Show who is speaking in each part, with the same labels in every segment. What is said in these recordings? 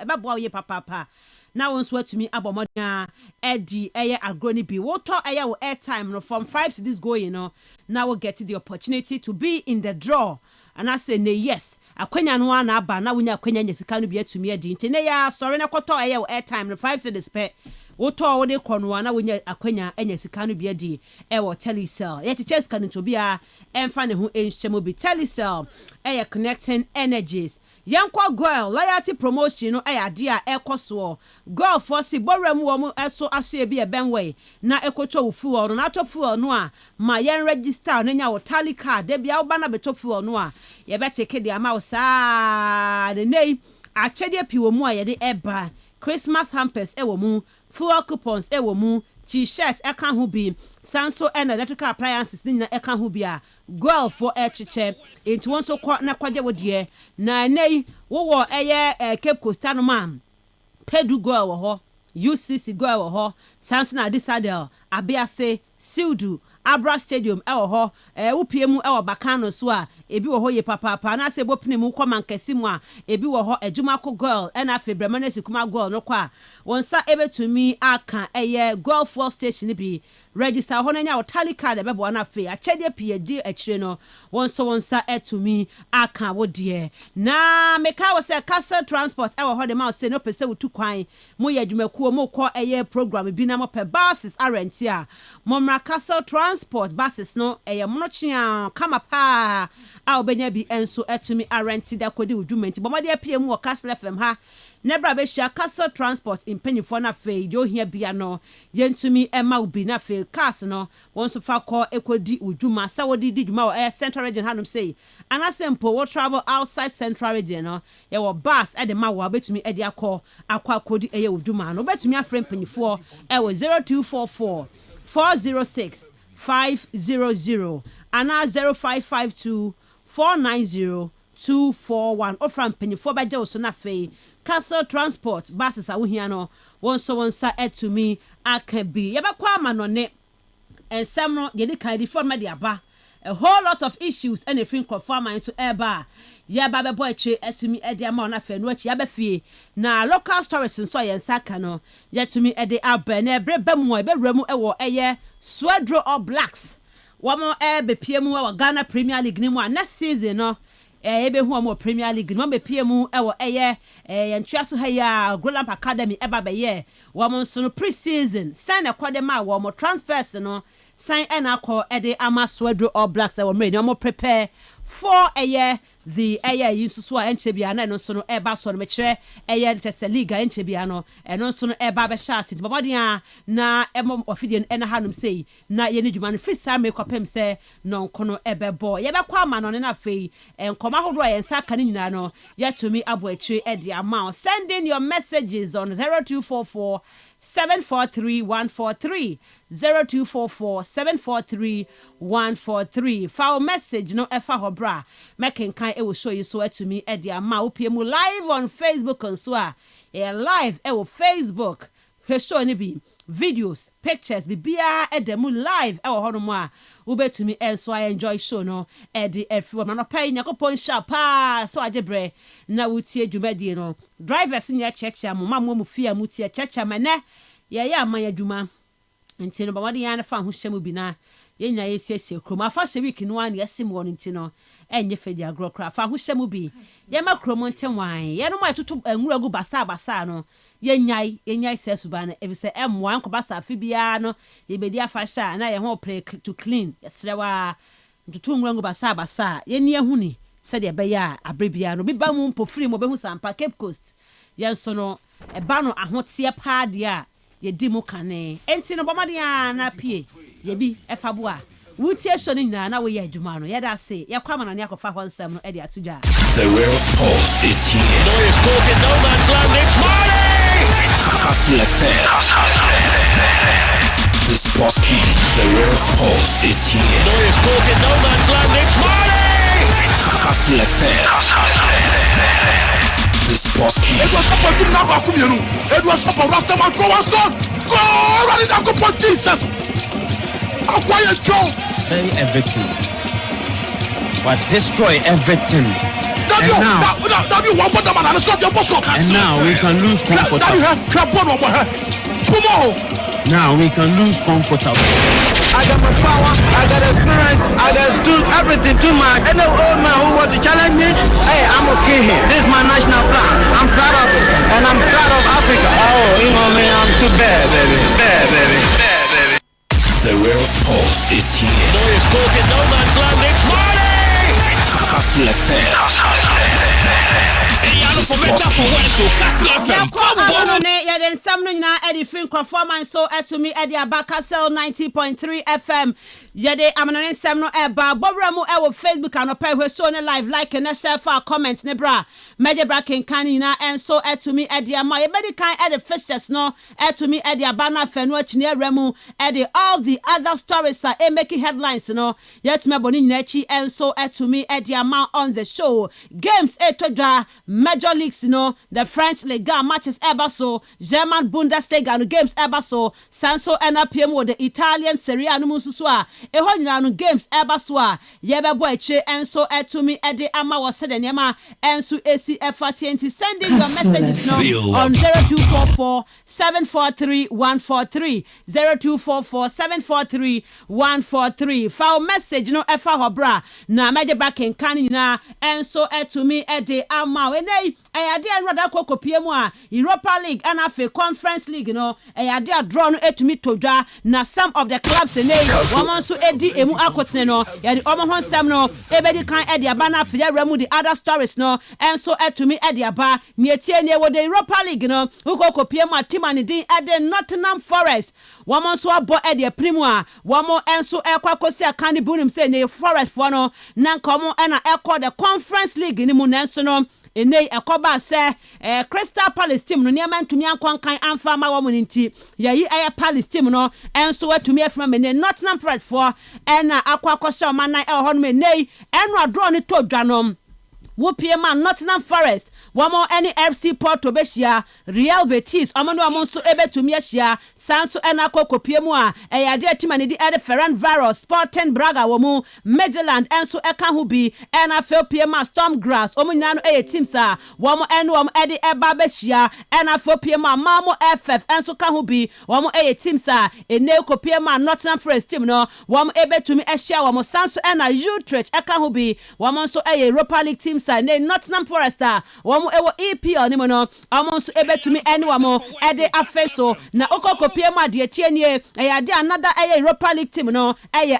Speaker 1: ebe bo ye papa na won so atumi abomodia edi eye agroni bi wo to eye wo airtime no from 5 to this going no now we get the opportunity to be in the draw and I say yes akwanya no na aba na wonya akwanya nyesika no bi atumi edi nti ne ya sorry na koto eye wo airtime no 5 to this pe wo to wo de kono na wonya akwanya nyesika no bi edi e wo telecell ye teachers kan to bia emfa ne ho enhyemo bi telecell eye connecting energies Yankwa girl loyalty promotion no ayade a ekoso girl for si boram wo mu eso aso e bi e benway na ekoto fuel no na to fuel no a ma yen register no nya wo tally card de bia wo ba na beto fuel no a ye be take de ama wo sa de nei a chede pi wo mu a ye de eba Christmas hampers e wo mu fuel coupons e wo mu t-shirts e kan ho bi sanso and electrical appliances ni na e kan ho bi a girl for echiche into one so na kwaje wo de na nei wo eye Cape Coast no man Pedu girl wo ho UCC girl wo ho sanso na disadel abiase Sildu Abra Stadium wo ho upiemu wo bakano so a ebi wo ho ye papa na se bopne mu kwa mankasi mu a ebi wo ho adwumako girl na febremane sikuma girl no kwa wonsa ebetumi aka eye girl fuel station bi register ho nya wo tally card bebo na fe achede pie achire no wonsa etumi aka wo de na meka wo se Kastle transport wo ho de ma se no pese wo tu kwan mo ye adwumakuo mo kɔ eye program bi na mo pe buses arenti a mo mra Kastle transport buses no eye mo no chia kama pa a obenya bi enso etumi arenti da kodi udwumenti bo mo de pie mu wo Kastle FM ha Nebra be share Kastle transport in pennyfo na fe de ohia bia no yentumi ema ubi na fe cars no wonso fa call ekodi udwuma sa wodi dwuma wo central region hanum say anasempo wo travel outside central region no ye wo bus e de ma wo betumi e de akọ kodi eye udwuma no betumi afre pennyfo e wo 0244 406 500 ana 0552 490 241 ofra pennyfo ba je wo so na fe Kastle transport buses a wohia no wonsa etumi akabi yebekwa amanone ensem no ye de kan di for media ba a whole lot of issues and a free conforming to eba yeba be boy che etumi e de ama na fe no achi abafie na local stories nso ye nsaka no yetumi e de aba na ebreba mu e bewramu e wo eye Swadro or Blacks wamo e be piemu wa Ghana Premier League ni mu next season no ebe hu mo Premier League no be piemu e wo eye yentwa so ha ya Grolamp Academy eba be ye wamo nso no pre-season sign akwadema wo mo transfers no sign na akọ e de ama Swadro or Blacks e wo mre no mo prepare for the yisusu a enchebia na no so no eba so no mekire tese league enchebia no eno so no eba be sha city babodin na emo ofidie na hanum sei na ye ne dwuma no free sam ekopem se no nkono ebebo ye be kwa ama no na fei enkoma hodo a yensa ka ni nyina no ye tumi abo akire e de ama send in your messages on 0244 743-143 0244 743-143 foul message no efa hobra making kan e will show you so to me e dia ma opiem live on Facebook and so a live e will Facebook he show ni bi videos pictures bibia e dem live e wo hono mu a wo betumi enso I enjoy show no e di efi ma no pay nyakopon sharp so ajebre na wutie dwumadi no drivers nya checha mo mammo mu fia mu tie checha mane ye ya amanya dwuma ntino ba wade ya na fa ho hyemu bi na ye nya ye siesie kroma fa hye week no an yesim won ntino enye fedi agro kra fa ho hyemu bi ye ma kromo ntenwan ye no ma tutu nwura gu basa no ye nyai sesuba na ebi se M1 ko basa afi bia no ye bedi afa sha na ye ho play to clean yesrewa tutu nwura gu basa ye ni ehuni se de be ya abrebia no bi ba mu mpofiri mo be hu sampa Cape Coast ye so no e ba no ahotie pa dia ye di mu kane enti no bomade na pie ye bi efabo a wutie so ni na we ye adwuma no ye da se ye kwama na ne akofa ho nsam no e de atudwa.
Speaker 2: The real sports is here.
Speaker 3: Noyes caught in no man's land. It's Marley!
Speaker 2: Kastle FM. The sports king. The real sports is here.
Speaker 3: Noyes caught in no man's land. It's Marley!
Speaker 2: Kastle FM. The sports king.
Speaker 4: It was up to Naba Kumiru. It was up to Rastaman Crowaston. Go! Ready to go for Jesus. A quiet Joe.
Speaker 5: Say everything, but destroy everything.
Speaker 2: now we can lose comfortably. Now we can lose comfortably.
Speaker 5: I got my power, I got experience, I got do everything too much. Any old man who want to challenge me, hey, I'm okay here. This is my national plan. I'm proud of it, and I'm proud of Africa. Oh, you know me, I'm too bad, baby. Bad, baby. Bad, baby.
Speaker 2: The real sports is here.
Speaker 3: It's caught in no man's land. It's Marley!
Speaker 2: Kastle FM.
Speaker 1: Yɛde nsɛm no nyinaa ɛde firi nkurɔfoɔ so ɛtumi ɛde aba Kastle 90.3 FM. Yɛde amanone nsɛm no ɛba bɔbra mu ɛwɔ Facebook anɔpɛ hwɛ show ne live like ne share for comment ne bra. Mɛgye bra kenkan nyinaa ɛnso ɛtumi ɛde ama. Yɛbɛdi kan ɛde fixtures no ɛtumi ɛde aba na afɛ no akyi ne ɛwura mu ɛde all the other stories are making headlines no. Yɛtumi ɛbɔ ne nyinaa akyi ɛnso ɛtumi ɛde ama on the show. Games etodwa major leagues no the French Liga matches ever so German Bundesliga no games ever so Sanso NPM with the Italian Serie A no mususu a ehɔ nyina no games ever so a yɛbɛbɔ akyire enso etumi ede ama wɔ sɛ de nneɛma enso esi FTNT sending your messages no on 0244 743 143 0244 743 143 foul message no efa hɔ bra na mɛde back in kan nyina enso etumi ede ama wenei ayade anrada kokopie mu a Europa League and afe Conference League no ayade a draw no etumi todwa na some of the clubs nei woman so edi emu akotene no yade omo ho nsɛm no ebedi kan ede aba na afe yɛwura the other stories no enso etumi ede aba ne etie ne wo the Europa League no kokopie mu a team ani din ede Nottingham Forest woman so abo ede primu a womo enso ekwakosi akani bunim say ne Forest for no na nkomo na ekɔ the Conference League ni mu nenso no enei ekoba se Crystal Palace team no niam antumi ankonkan amfa ma wo munti yayi Palace team no enso watumi afra me ne Nottingham Forest for na akwakohye omanan ho no enei eno adro ne todwa no wo pie ma Nottingham Forest wamo any FC Porto beshia Real Betis omo no omo so ebetumi ahia sanso ena kokopie mu a eyade team ani di ede Ferencvaros Sporting Braga womu Midland enso eka ho bi ena felpie ma Stormgrass omo nyina no teams a wamo eno ede eba beshia ena felpie ma Malmo FF enso ka ho bi wamo teams a ene kopie ma Nottingham Forest team no wamo ebetumi ahia wamo sanso ena Utrecht eka ho bi wamo so Europa League teams a ne Nottingham Forest a ewo EPL ni mo no amonso ebetumi ene wamo ede afeso na okokopie ma de tienie eyade another Europa League team no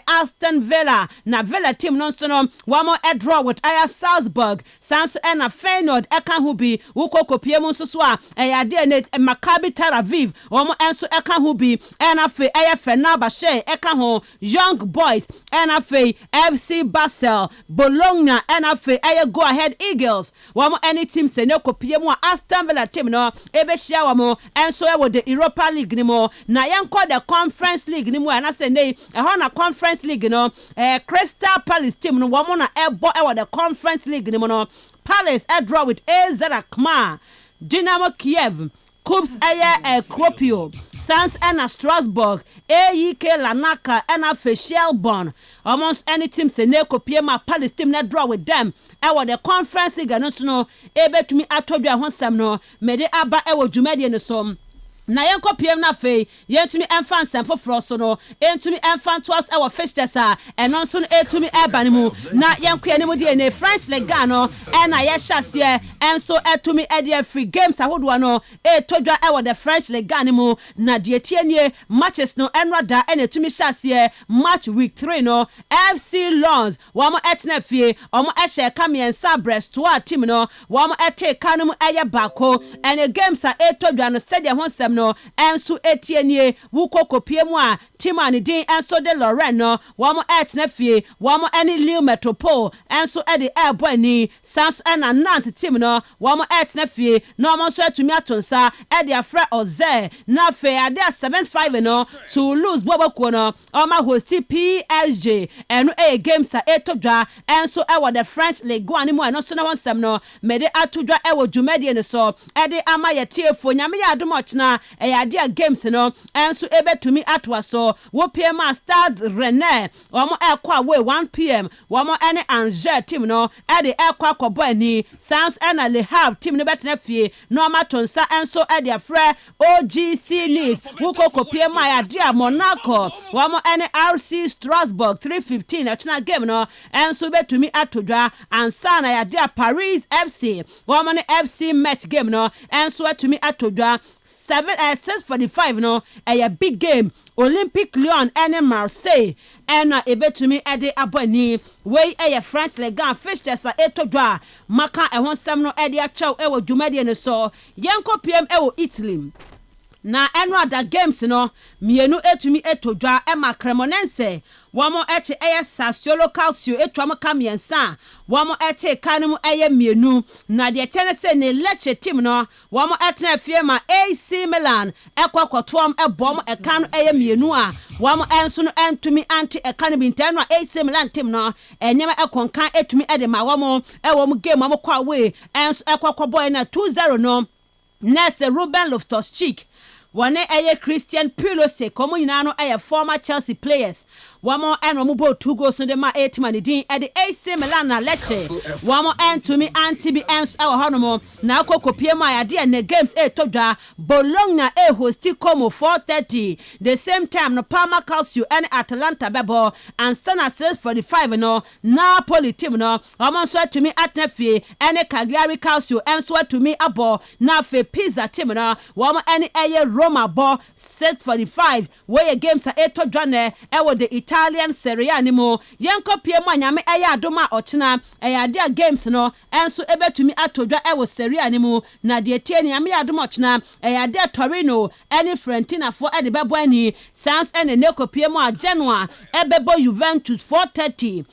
Speaker 1: Aston Villa na Villa team no so no wamo draw with Salzburg Sanso ena Feyenoord eka ho bi okokopie mo so so a eyade ne Maccabi Tel Aviv wamo enso eka ho bi ena fe Fenerbahce eka ho Young Boys ena fe FC Basel Bologna ena fe Go Ahead Eagles wamo any team se ne kopie mu Aston Villa team no ebehia wamo enso e wo the Europa League ni mo na yenko the Conference League ni mo na se nei ehon na Conference League no Crystal Palace team no wamo na ebo e wo the Conference League ni mo no Palace draw with AZ Alkmaar Dynamo Kiev Kups Kuopio Sans and Strasbourg AEK Lanaka and a Shelbourne almost any team se ne kopie ma Palace team na draw with them ewo the Conference League no so no ebetumi atodwa ho sam no mede aba ewo dwumade ne som na yenko PM na fe yentumi emfa nsem foforo so no entumi emfa toas ewo fixtures a eno so no etumi eba ne mu na yenko ye ne mu de ne French Liga no na ye hyase enso etumi e de free games ahodo no etodwa ewo the French Liga ne mu na de tienie matches no enrada ena etumi hyase match week 3 no FC Lens wamo etna fie omo ehye kamiensa Brest to a team no wamo ete kanum eye bako ene games a etodwa no sede ho nsem no enso etienie wukokopie mu a team ani din enso de Lorraine no wamo etna fie wamo ene Lille Metropole enso e de airboy ani sans ena Nantes team no wamo etna fie no wamo so etumi atonsa e de afra oze na fe ade 75 no Toulouse bobako no oma hosti PSG eno games a etodwa enso e wo the French Ligue 1 mu no so na wonsem no mede atodwa e wo dwumade ne so e de ama ye tiefo nyame ya adomochna idea games no enso ebetumi atwa so wo PM Stade Rennais womo ekwa away 1 p.m. womo ene Angers team no e de ekwa akobo ani Sans and Le Havre team no betena fie no matonsa enso e de afre OGC Nice wo koko PM idea Monaco womo ene RC Strasbourg 3:15 achina game no enso betumi atodwa ansa na idea Paris FC womo ne FC Metz game no enso atumi atodwa 6:45 no a big game Olympic Lyon and Marseille and ebetumi ede abani wey French Ligue fixtures etodwa maka ehon sam no ede achaw ewo dwumade ne so yenko PM ewo Italy na eno ada games no mienu etumi etodwa ema Cremonense wamo eche Sassuolo Calcio etwam kamiensa wamo eche kanum mienu na de tenese ne Lecce team no wamo etna fie ma AC Milan ekwakwotwam ebom ekanu mienu a wamo enso no entumi anti ekanu bintano AC Milan team no enyema ekonkan etumi ede ma wamo ewom game wamo kwa we enso ekwakwoboy na 2-0 no Nese Ruben Loftus-Cheek wane Christian Pulisic komo nyina no former Chelsea players wamo eno mo bo 2 goals no de ma 8 man din e de AC Milan na Lecce wamo entumi anti ens ewo honomo na akokopie ma ya de ne games todwa Bologna hosti Como 4:30 the same time no Parma Calcio and Atalanta bebo and Stana 6:45 no Napoli team no wamo so atumi atnafie ene Cagliari Calcio enso atumi abo na fe Pisa team no wamo ene Roma bo 6:45 where games todwa ne ewo the Italian Serie A nimo yenko pie mo anyame adoma ochina dia games no enso ebetumi atodwa ewo Serie A nimo na de tie ni ame adoma ochina dia Torino any Fiorentina for ede bebo ani Sans ene neko pie mo Genoa ebebo Juventus 4:30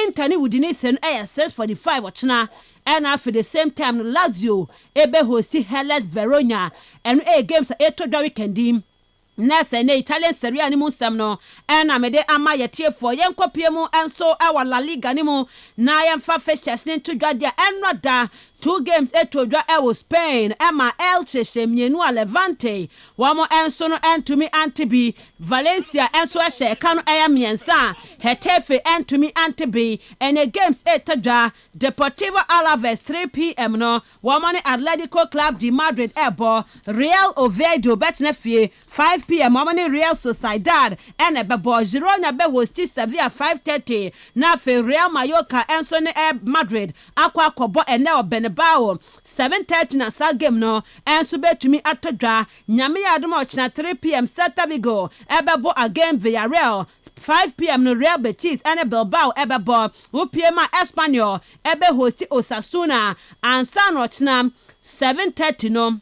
Speaker 1: Inter ni wudini sen 6:45 ochina and after the same time Lazio ebe hosti Hellas Verona and games etodwa weekend Nese ne Italian Serie A ni mu nsam no na mede ama yetie for yenkopie mu enso ewa La Liga ni mu na yemfa fixtures ni todwa dia enoda 2 games etodwa ewo Spain Emma Elche shemienu a Levante wamo enso no entumi antibi Valencia enso ehye kanu miensa Hetafe entumi antibi ene games etodwa Deportivo Alaves 3 p.m. no wamo ne Atletico Club de Madrid ebo Real Oviedo betnefie 5 p.m. wamo ne Real Sociedad ene bebo Girona be hosti Sevilla 5:30 na fe Real Mallorca enso ne Madrid akwa kobo ene obene Bao 7:30 na sa game no enso betumi atodwa nyame yadom ochina 3 p.m. Celta Vigo ebebo again Villarreal 5 p.m. no Real Betis and Bilbao ebebo UPM Espanyol ebe hosti Osasuna and San Ochina 7:30 no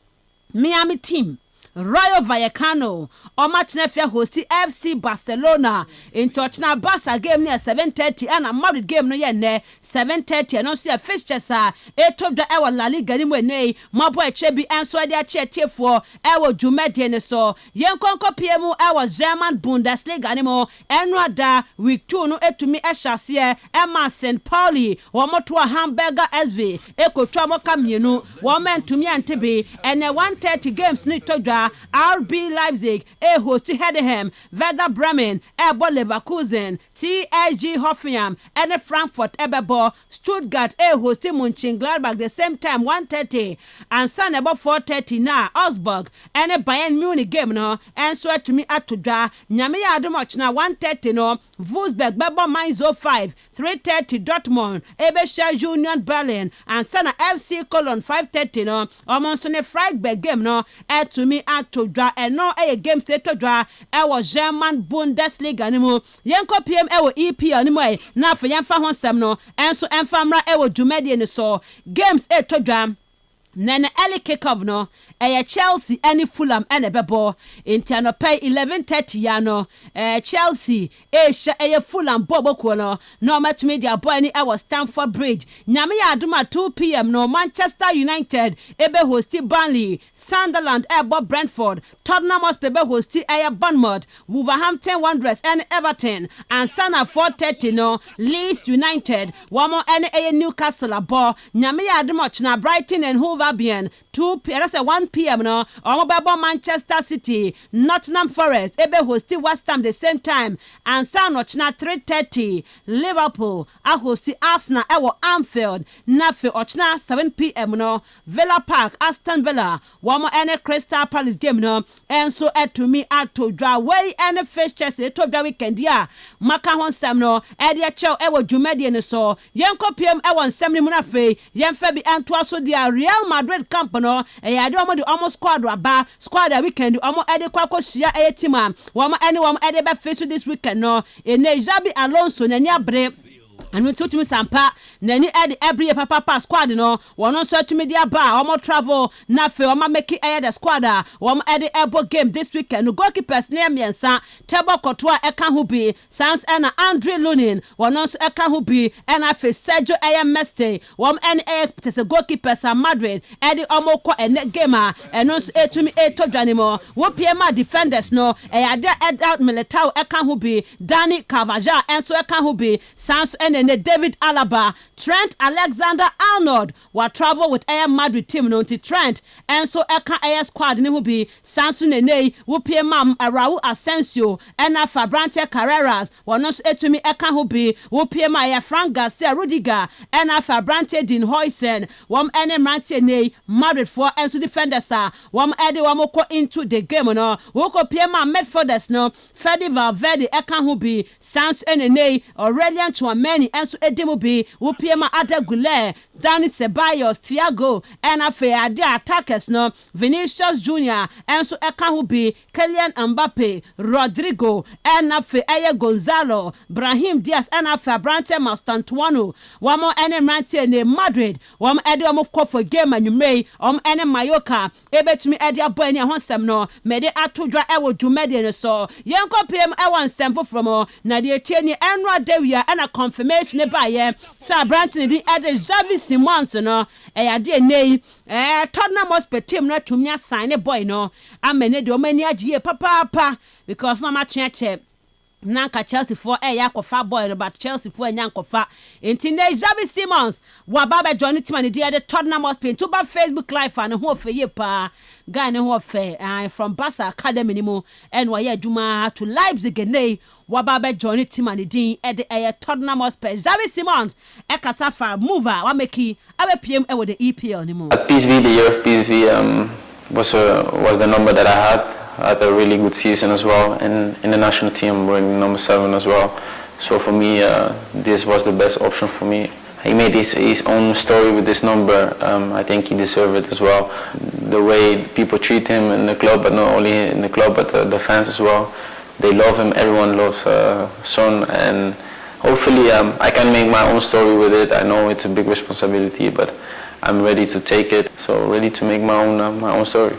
Speaker 1: Miami team Rayo Vallecano Omachnefia hosti FC Barcelona in Tochna Barca game near 7:30 and a Madrid game no yenne 7:30 and also a fixtures etobda ewa La Liga ni mwene mabo echebi enso de achetie for ewo dwumade ne so yenkonko piemu ewa German Bundesliga ni mo enwada week 2 no etumi ehyasie Emma St. Pauli womoto Hamburger SV ekotwa moka mienu womentumi antebe ene 1:30 games ni todwa RB Leipzig hosti Heidenheim Werder Bremen ebo Leverkusen TSG Hoffenheim and Frankfurt ebebo Stuttgart hosti Mönchengladbach the same time 1:30 and San ebo 4:30 na Augsburg and Bayern Munich game no and so to me atodwa nyame ya adomoch na 1:30 no Wolfsburg bebo Mainz 05 3:30 Dortmund ebe Union Berlin and Sana FC Cologne 5:30 no almost on a Freiburg game no to me atodwa eno games etodwa ewo German Bundesliga ni mu yenko PM ewo EPL ni mu na fa yemfa ho nsem no enso emfamra ewo dwumade ni so games etodwa Nene early kick-off no Chelsea any Fulham ene bebo intano pay 11:30 ya no Chelsea Fulham bobo ko no match media boy ni Stamford Bridge nyame ya aduma 2 p.m. no Manchester United ebe hosti Burnley Sunderland ebo Brentford Tottenham Hotspur ebe hosti Bournemouth Wolverhampton Wanderers and Everton and Sana 4:30 no Leeds United wamo ene Newcastle abo nyame ya aduma china Brighton and Hove Albion that's a 1 p.m. no Omobabo Manchester City Nottingham Forest ebe hosti West Ham the same time and San Ochna 3:30 Liverpool ahosti Arsenal ewo Anfield nafe Ochna 7 p.m. no Villa Park Aston Villa womo ene Crystal Palace game no enso etumi atodwa way ene fixtures etodwa weekend ya maka honsam no ede chew ewo dwumade ne so yenko pm ewo nsam ni mu na fe yemfa bi anto so dia Real Madrid camp no ade omo de omo squad aba squad a weekend omo ede kwakọ hia etima womo ede be face this weekend no ene Xabi Alonso nani abre and we to me sampa nani edi every papa squad no wono so to me dia ba omo travel na fe omo make the squad omo edi ebo game this weekend no goalkeepers name yensa table kotoa eka ho bi sans na Andre Lunin wono so eka ho bi na fe Sergio Messi wom tese goalkeepers a Madrid edi omo ko ene game eno so etumi etodwane mo wo pma defenders no ade out Militao eka ho bi Dani Carvajal enso eka ho bi sans David Alaba, Trent Alexander-Arnold will travel with Air Madrid team no to Trent and so Eka Air squad ni will be Sansu Nene, Wupie Mam, Raul Asensio, and Fabrante Carreras, will not etumi Eka Hubi, Wupie Maya Frank Garcia Rudiger, and Fabrante Din Hoysen, Wom Ene Mantene, Madrid for and to defenders, Wom Edi Wamoko into the game no, Woko Piema Medforders no, Fedi Valverde Eka Hubi, Sans Nene, Aurelian Chouameni, and so Edimobi, Wupiema Adegule, Danny Ceballos, Thiago, and Afe Ade attackers no, Vinicius Jr., and so Ekahubi, Kylian Mbappe, Rodrigo, and Afe Aya Gonzalo, Brahim Diaz, and Afe Abrante Mastantuano, one more Enemante ne Madrid, one Edom of Kofo game and you may, Ene Mayoka, Ebet me Edia Boy Honsam no, Mede Atudra Ewo Jumedi so, Yanko PM Ewan Sample from Nadia Tieni, Enra Devia, and a confirmation by Sir Branton the other Xavi Simons no ade nei Tottenham Hotspur team no to me sign a boy no amene de omani agye papa because no match check nanka Chelsea for yakofa boy but Chelsea for nyankofa enti nei Xavi Simons wa baba join team and the Tottenham Hotspur to ba Facebook live and ho fe ye pa guy ne ho fe from Barca Academy ni mo and wa ye adwuma to Leipzig nei Wababa journey team and the dean at the Tottenham Hotspur. Xavi Simons, Ekasafa mover, Wameki, Abe PM with the EPL anymore.
Speaker 6: PSV, the year of PSV was the number that I had a really good season as well, and in the national team we're number 7 as well. So for me, this was the best option for me. He made his own story with this number. I think he deserved it as well. The way people treat him in the club, but not only in the club, but the fans as well. They love him. Everyone loves Son, and hopefully I can make my own story with it. I know it's a big responsibility, but I'm ready to take it. So ready to make my own story.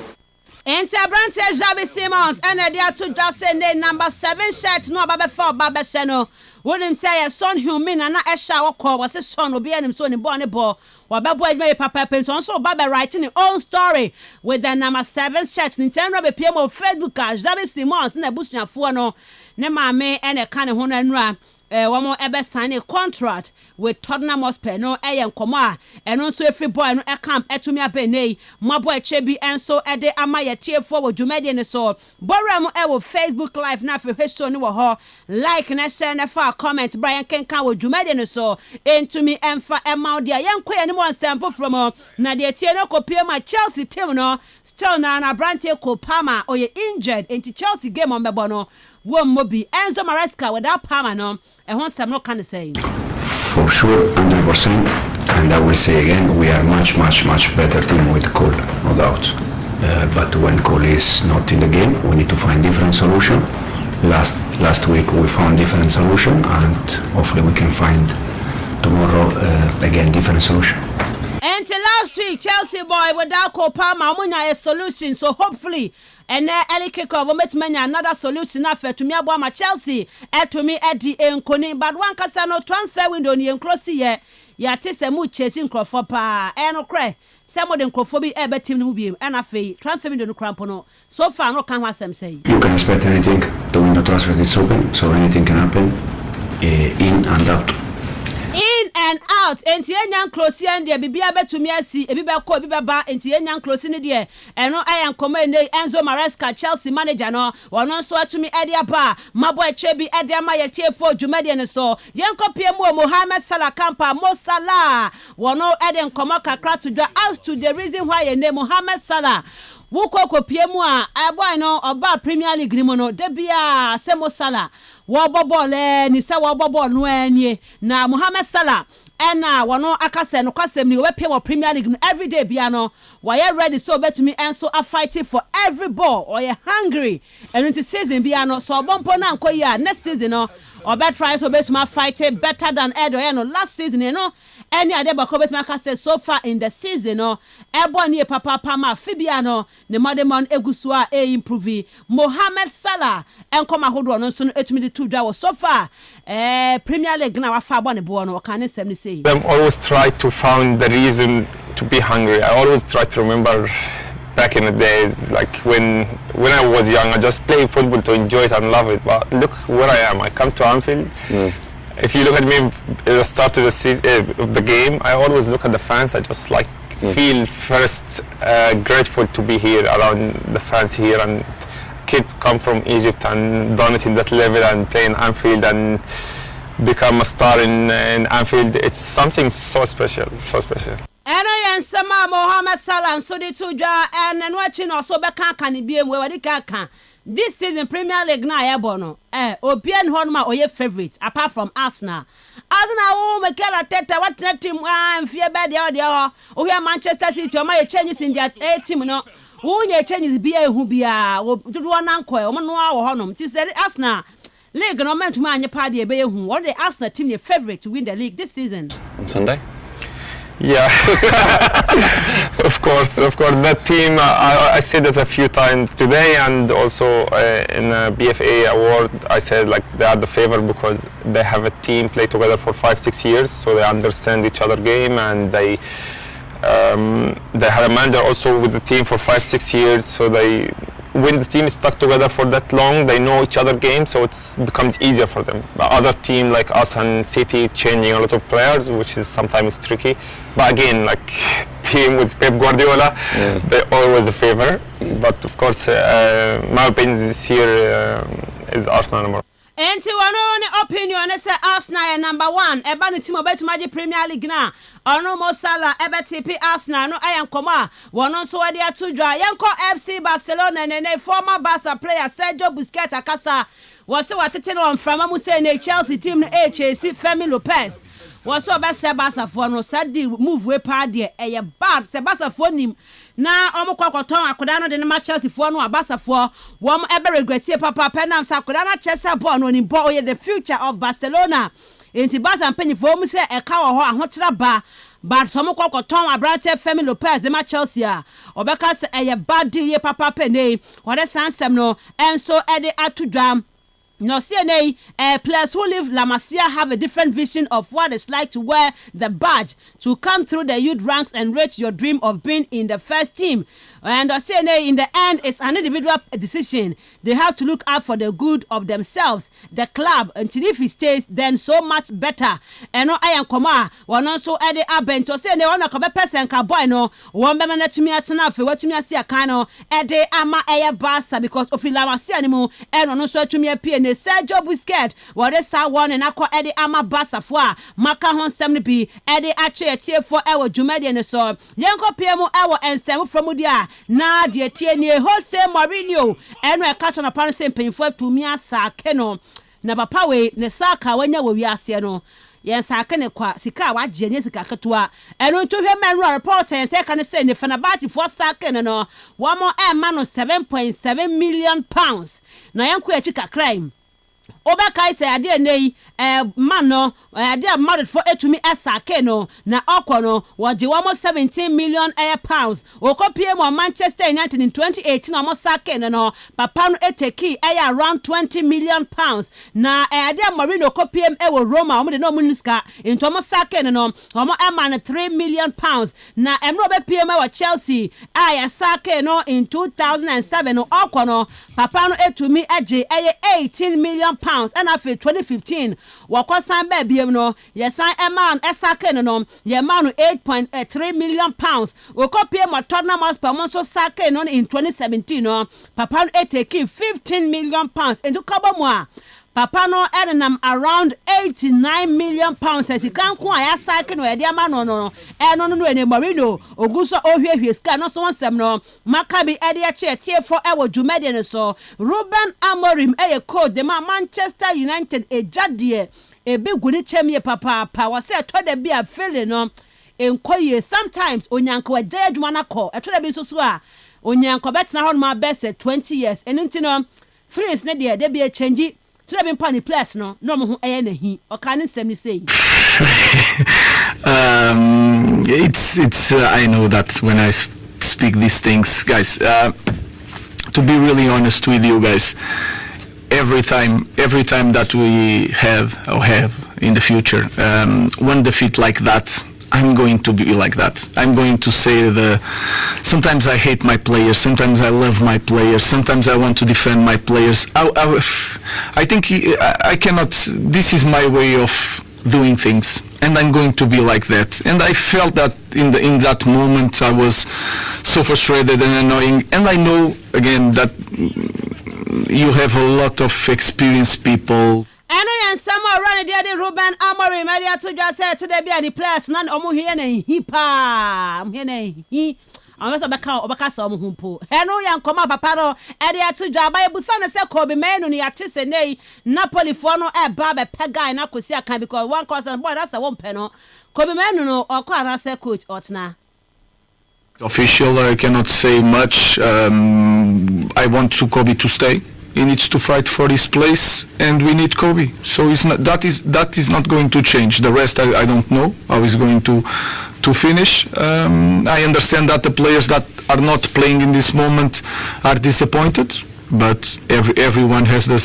Speaker 1: Enter Brante Xavi Simons and they are to just say number 7 shirt no baba 4 baba sheno. Wouldn't say a son who mean and not a shower call was a son will be an son in Bonnie Ball. While Baba made Papa Penton, so Baba writing his own story with the number 7 shirt. Nintendo PM of Facebook, Xavi Simons, and a bush na fuano, Nema me and a kind of honor. One more ever sign a contract with Tottenham Hotspur no Koma and also every boy no camp etumia bene my boy Chebi and so ede amaya cheer forward Jumedi so Boram ewo Facebook live na for hweso ni wo ho like na share na for comment Brian Kenkan wo Jumedi so into me emfa emma dia yenko ye ni mo sample from na de tie no kopie ma Chelsea team no still na Brante Kopama or ye injured into Chelsea game on mebo no one mobi Enzo Maresca without Palmer no and once I'm not kind of saying
Speaker 7: for sure 100%, and I will say again we are much better team with Cole, no doubt, but when Cole is not in the game we need to find different solution. Last week we found different solution and hopefully we can find tomorrow again different solution.
Speaker 1: And last week Chelsea boy without Cole Palmer a solution, so hopefully and early kickoff will make many another solution after to me about my Chelsea to me at the Nkoni, but one casano transfer window in close here. Ya tese mu chasing Crawford pa no cry. Some of them Crawford be ever team will be and a transfer window no crampono. So far no can what them say.
Speaker 7: You can expect anything. The window transfer is open, so anything can happen in and out.
Speaker 1: In and and out enti enyan close and de bibia betumi asi ebi be ko ebi be ba enti enyan close ni de eno ayan command Enzo Maresca Chelsea manager no wono so atumi ede aba mabo echebi ede ama ye tiefo dwumade ne so yenko pie mu Mohamed Salah campa Mo Salah wono ede nkomo kakra to dwa as to the reason why ye name Mohamed Salah wukoko pie mu a boy no oba Premier League ni mo no de bia se Mo Salah wo bobole ni se wo bobo no anie na Mohamed Salah ena wono akase no kwasem ni obepie wo Premier League every day bia no why ready so betumi enso a fighting for every ball or you hungry and into season bia no so bompo na nko ya next season no obe try so betumi fight better than Edo no last season you know any other bako betumi akase so far in the season no ebo ni papa ma fibia no ne modern egusu a improve Mohamed Salah enko mahodo no so etumi de two dwa so far Premier League na wa fa bo ne bo no kan sem ni say
Speaker 8: them always try to find the reason to be hungry. I always try to remember back in the days, like when I was young, I just played football to enjoy it and love it. But look where I am. I come to Anfield. If you look at me at the start of the season, of the game, I always look at the fans. I just like feel first grateful to be here around the fans here, and kids come from Egypt and done it in that level and play in Anfield and become a star in Anfield. It's something so special, so special.
Speaker 1: Eno yansema Mohamed Salah so de to dwa en watching also be kan biem we wadi kan this season Premier League na ya bono obian honma oye favorite apart from Arsenal wo Mikel Arteta what team amfie be de o hia Manchester City o ma ye changes in their team no wo nye changes bia ehu bia dodo na nko o mo no wo honom ti say Arsenal league no meant ma anye pa de be ehu what the Arsenal team your favorite to win the league this season
Speaker 6: On Sunday?
Speaker 8: Yeah, of course. That team, I said it a few times today, and also in the BFA award, I said like they are the favorite because they have a team play together for 5-6 years, so they understand each other game, and they had a manager also with the team for 5-6 years, so when the team is stuck together for that long, they know each other game, so it becomes easier for them. But other team like us and City changing a lot of players, which is sometimes tricky. But again, like team with Pep Guardiola, they always a favor. But of course, my opinion this year is Arsenal number.
Speaker 1: Enti wano opinion say Arsenal number 1 eba ne team obetima di Premier League na ono Mo Salah ebe tipi Arsenal no ayankoma wono so wade atudwa yanko FC Barcelona ne former Barca player Sergio Busquets akasa wose watete no mframa mu say ne Chelsea team no HC Fermin Lopez wose obese Barca fo no sadi move we pa de eye bad se Barca fo nim na omukwakoton akoda no de ne Chelsea fo no Barca fo wom ebe regretie papa penam sa akoda na chese ball no ni ball oye the future of Barcelona enti Barca penny fo mu se e ka wo ho ahotira ba but some kokoton abrante Fermin Lopez de Chelsea obeka se eye bad ye papa penny what the sansem no enso e de atudwam. No, CNA players who live La Masia have a different vision of what it's like to wear the badge, to come through the youth ranks and reach your dream of being in the first team. And CNA, in the end, it's an individual decision. They have to look out for the good of themselves, the club, until if he stays, then so much better. And no, I am Koma, one also added up and to say, no, one person can boy no, one member to me at enough for what to me as a cano, a day ama air bassa because of La Masia anymore, and also to me appear. Sergio Busquets what is sa one and akọ ede ama basa fo a maka hon sem ne bi ede ache tie fo ewo dwumade ne so yenko pie mu ewo ensem from dia na de tie ne Jose Mourinho eno e kacha na pan sem penfo atumi asa keno na papa we ne saka wanya wo wi ase no yen saka ne kwa sika waje ne sika ketua eno nto hwe man report en se ka ne se ne Fenerbahce fo saka ne no wo mo e ma no 7.7 million pounds na yenko e chika crime Obeka say ade nei man no ade married for etumi esake no na okono waje almost 17 million pounds okopie mo Manchester United in 2018 almost sake no papa no eteki around 20 million pounds na ade Mourinho okopie ewo Roma omo de no muniska into almost sake no omo man 3 million pounds na emro be pie wa Chelsea aya sake no in 2007 no okono papa no etumi age 18 million million pounds and after 2015 wakosan be biem no yesan eman esake no ye man 8.3 million pounds okopie Tottenham Hotspur monso sake no in 2017 no papa no take 15 million pounds into kabamwa papa no earn around 89 million pounds as he can kwa ya sake no e dia ma no no ene Marino oguso ohwehwe ska no so nsem no Maccabi e dia tie for e wo dwumade no so Ruben Amorim e code the Manchester United ejade e be guni chemie papa was say to da bia fele no enkoye sometimes onyanko agye adwuma na ko to da bi so so a onyanko betena ho no ma best 20 years enti no feelings ne de be change to da bi pani place no mo ho eye na hi o kan nsem ni say
Speaker 9: it's I know that when I speak these things, guys, to be really honest with you guys, every time that we have in the future one defeat like that, I'm going to be like that. I'm going to say sometimes I hate my players, sometimes I love my players, sometimes I want to defend my players. I think I cannot, this is my way of doing things, and I'm going to be like that. And I felt that in that moment I was so frustrated and annoying, and I know again that you have a lot of experienced people.
Speaker 1: And someone run the Ruben Amorim media to just say to the be the players none omu here na hipa he Anwesa obaka so omu humpo eno ya nkoma papa no e de to dwa ba ebusa no se Kobe Menu ni ate se nei Napoli fo no e ba be pegai na kosi akan because one cause boy that's a one pen no Kobe Menu no okwa say coach otna
Speaker 9: official. I cannot say much. I want Kobe to stay. He needs to fight for his place, and we need Kobe. So that is not going to change. The rest I don't know how he's going to finish. I understand that the players that are not playing in this moment are disappointed, but everyone has the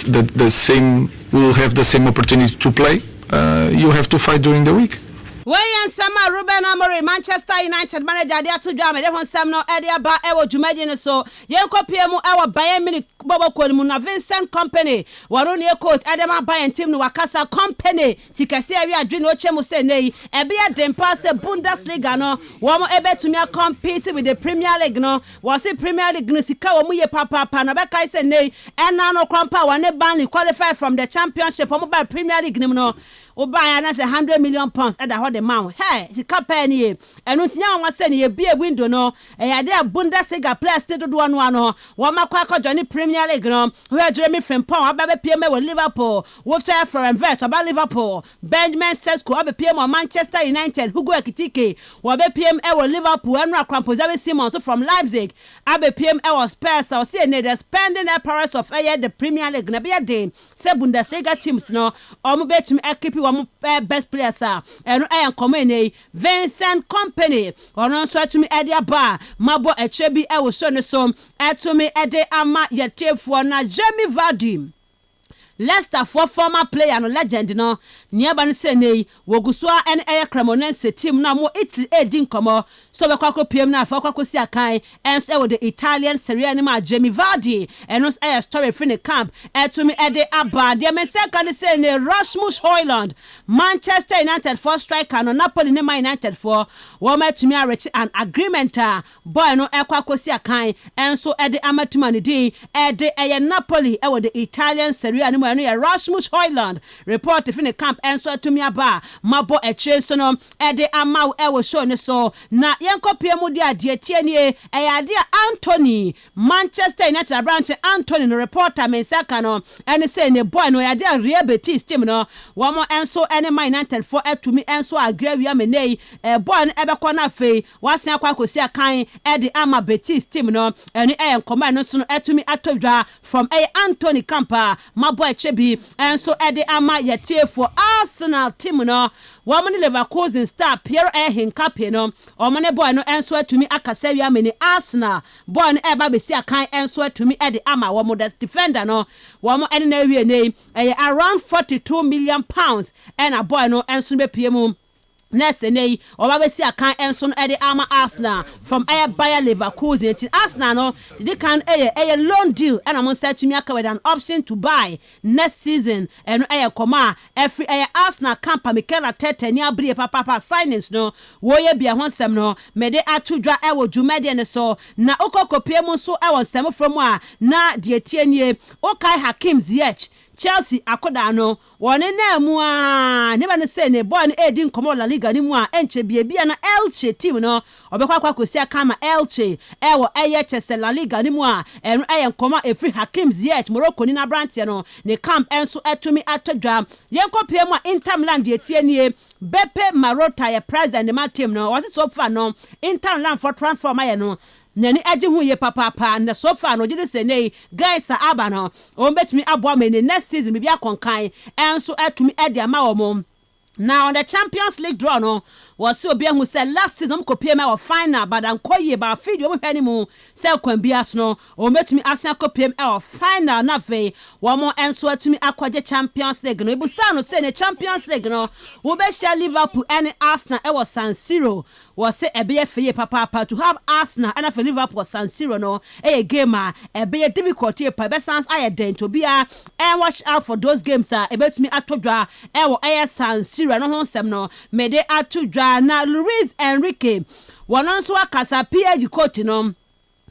Speaker 9: same, will have the same opportunity to play. You have to fight during the week.
Speaker 1: Wayan Sama Ruben Amorim Manchester United manager dia to dwa me de honsam no e dia ba e wo dwumadi no so yen kopie mu e wo Bayern Munich bobo kwani mu na Vincent Company waro ne coach Adama Bayern team no wakasa company tikase awi adwe no chemu se nei e be dempa se Bundesliga no wo mo e betumi compete with the Premier League no was it Premier League no sika wo mu ye papa na be kai se nei ena no kwampa wa ne ban qualify from the championship wo mo ba Premier League no Obaya na say 100 million pounds at the mount. Hey, she company and untinya wa say ne be a window no e ya de Bundesliga players still do one no. Wa makwa join Premier League no. Where Jeremy Frimpong aba be PM with Liverpool. Wolfshire from Vert about Liverpool. Benjamin Sesko aba PM Manchester United. Hugo Ekitike wa be PM with Liverpool and Rampozawe Simons from Leipzig. Aba PM was Spurs. So say ne spending the price of the Premier League na be a day. Say Bundesliga teams no omo betumi equipe best players and I am Vincent Company or no so to me Edia Bar Mabo Echebi I will show so to me Ede Ama Yete for na Jamie Vardy Leicester for former player and legend no nearby say nei wogusua and air Cremonense team na mo Italy edin komo so be kwako PM na fa kwako si akan and say with the Italian Serie A ma Jamie Vardy and us air story free the camp to me Ede Aba the men second say nei Rasmus Højlund Manchester United for striker no Napoli ne Man United for wo to me reach an agreement boy no e kwako si akan and so Ede amatuma ne dey Ede air Napoli with the Italian Serie A Rasmus Højlund report in the camp and so to me aba mabo eche so no e de ama e wo show ne so na yenkopie mu dia de tienie e ya de Anthony Manchester United branch Anthony no reporter men saka no and say ne boy no ya de Real Betis team no wo mo enso ene Man United for to me enso agree me nei boy no e be ko na fe wasen akwa kosi akan e de ama Betis team no ene e command no so no to me atodwa from Anthony camper mabo Chebi and so at the ama yete for Arsenal team no woman Leverkusen star Pierre Hincapié no omane boy no and so to me akasewi ameni Arsenal boy no eba be si akan and so to me at the ama wo modest defender no woman any na wie nei around 42 million pounds and a boy no and so be PM next nei obabesi akan enso no ede ama Arsenal from Bayer Leverkusen. Arsenal no they can a loan deal and I'm set to me with an option to buy next season and koma every Arsenal camp Mikel Arteta ni abri papa signings no wo ye bia honsem no me de atudwa wo dwumade ne so na okokopie mu so wo nsem from a na de tienie Okai Hakim Ziyech Chelsea akoda no wone na mu a ne ba ne say ne boy no edi nkomo La Liga ni mu a enche bia na Elche team no obekwa kwakosi aka ma Elche ewo Chelsea La Liga ni mu a nkomo efri Hakim Ziyech Morocco ni na brantie no ne camp enso atumi atodwa yenkopie mu a Inter Milan de tienie Beppe Marotta ya president de ma team no was so far no Inter Milan for transform aye no nani aji hu ye papa na so far no gide se nei guys aba no o betumi abo me ne next season bi akonkan enso atumi ade ama wo now on the Champions League draw no was so bien who said last season ko pay me final but an koye ba feed o me mu say kwan bias no o metumi asan ko pay me final na fe wo mo enso atumi akwaje Champions League no ebusa no say ne Champions League no wo be share Liverpool and Arsenal e was San Siro was say e be feye papa to have Arsenal and for Liverpool San Siro no e game e be difficult e pa be sans aye den to bia and watch out for those games e betumi atodwa e wo San Siro no ho nsem no me de atodwa na Luis Enrique wonon so akasa PSG coach no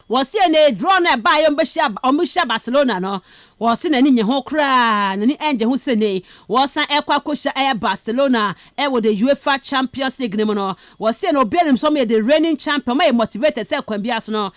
Speaker 1: was see na draw na buy omusha Barcelona no was see na ni nye ho kra na ni enje ho se ne was san ekwa kosha Barcelona with the UEFA Champions League no was see no obianim so me the reigning champion my motivated say kwan bias no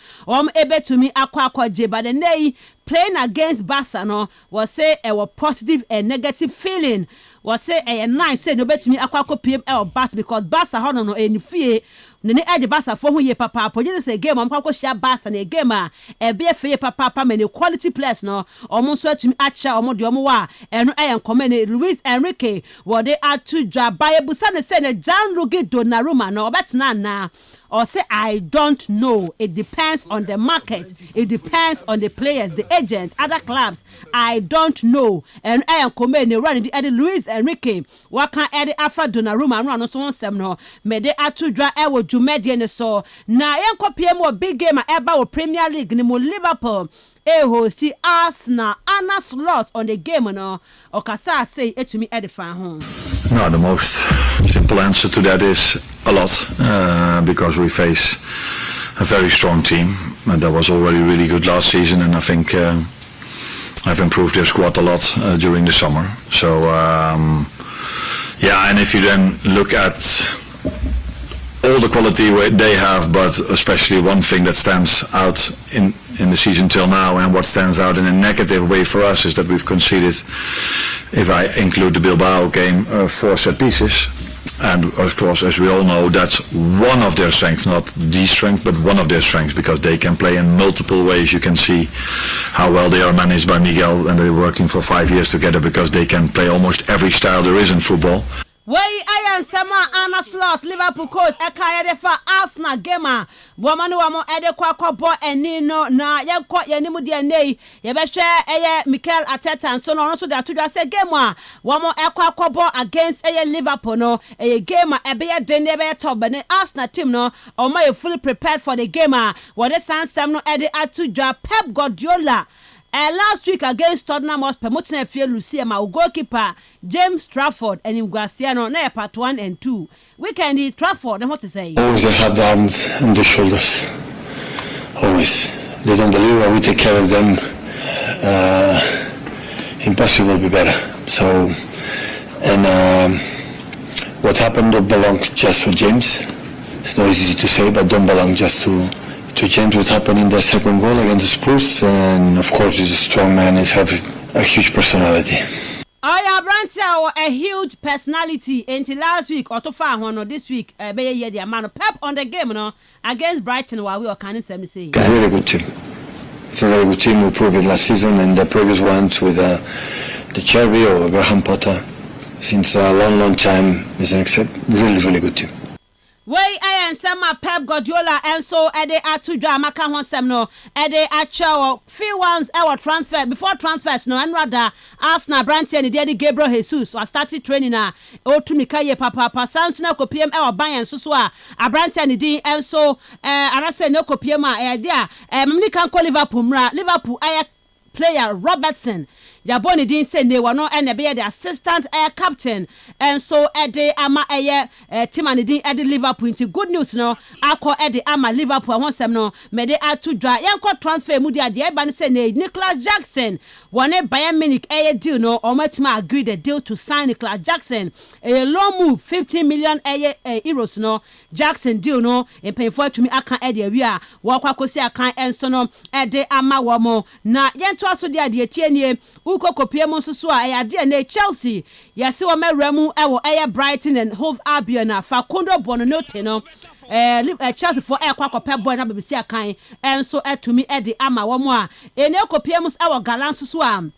Speaker 1: ebe to me akwa je but the nay playing against Barca no was say a positive and negative feeling was say a nice say no bet me akwa PM Barca because Barca hono no eni fie ne edi Barca for hu ye papa po say game am kwa share Barca na game e be fie papa me quality players no omo so atumi acha omo de omo wa eno enkomene Luis Enrique wo de atudwa baye busa ne say ne Gianluigi Donnarumma no obetna na or say I don't know. It depends on the market. It depends on the players, the agents, other clubs. I don't know. And I am coming running the Eddie Luis Enrique. What can Eddie Alpha Donnarumma run on so some no? May they to draw ever Jumedian so. Now I am copying more big game about Premier League ni mo Liverpool. See Arsenal Anna slot on the game no. Okasa say it to me edify home.
Speaker 10: No, the most simple answer to that is a lot, because we face a very strong team, and that was already really good last season, and I think I've improved their squad a lot during the summer. So, and if you then look at all the quality they have, but especially one thing that stands out in the season till now, and what stands out in a negative way for us, is that we've conceded, if I include the Bilbao game, 4 set pieces. And of course, as we all know, that's one of their strengths, not the strength, but one of their strengths, because they can play in multiple ways. You can see how well they are managed by Miguel, and they're working for 5 years together, because they can play almost every style there is in football.
Speaker 1: Way I am Sama Anna Slot, Liverpool coach, Eka for Arsenal gamer. Woman wamo ede kwa bo enino na ye kwa ye nimu de nei ye be hwe Mikel Arteta and so no so that to say game a wamo ekwa bo against Liverpool no game a ebe ye den ebe top but Arsenal team no omo ye fully prepared for the game a what the Sam no ede atudwa Pep Guardiola. Last week against Tottenham was promoting a field Lucia, my goalkeeper James Trafford and Guasiano na part 1 and 2. Weekend Trafford and what to say?
Speaker 11: Always they have the arms and the shoulders. Always. They don't believe when we take care of them. Impossible will be better. So, and what happened don't belong just for James. It's not easy to say, but don't belong just to James. What happened in the second goal against the Spurs, and of course he's a strong man, he's have a huge personality.
Speaker 1: Oh yeah, Brantia a huge personality until last week or to far one this week be ye the man Pep on the game no against Brighton while we were canning say.
Speaker 11: It's a very good team. It's a very good team. We proved it last season and the previous ones with the Cherry or Graham Potter. Since a long time, it's an really good team.
Speaker 1: Wey I sama Pep Guardiola and so ede atu dwa maka ho sem no ede acho few ones our transfer before transfers no and rather Arsenal branch and the Gabriel Jesus was started training na otumika ye papa sans na kopiem e oban so a branch and the and so anase no kopiem a dia mni kan call Liverpool aya player Robertson Yaboni din say ne wano ene be the assistant captain and so ede ama team and din ede Liverpool into good news no akọ ede ama Liverpool won sem no me de atu dwa yenko transfer mu dia de ba ne say ne Nicholas Jackson wone Bayern Munich deal no omatima agreed the deal to sign Nicholas Jackson a low move 15 million euros no Jackson deal no in pay for to me aka ede wi a wo kwakosi aka enso no ede ama wo mo na yento aso dia de tienie uko kopiem nsusu a ade na Chelsea yesi wo mawramu ewo Brighton and Hove Albion na Facundo Bononote no Chelsea for kwakopɛ boy na BBC akan enso etumi ede ama wo mo a ene kopiem ewo Galan nsusu a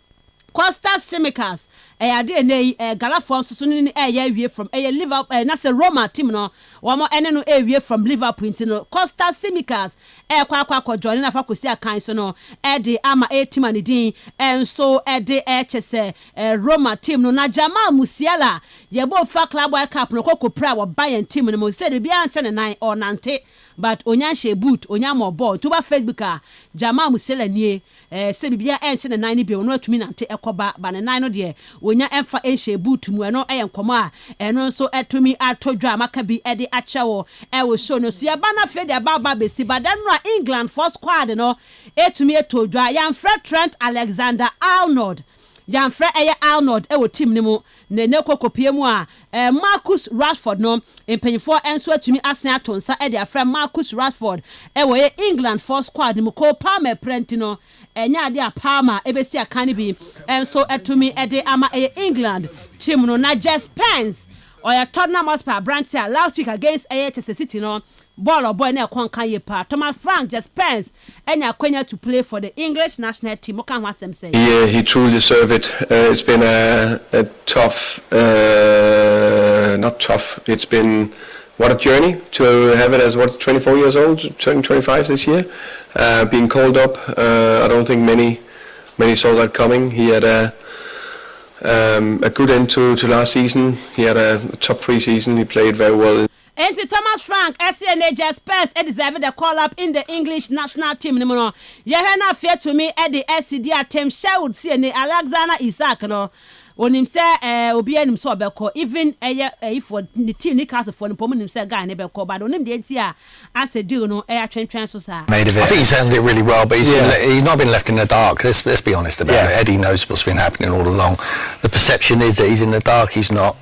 Speaker 1: Costa Simicas ade na Galafon nsusu ni wie from Liverpool na se Roma team no wo mo ene no wie from Liverpool intino Costa Simicas kwakwa join na fakosi akan so no ede ama team ani din enso ede chese Roma team no na Jamal Musiala ye bo fa club world cup no kokopra wo Bayern team no mo se de bia nche ne nan or nante but onyanshe boot onyamo ball to ba Facebook a Jamal Musiala nie se bibia enche ne nan ni bi ono atumi nante ekoba ba ne nan no de onya emfa enche boot mu eno nkomo a eno nso etumi atodwa maka bi ede achewo wo show no so ya bana fe de baba besi badanra England first squad no etumi etodwa Yamfred Trent Alexander-Arnold Yamfred Arnold wo team ni mu ne kokopie mu a Marcus Rashford no empanifo enso atumi asen atonsa de afra Marcus Rashford wo England first squad ni mu ko Palmer Prenti no enya ade a Palmer ebesi akane bi enso etumi ede ama England team no na Just Pence or Tottenham Hotspur branch last week against Manchester City no ball boy na konkan ye pa Thomas Frank Just Pence enya kwenya to play for the English national team o kan wasem say
Speaker 12: yeah he truly deserved it. It's been a tough not tough, it's been what a journey to have it as 24 years old, turning 25 this year, being called up. I don't think many saw that coming. He had a good end to last season. He had a top pre-season. He played very well.
Speaker 1: And Thomas Frank, SCNA Just Pence, deserved the call up in the English national team. No, Yehena fear to me at the SCD attempt. Should see Alexander Isak no. When him say obi anim so obeko even if for the team ni Kastle for him him say guy never call but onim the entia as a deal no twen so sa
Speaker 13: made of it. I think he's handled it really well, but he's not been left in the dark. Let's be honest about it. Eddie knows what's been happening all along. The perception is that he's in the dark. He's not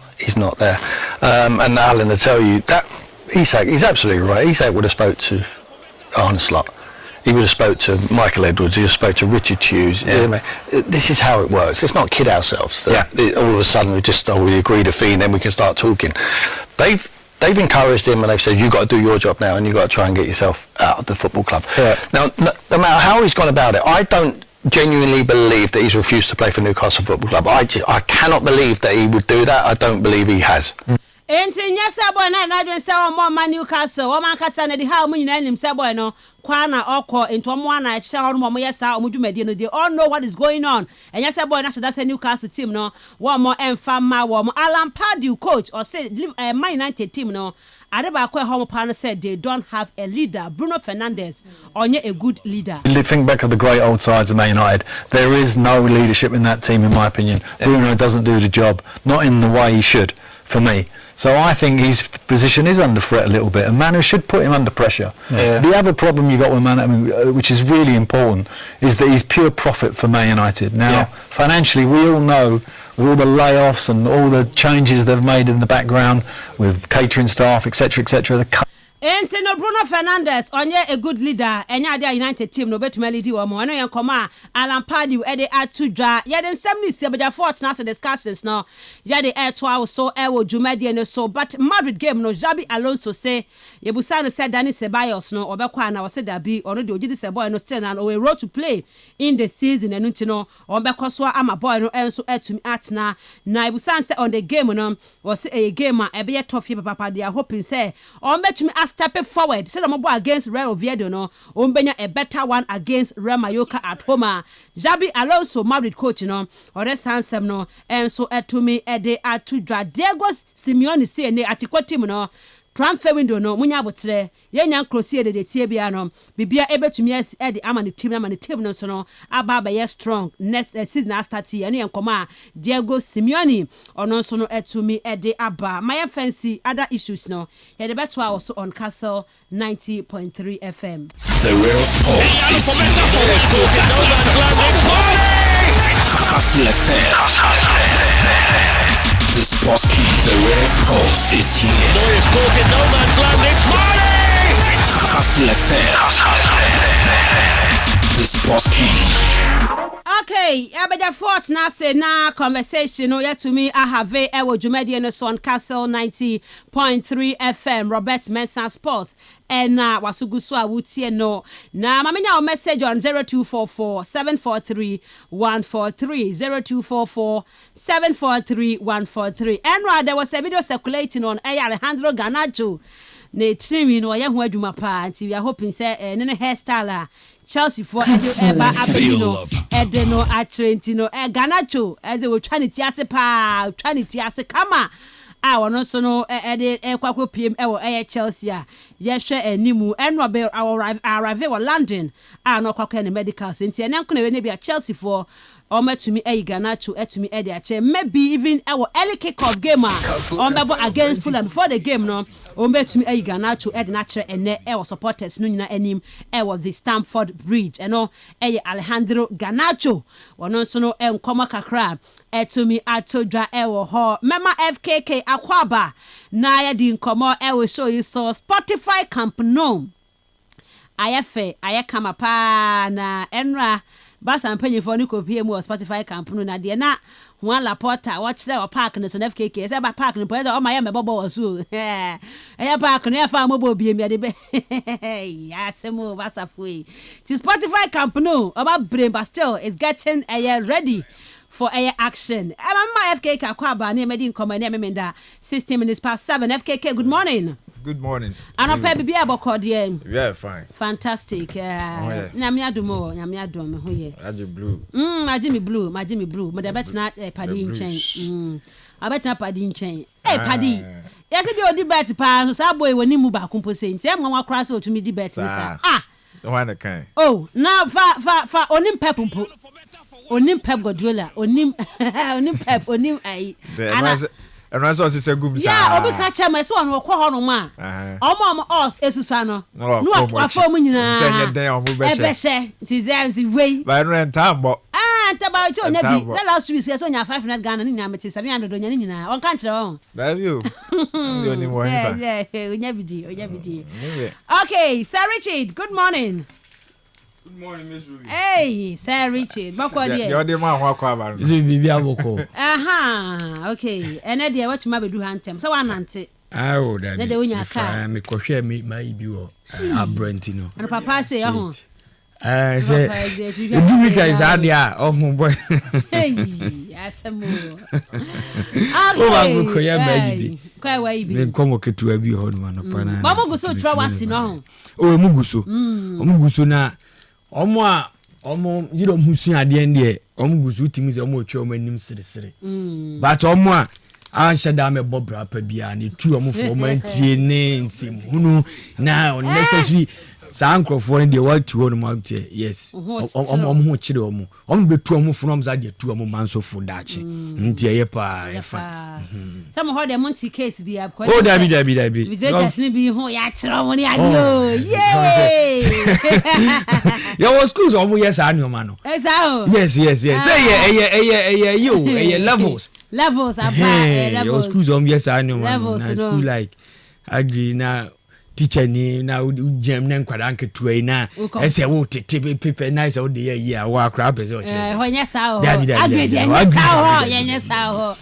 Speaker 13: there. And Alan, to tell you that Isak, he's absolutely right. Isak would have spoke to Arne Slot. He would have spoke to Michael Edwards. He would have spoke to Richard Hughes. Yeah. This is how it works. Let's not kid ourselves. All of a sudden we agreed a fee and then we can start talking. They've encouraged him and they've said you've got to do your job now and you've got to try and get yourself out of the football club. Yeah. Now, no matter how he's gone about it, I don't genuinely believe that he's refused to play for Newcastle Football Club. I cannot believe that he would do that. I don't believe he has.
Speaker 1: Enti nyasa boy na dwen say o mo Newcastle o man kasa na di ha mo nyina nim say boy no kwa na okọ ento mo na ehye ho mo yesa o mo dwumade no they all know what is going on and nyasa boy na say Newcastle team no wo mo emfa ma wo mo Alan Pardew coach or say Man United team no Adeba kwa home partner said they don't have a leader. Bruno Fernandes onye a good leader.
Speaker 14: Think back of the great old sides of Man United. There is no leadership in that team in my opinion. Bruno doesn't do the job, not in the way he should for me. So I think his position is under threat a little bit, and Manu should put him under pressure. Yeah. The other problem you got with Manu, which is really important, is that he's pure profit for Man United. Now, financially, we all know with all the layoffs and all the changes they've made in the background with catering staff, etc., etc.
Speaker 1: Enti no Bruno Fernandes onye a good leader enya ade United team no betuma lead wo mo eno yen koma Alan Pardew e de atudwa ye de nsem ni sebeja fort na so discussions no ye de air to so e wo dwumade ne so but Madrid game no Xabi Alonso say ye busa no said Dani Ceballos no obekwa na wose da bi ono de ogidi se boy no still na we road to play in the season enu nti no obekọ so ama boy no enso atumi atna na e busa say on the game no was a game a be tough papa they are hoping say on betumi step forward. Say the against Real Oviedo no, benya a better one against Real Mallorca at home. Xabi Alonso, Madrid coach no, or the Sansem no, and so etumi ede atudra. Diego Simeone say ne atiko team no. Transfer window no munya botre yenya krosie de tie bia no bibia ebetumi as e de ama ne team no so no aba ba strong next season start here no yenkoma Diego Simeone ono so no etumi e de aba my fancy other issues no ye de beto also on Kastle 90.3 FM.
Speaker 2: The real sports is Kastle FM. The sports king, the real sports is here.
Speaker 3: Neuer's caught in no man's land, it's Marley!
Speaker 2: Kastle FM. The sports king.
Speaker 1: Okay, abeja fort na say na conversation no yet to me I have e wo dwumade no so on Kastle 90.3 FM Robert Mensah Sports and wasugusu awutie no na mamenya o message on 0244 743 143 0244 743 143 and there was a video circulating on Alejandro Garnacho ne trimi no ye ho adwuma pa nti we are hoping say ne hairstyle Chelsea for eba abino edeno atrentino Garnacho as we try to ase pa try to ase kama wono so no de kwakwo pm e Chelsea a ye hwe animu enro be arrive wa London no kwakwo ne medical nti ene nko na we ne bia Chelsea for Ometumi Garnacho etumi ede ache maybe even our early kick-off game against Fulham before the game no Ometumi Garnacho ede na chere ene supporters no nyina anim was the Stamford Bridge eno Alejandro Garnacho wono so no enkoma kakra etumi atodwa ho mema FKK akwaba na ya di nkomo show you so Spotify Camp Nou ayafe ayekama pa na enra Basa mpenye for ni kopie mu Spotify Camp Nou na de na Juan Laporta watch there park no so FKK say ba park no po o ma ya mebobo wasu eh park no ya fa mobo bie mi de be ya semo basa foi ti Spotify Camp Nou about brain but still is getting ready for action. I'm FKK akwaba na medi nkoma na memenda 16 minutes past 7 FKK good morning.
Speaker 15: Good morning.
Speaker 1: And on baby abokode.
Speaker 15: Yeah, fine.
Speaker 1: Fantastic. Nyame adom ho ye.
Speaker 15: Aji blue.
Speaker 1: Majimi blue. But bet na padi nchen. Abeta padi nchen. Padi. Yes be odi bet pa so sa boy woni mu ba kumpo se nti am nwa kra so otumi di bet ni sa.
Speaker 15: The one kind.
Speaker 1: Oh, now fa onim pepumpo. Onim pep Guardiola. Onim pep onim ai.
Speaker 15: And I saw this a good
Speaker 1: yeah, obi ka cha me so on wo kọ no ma. Omo us esusa no. No afọ mu nyina.
Speaker 15: Say den o mu be she.
Speaker 1: E be she. Ti zenzi wey.
Speaker 15: Ba no entam bo.
Speaker 1: Ntaba cho nya bi. That last week so nya 500 Ghana ni nya meti 700 nya ni nyina. On kan kire on.
Speaker 15: That you. You ni mo
Speaker 1: Yeah, onya bidi. Okay, Sir Richard, good morning.
Speaker 15: Good morning, Miss Ruby.
Speaker 1: Hey, Sir Richard. Makwadi.
Speaker 15: You dey man wa kwa ba.
Speaker 14: Izu bibi aboko.
Speaker 1: Okay. Ene de what ma bedu hantem. So wa nante.
Speaker 14: Oh, that.
Speaker 1: Na de wonya ka.
Speaker 14: Me kohwe me mai bi wo. Abrantino.
Speaker 1: And papa say ho.
Speaker 14: Say. Edu mi ka is adia. Oh boy.
Speaker 1: Hey, asemo.
Speaker 14: Oh, ba go koya mai bi.
Speaker 1: Kwa wa ibi.
Speaker 14: Me komo ketua bi ho no no pa na.
Speaker 1: Ba mo go so twa wasi no ho.
Speaker 14: Oh, muguso na omo yiro musu ade ende omugusu timi se omo twa omo anim sere but omo a anhye da me bobra pa bia ne tu omo fo omo antie ne nsem hunu na unnecessary sankrofo ne de what ho no mount yes omo ho kire omo betu omo fo no za de tu omo manso fo dachi nti eye pa efa
Speaker 1: some ho de monty case bi ab
Speaker 14: oh dabi
Speaker 1: we just ne bi ho ya kire omo ne ayo yeah
Speaker 14: ya was schools omo yes anu ma no yes say you levels
Speaker 1: about
Speaker 14: your schools omo yes anu ma no school like agree na
Speaker 16: teacher ni na jam na nkwada nketua na ese wo tete paper na ese wo de ya wa akra pese o chese
Speaker 1: honya sa ho ho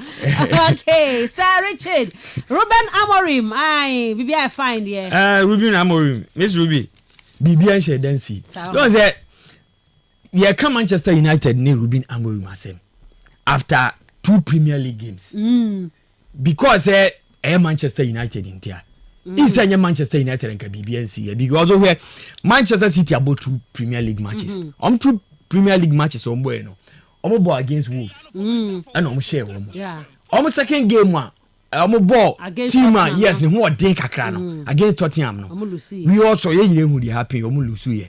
Speaker 1: okay Sir Richard Ruben Amorim bibi I find here
Speaker 16: Ruben Amorim Miss Ruby bibi an share dancy don't say yeah come Manchester United ni Ruben Amorim asem after 2 Premier League games because Manchester United in there inside Manchester United and BBNC because of where Manchester City about 2 Premier League matches 2 Premier League matches on bueno ball against Wolves and share second game one ball team yes ni who den kakra no against Tottenham no we also who dey happy lose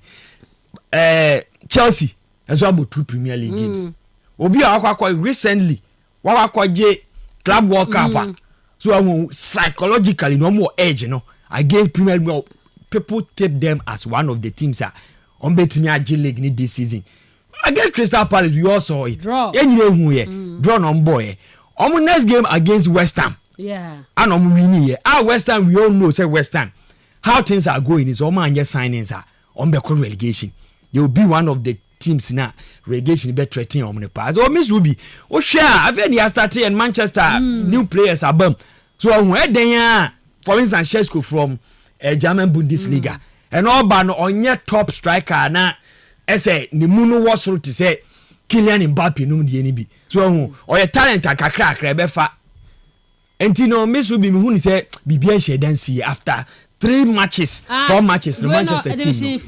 Speaker 16: Chelsea as well about 2 Premier League games obi akwa recently wakwaje Club World Cup so psychologically no more edge against Premier League people take them as one of the teams on betting league this season against Crystal Palace we all saw it draw no boy next game against West Ham and winning here West Ham we all know say West Ham how things are going is signings on the relegation they will be one of the teams na relegation be threatening on the pass Miss Ruby share I've started and Manchester new players abam so when then for instance Kastle from German Bundesliga and all ban on your top striker na say ni munu was to say Kylian Mbappe no the NB so or your talent akakra be fa entino Miss Ruby me hu ni say bibia share dance after 3 matches 4 matches no Manchester team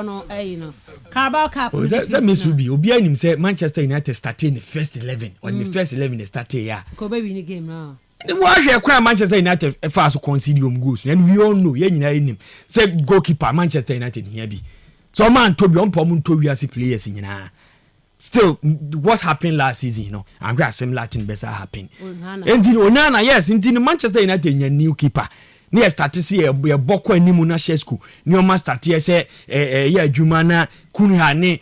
Speaker 1: no Carabao Cup
Speaker 16: that Miss Ruby obi anim say Manchester United started in the first 11 or in the first 11 they started
Speaker 1: ko be win game now
Speaker 16: what we acquire Manchester United first concede goals and we all know ye nyina enim say goalkeeper Manchester United here be so man to be on pom to we as players nyina still what happened last season and gra similar thing better happen Onana yes in Manchester United new keeper ni start see e boko animu na Kastle ni o ma start here say ya adwuma na kunha ne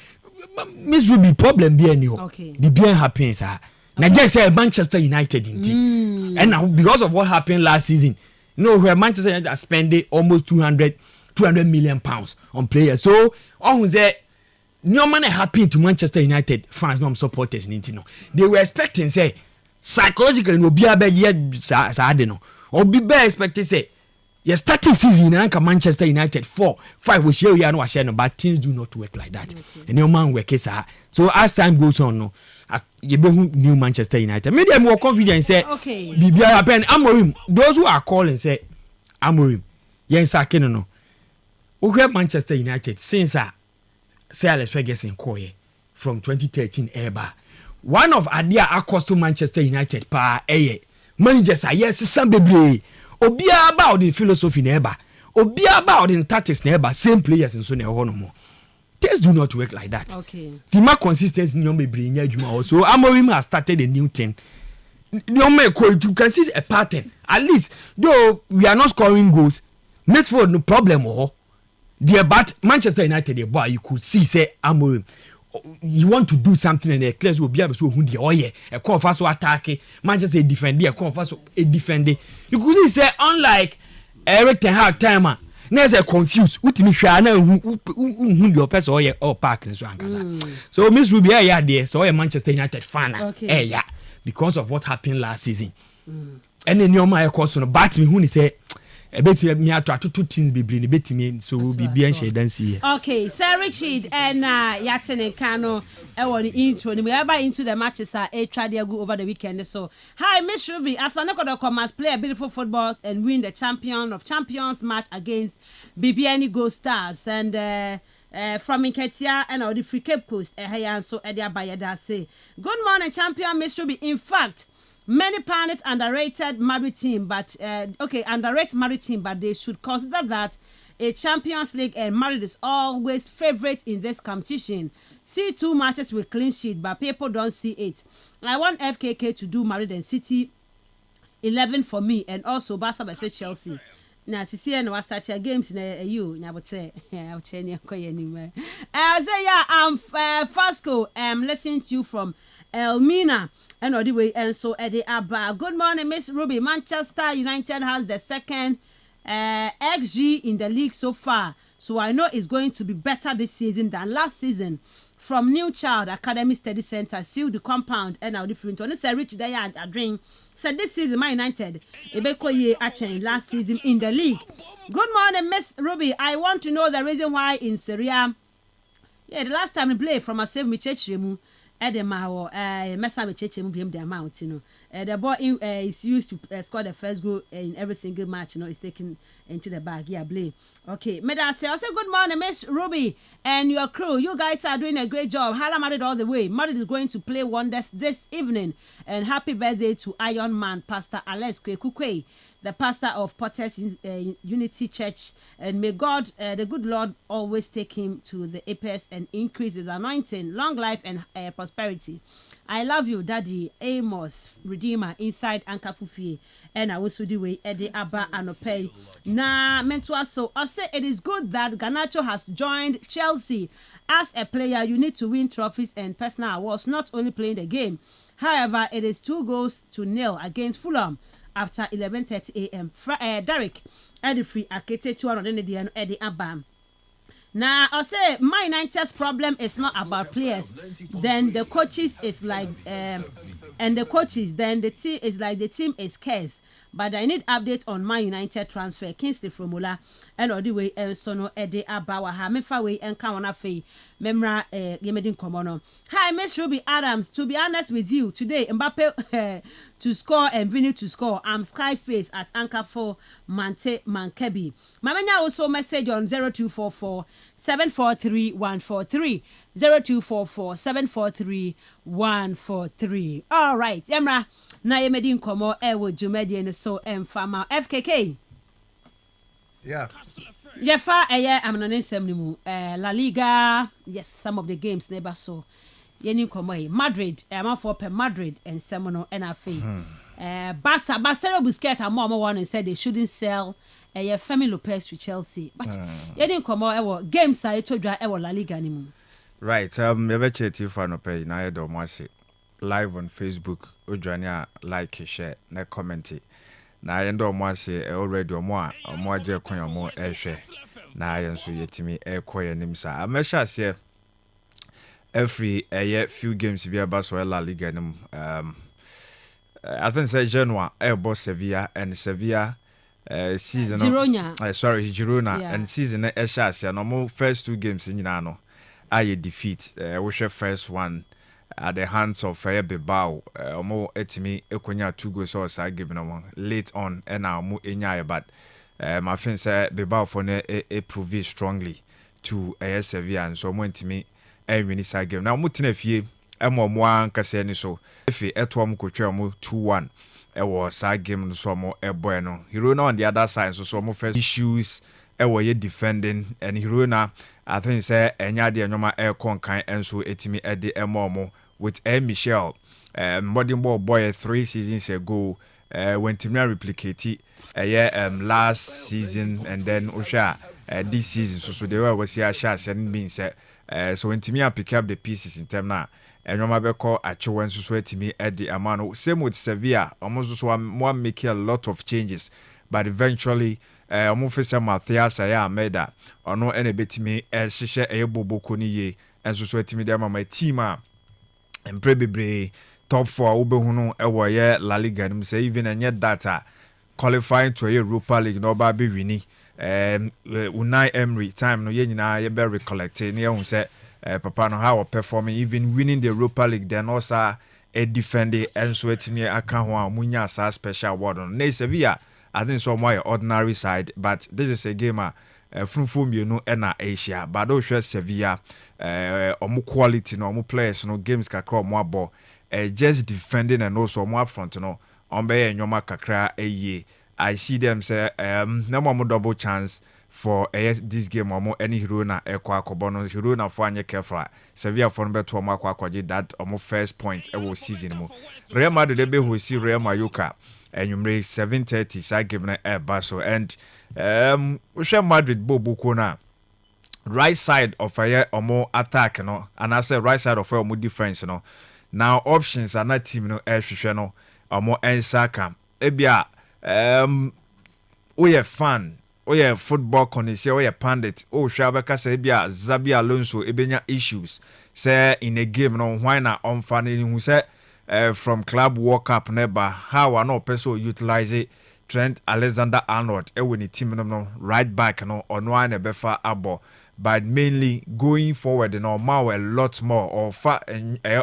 Speaker 16: Miss Ruby problem be any ho the bien happens na just say Manchester United in and now because of what happened last season where Manchester United are spending almost 200 million pounds on players so on say no man happy to Manchester United fans no supporters they were expecting say psychologically no be abeg sa no or be expecting say yes, starting season in Manchester United 4-5 we share no share no but things do not work like that and your man work so as time goes on you be new Manchester United maybe I'm more confident say bibia happen Amorim those who are calling say Amorim yen sakeno no we have Manchester United since Sir Alex Ferguson call from 2013 eba one of Adia across to Manchester United pa managers yes some bebre obia about the philosophy neighbor obia about the tactics neighbor same players and so na ho no mo things do not work like that the more consistency no be bring adwuma so Amorim has started a new thing no make you can see a pattern at least though we are not scoring goals midfield no problem there but Manchester United the boy you could see say Amorim you want to do something and the players will be able to who the a call for so attack Manchester defend a call for so a defend you could say unlike Eric Ten Hag time there's a confused ultimate shana who your person or park and so Miss Ruby there so a Manchester United fan because of what happened last season and then your my course on bat me who say a bit me attract two teams be bring bit me so will be bien share dance here
Speaker 1: okay Sir Richard and Yatin Kano on the intro we are into the matches try their go over the weekend so hi Miss Ruby Asaneko must play a beautiful football and win the champion of champions match against BBN Gold Stars and from Inketia and the Free Cape Coast so Edia Bayada say good morning champion Miss Ruby in fact many pundits underrated Maritime, but underrate Maritime, but they should consider that a Champions League and Madrid is always favorite in this competition. See 2 matches with clean sheet, but people don't see it. I want FKK to do Madrid and City 11 for me, and also Barca versus Chelsea. Now, CCN was starting games in a you. Now, I'll say, I'm Fasco. I'm listening to you from Elmina. And all the way and so Eddie Abba. Good morning, Miss Ruby. Manchester United has the second XG in the league so far. So I know it's going to be better this season than last season. From New Child Academy Study Center, seal the compound and our different one. It's a rich day I drink. So this season, Man United, Ebekoye Achen last season in the league. Good morning, Miss Ruby. I want to know the reason why in Syria. Yeah, the last time we played from a save me church remu. Edema mess up church him the amount, you know. The ball is used to score the first goal in every single match, you know, it's taken into the bag. Yeah, blame. Okay, Meda say, I say good morning, Miss Ruby and your crew. You guys are doing a great job. Hala Madrid all the way. Madrid is going to play wonders this evening. And happy birthday to Iron Man, Pastor Alex Kwekukwe, the pastor of Potters Unity Church. And may God, the good Lord, always take him to the apex and increase his anointing, long life and prosperity. I love you, Daddy Amos, Redeemer, inside Anka Fufi, and I also do way Eddie Abba Anope. Na mentor so I say it is good that Garnacho has joined Chelsea. As a player, you need to win trophies and personal awards, not only playing the game. However, it is 2-0 against Fulham after 11:30 a.m. Derek Eddie Free Akete 200 Eddie Abba. Now, I say my United's problem is not about players. Then the coaches is like, and the coaches, then the team is like the team is scarce. But I need update on my United transfer. Kingsley Fromula and all the way and Sono Eddie Abawa Hamifa way and Kawana Fay Memra Yemedin Komono. Hi, Miss Ruby Adams. To be honest with you, today Mbappe to score and Vinny to score. I'm Skyface at Anchor 4 Mante Mankebi. Mamanya also message on 0244 743 143 0244 743 143. All right, Emra. Na yemedin komo ewo jumedi no so emfama FKK.
Speaker 17: Yeah.
Speaker 1: Yefa eye amnone nsem ni mu La Liga, yes, some of the games never saw. Yeni komo Madrid, for per Madrid and Semono NFA. Barcelona Busquets and mama one and said they shouldn't sell Femi Lopez to Chelsea. But yeni komo ewo games I told you ewo La Liga ni mu.
Speaker 17: Right, ebeche ti fa no pay na yedo mo ase live on Facebook. Ojania like share na comment na yendo mo ase already omo aje kwan omo ehwe na yenso yetimi ekoye nimsa amesha ase every few games bi aba so La Liga nim I think say Genoa boss Sevilla and Sevilla season Girona and season ehya ase no mo first two games nyina no aye defeat we share first one at the hands of Bilbao. Omo etimi ekonya 2 goals or sa give no late on and now mu enya but my friend say Bilbao for ne prove strongly to Sevilla and so mo etimi win sa game now mu tena fie mo ankase ni so efi eto mo kotwa mo 2-1 was sa game no so mo boy no Girona on the other side so mo first issues ye defending and Girona I think say enya de nyoma konkan enso etimi de emomo with Michel modern ball boy 3 seasons ago when Timna replicate last season and then Osha this season so they were was here shots and means so when Timia pick up the pieces in term now and nyoma be call achowen so etimi the amano same with Sevilla almost so one make a lot of changes but eventually Officer Matthias Ayameda ono ene betimi hihye eyeboboko ni ye enso so etimi de ma team a emprebebre top 4 obehunu ewo ye La Liga nim say even enye data qualifying to Europa League no ba be wini Unai Emery time no ye nyina ye be recollect ne ye hu say papa no how performing even winning the Europa League then also a defender enso etimi aka ho a munya sa special award on ne Sevilla I think so more ordinary side, but this is a game from you know ena Asia. But those Sevilla, omu quality no, omu players no games kakra more ball, just defending and also more up front no. Ombe nyoma kakra ye. I see them say no more double chance for this game omo any hero na ekwa kobono hero na for anye careful. Sevilla for number 2 omo akwaje that omo first point e season mo. Real Madrid be who see Real Mallorca. And you make 7:30 side game na Basso and we share Madrid bobuko na right side of a more attack no and I say right side of a more defense no now options are not team no ehwehwe no more ensaka ebia woyɛ fan woyɛ football connoisseur woyɛ pundit wohwɛ abɛka sɛ bi a Xabi Alonso ebenya issues say in a game no why na ɔmfa no hu sɛ from club World Cup never how I no person utilize it Trent Alexander-Arnold when the team no right back no on one a befa abo but mainly going forward you know a lot more or far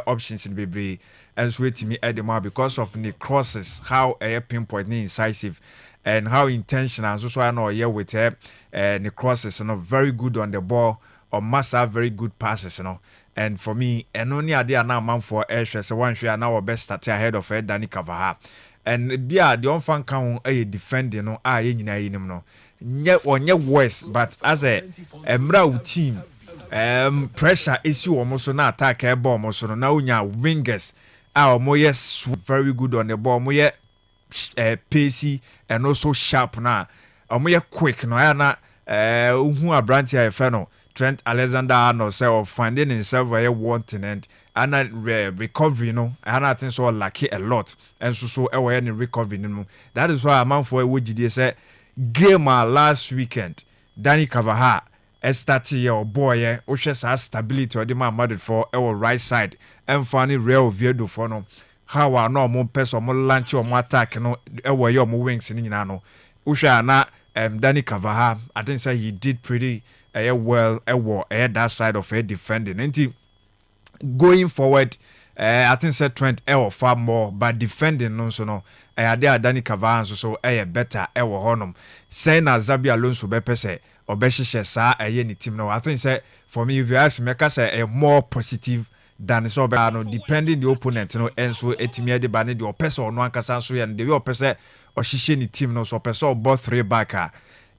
Speaker 17: options in the and so to me at the more because of the crosses how a pinpoint incisive and how intentional so I know yeah with the crosses you know very good on the ball or must have very good passes you know. And for me, and only idea now man for air so one share now best start ahead of Danny Cavaha. And bia the on count a defending no no. Nye worse, but as a mrau team, pressure issue almost na attack air ball almost no now nya wingers our more very good on the ball, more pacey and also sharp na. More quick no na who are branch a feno. Trent Alexander-Arnold say of finding himself very wanting and recovery, you know, and I think so lucky a lot. And so any recovery, you know. That is why a man for a WGD say game last weekend. Danny Cavaha started your boy, which has stability or the man mad for our right side. And funny real view for no. How I know more person more lunch or more attack, you know, our your wings in Nano. Usha na Danny Cavaha, I think say he did pretty. Well, that side of it defending. And going forward, I think said Trent far more, but defending no so no. There Danny Cavaha so better honum. Saying as Xabi Alonso bepese or beshishe sa any team no. I think say for me if you ask me, I say a more positive than so no depending the opponent no and so etimia de bani the opesa or no ankasa so and the opesa or shishe ni team no so opesa or both three backer.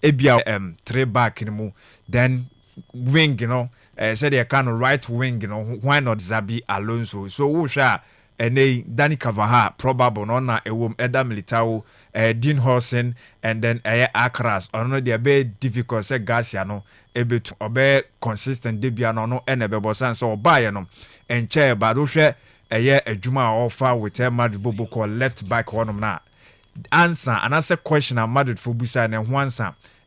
Speaker 17: Ebia 3 back in mu then wing you know said they kind of right wing you know why not Xabi Alonso so who shall Danny Cavaha probable no na Eda Militao Dean Hawson and then Akras or no they be difficult say Garcia no able to obey consistent debut no enebe so buy no and chair but who share a Juma offer with Madrid Bobo called left back one na answer and answer question a Madrid for Busa and once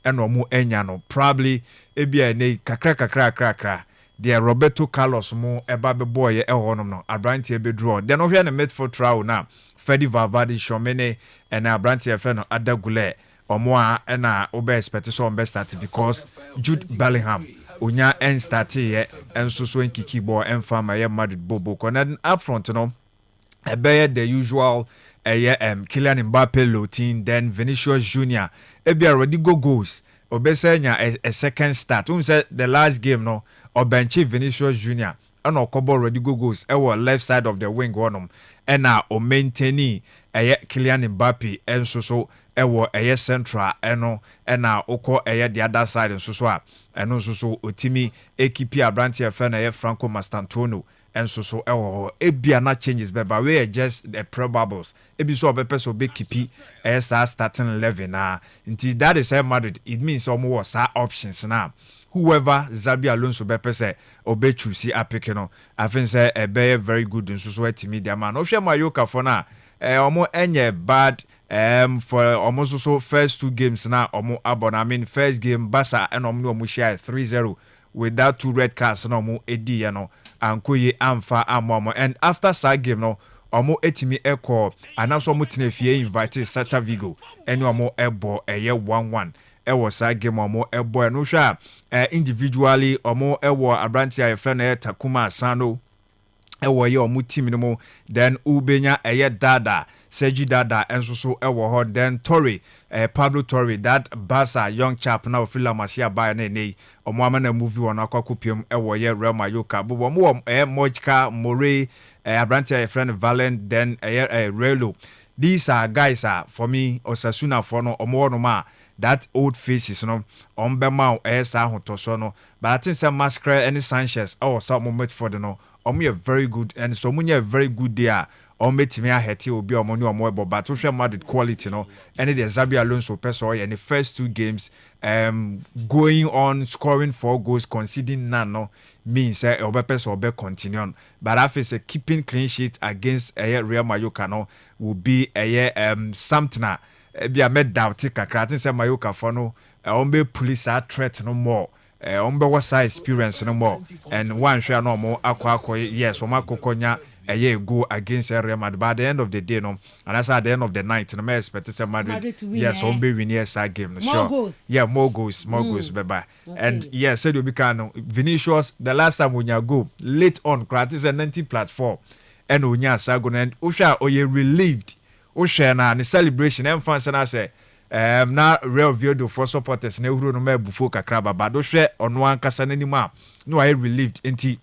Speaker 17: and no enya no probably ebia ne kakra the Roberto Carlos mo eba be boy honum no Abranti be draw then over na midfield trial na Freddy Valverde Shomene and Abranti no Adagule omo a na obe expect so best start because Jude Bellingham onya en start here and so nkiki ball en farm ya Madrid Bobo then up front no ebe the usual Kylian Mbappe routine then Vinicius Junior ebia already go goals obesenya a second start who said the last game no or bench Vinicius Junior and okobo already go goals left side of the wing one and now o maintain Kylian Mbappe and so central and now oko the other side and so and also so otimi ekipi abranti fena Franco Mastantuono and so ebia na changes but we are just the probables ebi so obepe so be kipi starting 11 until that is Madrid it means almost options now whoever Xabi Alonso bepe say obe choose apike no I think say be very good and so etimi dia man ohwe Mayoka for na omo enye bad for almost so first 2 games now omo abon I mean first game Barca and omo share 3-0 without 2 red cards no omo edi you know ankoye amfa amomo and after that game no omo etimi ekọ anaso omo tenefie invite Celta Vigo eni omo ebo 1-1 ewo that game omo ebo no hwa individually omo ewo abranti ayefe na Takuma Sano ewo ye omo team no mo then ubenya Dada Sergi Dada enso so ewo ho then Torre Pablo Torre that Barca young chap now feel Masia by na omo amana movie won akwakopiam ewo ye Real Mallorca bo mo Mojka More Abrantia friend Valen then Relo these are guys for me Osasuna for no omo no ma that old faces no ombema esa hotoso no but I think some Masquerade and Sanchez some moment for the no omo very good and so munya very good there metimi ahete obi omoni omoebo but to share Madrid quality no and the Xabi Alonso person in the first 2 games going on scoring 4 goals conceding none no means obepeso obe continue on but I face keeping clean sheet against Real Mallorca no will be something bia me doubt kakra tin say Mayoka for no ombe police threat no more ombe wasa experience no more and one share no more akwa yes omakokonya go against Real Madrid. By the end of the day, no, and that's at the end of the night, no, I expect to say Madrid yes, ombe win yes game.
Speaker 1: More
Speaker 17: sure.
Speaker 1: goals.
Speaker 17: Yeah, more goals, bye. Okay. And yes, said you become Vinicius. The last time when you go late on, it's a 90 platform, and when you go and Usha or you relieved, Usha na the celebration. And fans and I say, na real view for supporters. Ne uru no me bufo kakraba, but Usha on one kasa anymore. No, I relieved. Inti,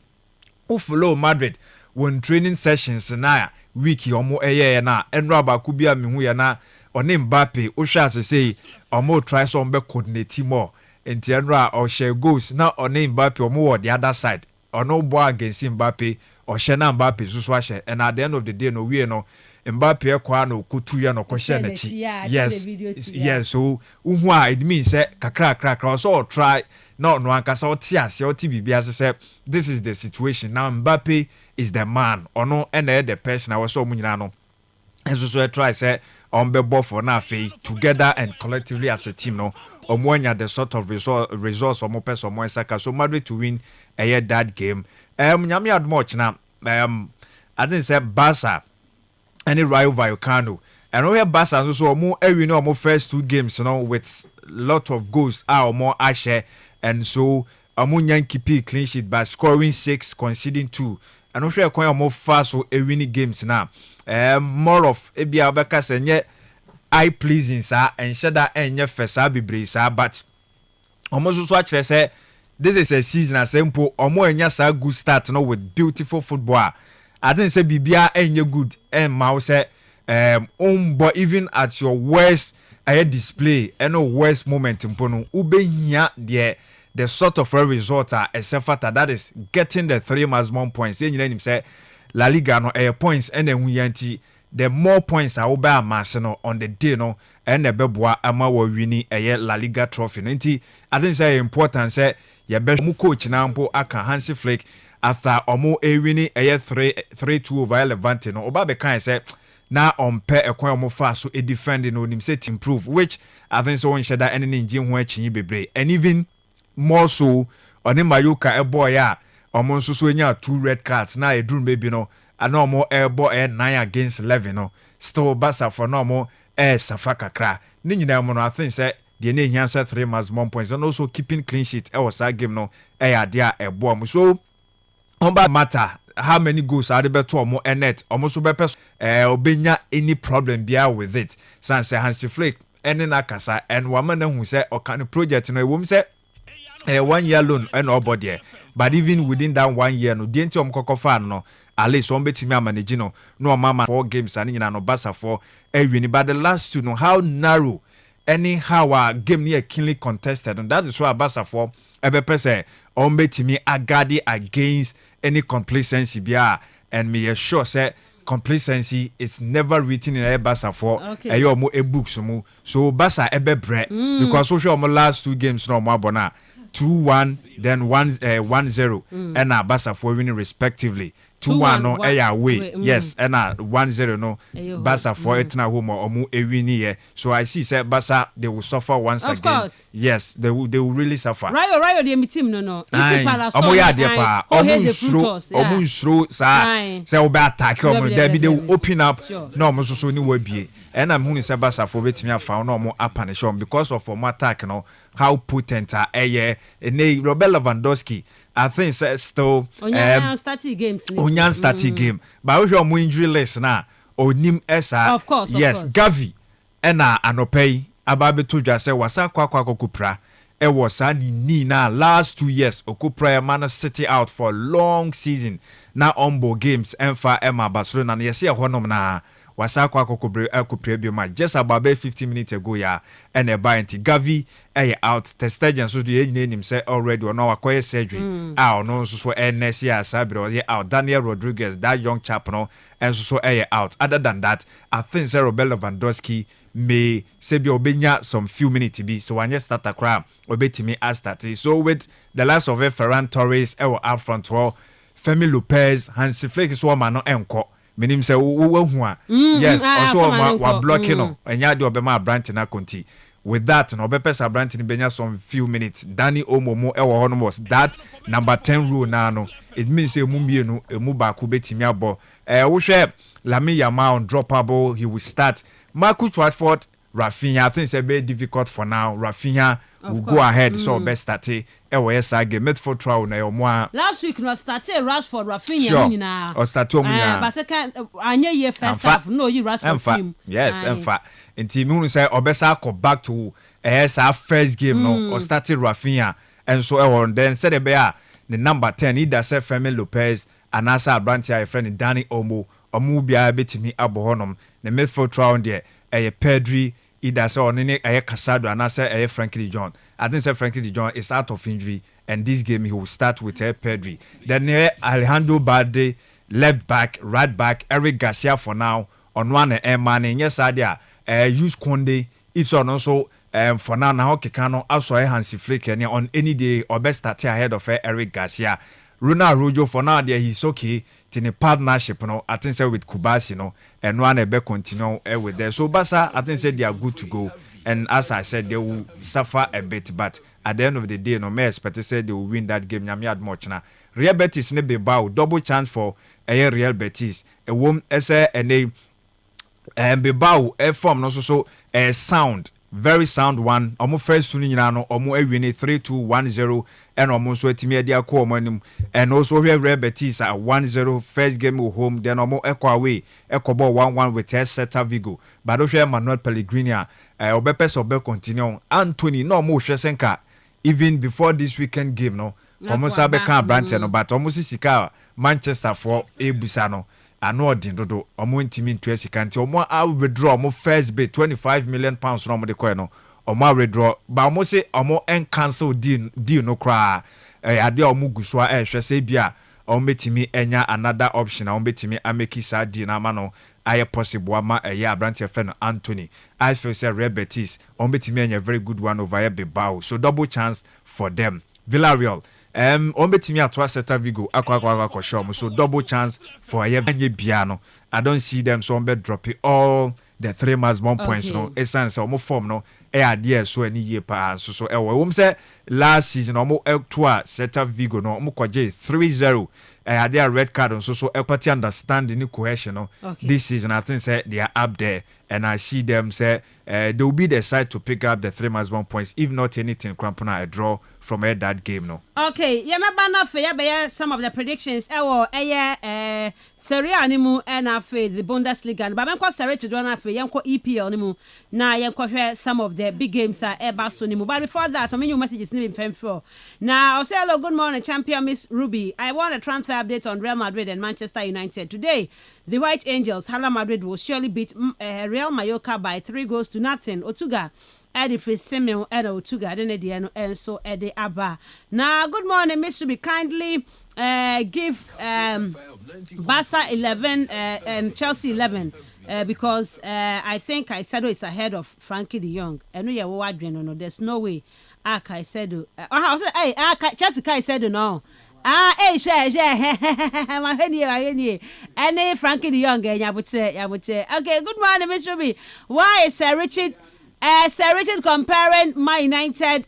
Speaker 17: follow Madrid. When training sessions na week omo na enro abaku bia mehu ya na one Mbappe o sha say omo try some be coordinate more enti enro o share goals na one Mbappe omo on the other side ono bo against Mbappe o share na Mbappe so share and at the end of the day no we no Mbappe kwa no kutu ya no ko share na chi yes so uhu a it means say kakra so try no ankasa o ti ase o ti bibia say this is the situation now Mbappe is the man or no and the person I was so munyano and so try say on be for na fe together and collectively as a team no omwanya the sort of resource or more person more saka so Madrid to win a year that game nyame ad much na I didn't say Barca any rival Vallecano and we have Barca so omo every no omo first 2 games you know with lot of goals or more ashe and so omo keep clean sheet by scoring 6 conceding 2 and I'm sure quite more fast so winning games now. More of ebia obeka senye eye pleasing sir and shada enye fesa bibre sir but almost so actually say this is a season as simple omo enya sa good start no with beautiful football. I didn't say bibia enye good and ma say but even at your worst display and worst moment mpono ubehia the sort of a result except that is getting the 3 maximum points. Then you say La Liga no points and then we the more points are over Marcelo on the day no and the beboa ama we winning a La Liga trophy. Nti I think say important say your best coach na mpo aka Hansi Flick after omo winning a 3-2 over Levante no oba be kan say na on pair ekwan omo fa so defending no nim say improve which I think so one shada any engine ho achinyi bebre and even more so on Mayoka a boy omo so enya 2 red cards na edun maybe no ana omo boy 9 against 11 no still Barca for no more safa kakra ni nyina mo no I think say the na hia say 3 maximum points and also keeping clean sheet was that game no ade a bo am so on matter how many goals are the to omo net omo so be obenya any problem bia with it san say Hansi Flick ene na kasa and woman hu say o kan project no ewom say 1 year loan and nobody but even within that 1 year no the enti omkoko no at least one betimi manage no mama 4 games and nyina no Barca for win but the last 2 no how narrow anyhow a game near keenly contested and that is why Barca for ebe say betimi agadi against any complacency bia and me sure say complacency is never written in a Barca for mo e books mo so Barca ebe bre because so sure mo last 2 games no mo abona 2-1 then 1-0 and Barca for winning respectively 2-1 no away yes and 1-0 no Barca for it na home or winning here so I see say Barca they will suffer once
Speaker 1: of
Speaker 17: again
Speaker 1: course.
Speaker 17: Yes they will really suffer
Speaker 1: right the team no
Speaker 17: omo ya de pa omo nsro say we be attack omo they will open up no omo so ni wabie and I'm who say Barca for betimi afa no omo apanish because of form attack no how potent Robert Lewandowski I think still
Speaker 1: starting games
Speaker 17: starting game but we show injury list na onim esa
Speaker 1: of course
Speaker 17: Gavi ena anopei ababeto dwa say wasa kwakwa kokupra e was ni na last 2 years okupra Man City out for long season na ombo games emfa Emma Barcelona na yesi honom na wasa kwa kokupra bi ma just about 15 minutes ago ya and e buy anti Gavi out testagen so the name say already on our quiet surgery no so NSC asabre out Daniel Rodriguez that young chap no and so out other than that I think Robert Lewandowski may say be obenya some few minutes be so when you start a crowd obetimi as start so with the last of Ferran Torres out front Femi Lopez Hansi Flick so man no enko menim say wo hu a yes also wa blocking no enya de obema branch na konti with that no obepesa branch ni benya some few minutes Danny Omomo e wo hono was that number 10 rule na no it means say emu mienu emu ba ku betimi abo wo hwe Lamine Yamal droppable he will start Marcus Rashford Rafinha I think it's a bit difficult for now Rafinha will go ahead so best start e wo yesa game midfield trial na yomo
Speaker 1: last week no start Rashford Rafinha nyina
Speaker 17: or start omunya
Speaker 1: but second anya year first half no you Rashford film
Speaker 17: yes emfa nti mi say obesa go back to sa first game no or started Rafinha and so then said be the number 10 either say Fermin Lopez and asa Brantia a friend Danny Omo omu bia betimi abohonom the midfield trial there Pedri either say on any Casado and asa Frankie de Jong I think say Frankie de Jong is out of injury and this game he will start with Pedri then Alejandro Balde left back right back Eric Garcia for now on one man yes idea use Konde if so also for now Kekano also Hansi Flick on any day or best start ahead of Eric Garcia Ronald Rojo for now there he's okay in a partnership no I think say with Kubasi no and one be continue with there so Basa I think say they are good to go and as I said they will suffer a bit but at the end of the day no me expect say they will win that game nyame much na Real Betis ne be bow double chance for Real Betis a wom ese ene Bilbao form no so sound very sound one omo first sunu nyina no omo awini 3-2-1-0 and omo so atimi ade akọ omo anim and also Real Betis 1-0 first game at home then omo ekọ away ekọ ball 1-1 with Celta Vigo but o Manuel Pellegrini obepes obe continue Anthony no omo hwe senka even before this weekend game no omo sabe kan Branton no but omo sisika Manchester for ebusa no ano odin dodo omo ntimi ntu asika nti omo a withdraw omo first bid 25 million pounds no omo de koy no omo withdraw ba omo say omo cancel deal no kra ade omo guso a hwe say bia omo betimi enya another option omo betimi ameki sa deal na ma no aye possible ama Branton fe no Anthony I feel say Real Betis omo betimi enya very good one over Bilbao so double chance for them Villarreal Ombetimi atwa Celta Vigo akwa show so double chance for Ayevanye Biano. I don't see them so ombe drop it all the 3 match 1 points no essence omo form no idea so any year pa so we say last season omo to Celta Vigo no omo kwaje 3-0 had a red card so equity understanding the cohesion no this season I think say they are up there and I see them say they will be the side to pick up the 3 match 1 points if not anything crampona a draw from that game no
Speaker 1: okay yemeba na fe ya some of the predictions Serie A ni mu na fe the Bundesliga but men kwa Serie to do na fe yenko EPL ni mu na yenko hwe some of the big games are eba so ni mu but before that I mean you messages ni be for now I'll say hello good morning champion Miss Ruby I want a transfer update on Real Madrid and Manchester United today the White Angels Hala Madrid will surely beat Real Mallorca by 3-0 Otuga Eddie Frisimil and Otuga Denediano and so Eddie Abba. Now, good morning, Mr. B. Kindly give Barca 11 and Chelsea 11 because I think Caicedo is ahead of Frankie de Jong. And we are no, there's no way. Caicedo. Chelsea Caicedo no. And Frankie de Jong. Okay, good morning, Mr. B. Why is Sir Richard comparing Man United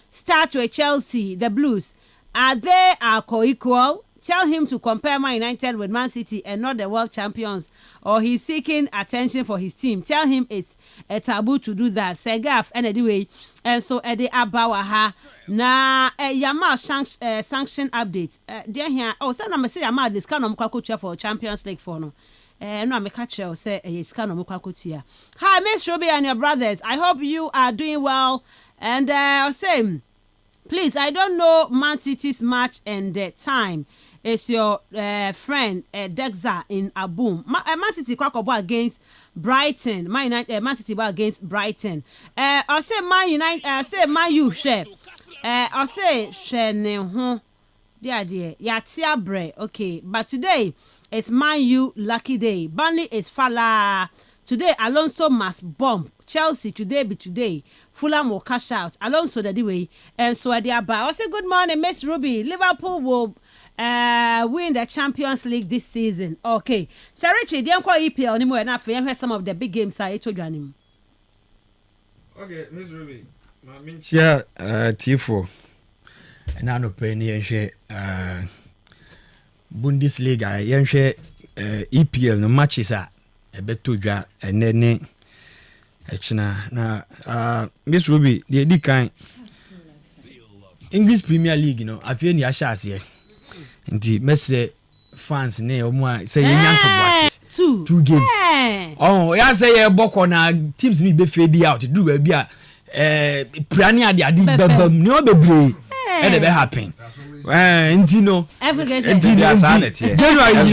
Speaker 1: start with Chelsea, the Blues? Are they co-equal? Tell him to compare Man United with Man City and not the world champions, or he's seeking attention for his team. Tell him it's a taboo to do that. Segaf and anyway, and so Eddie Abawaha na Yamal sanction update. Dear here, so I'm say Yamal this kind of coach for Champions League for no. No, I'm a catcher. Say it's kind of mukakutia. Hi, Miss Ruby and your brothers. I hope you are doing well. And say, please, I don't know Man City's match and the time. It's your friend Dexa in Aboom. Man City Kwakobo against Brighton. Man City against Brighton. I say Man United. I say Man U share. I say share ne ho. Dear, Yatia Bre. Okay, but today. It's Man U lucky day. Burnley is Fala. Today, Alonso must bomb. Chelsea today be today. Fulham will cash out. Alonso the way. And so at the about. I say good morning, Miss Ruby. Liverpool will win the Champions League this season. Okay. So Richie, the uncle EPL ni mo na for you some of the big games I told you.
Speaker 16: Okay, Miss Ruby. Yeah, T4. And I no pay ni Bundesliga, yenhwe EPL no matches a ebeto dwa enene echina na Miss Ruby the di kan English Premier League no afie ni ahya ase nti mesre fans ne omo say yenyan to boys 2 games oh ya say ye boko na teams ni be fade out do ba bia prani ade babam ni obebre e dey be happen nti no January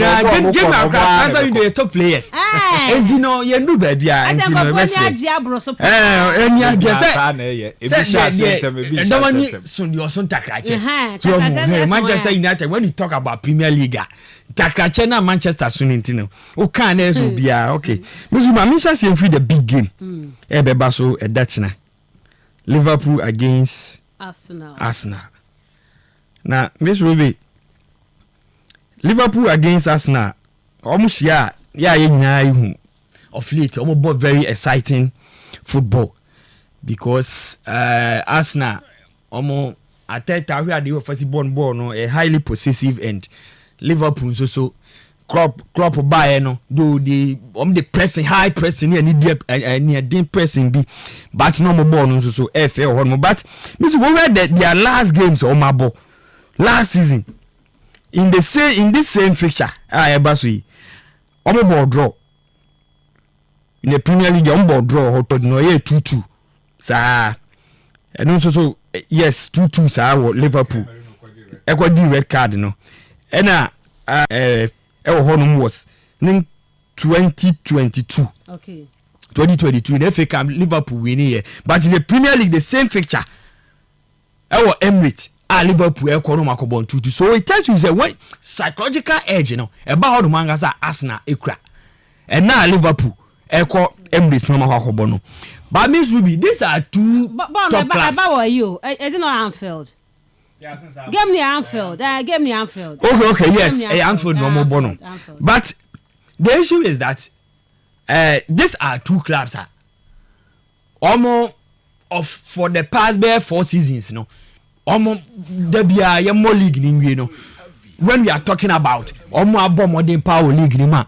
Speaker 16: after you the top players nti no ye do ba bia nti no be say eni age say ndawani sun your sun takrache Manchester United when you talk about Premier League takrache na Manchester sun nti no o kan na so bia okay Muzuma Misha say free the big game e be ba so e dachina Liverpool against Arsenal. Now, Miss Ruby, Liverpool against Arsenal, almost of late, almost very exciting football because Arsenal, almost at that time where they were first born no, a highly possessive and Liverpool so Klopp buy no do the pressing high pressing and deep pressing be but no more ball no so FA or but Miss we read that their last games on my ball last season in this same fixture Ebasui on ball draw in the Premier League on ball draw hot no 2-2 sir and also so yes 2-2 sir Liverpool equal the red card no and was in 2022.
Speaker 1: Okay.
Speaker 16: 2022 in FA Cup Liverpool winning here, but in the Premier League the same fixture. Our Emirates Liverpool economy makobon 2-2. So it tells you say what psychological edge you know about how the mangasa Arsenal ekra. And now Liverpool echo Emirates no makobon. But Miss Ruby, these are two top clubs.
Speaker 1: About you? Is it not Anfield? Yeah, give me Anfield. Give me Anfield.
Speaker 16: Okay, yes, Anfield no more bono. But the issue is that these are two clubs almost of for the past 4 seasons, you know. Almost there be a more league in you know. When we are talking about almost modern power league in man,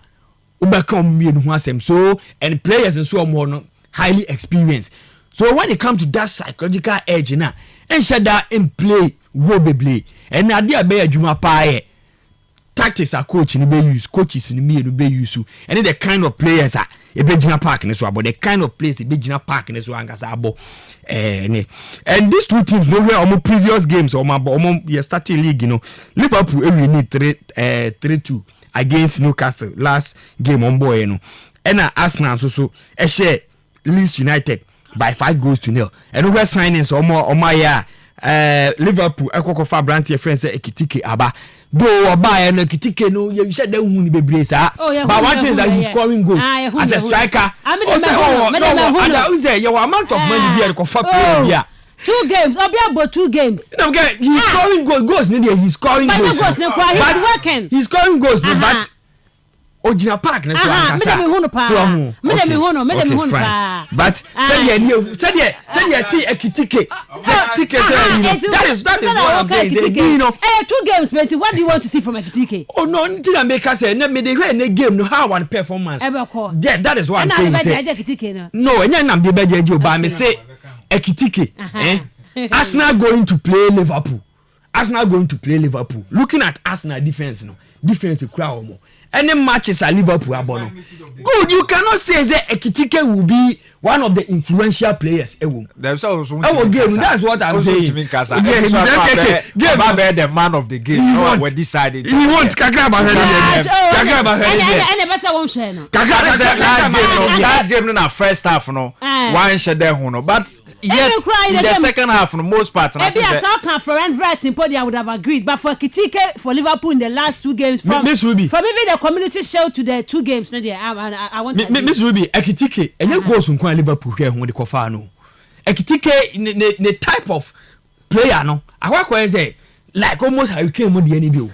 Speaker 16: so and players and so more highly experienced. So when it comes to that psychological edge, now and shut that in play. Robably and idea be adwuma paa tactics are coach ni be use coaches ni me no be use and the kind of players are e be gina park ni so about the kind of players e be gina park ni so angasa abo and these two teams no where on previous games on your starting league you know Liverpool we need 3-2 against Newcastle last game on boy you know and Arsenal so e share Leeds United by 5-0 and we signings on my Liverpool ekokofa brantie friends say Ekitike aba do oba no Ekitike no you said that hu ni bebre sa but one thing is that he's scoring goals as a striker your amount of money be ekofa player bia
Speaker 1: 2 games obiabo 2 games
Speaker 16: no get he's scoring goals no there he's scoring goals
Speaker 1: but he's working
Speaker 16: he's scoring goals but Ojina Park na so akasa
Speaker 1: me hunu pa
Speaker 16: but said ti Ekitike say that is what I'm saying you know
Speaker 1: 2 games plenty what do you want to see from Ekitike
Speaker 16: oh no until I make us say me dey hear na game no how one performance yeah that is what I'm saying no enya nam dey beje o ba me say Ekitike Arsenal going to play Liverpool looking at Arsenal defense crowd omo any matches at Liverpool abono good you cannot say that Ekitike will be one of the influential players
Speaker 17: themselves
Speaker 16: game that's what I'm saying
Speaker 17: the man of the game no we decided
Speaker 16: he won't kakra ba
Speaker 17: last game no na first half no one share there no but yet in the second half no most part
Speaker 1: maybe as how can Florent Vert in podium would have agreed but for Ekitike for Liverpool in the last 2 games from even the community shield to the 2 games no there I want to
Speaker 16: Miss Ruby Ekitike enye goals nkwan Liverpool hwe ho de kofa no Ekitike the type of player no akwa say like almost Harry Kane mo de ani bi o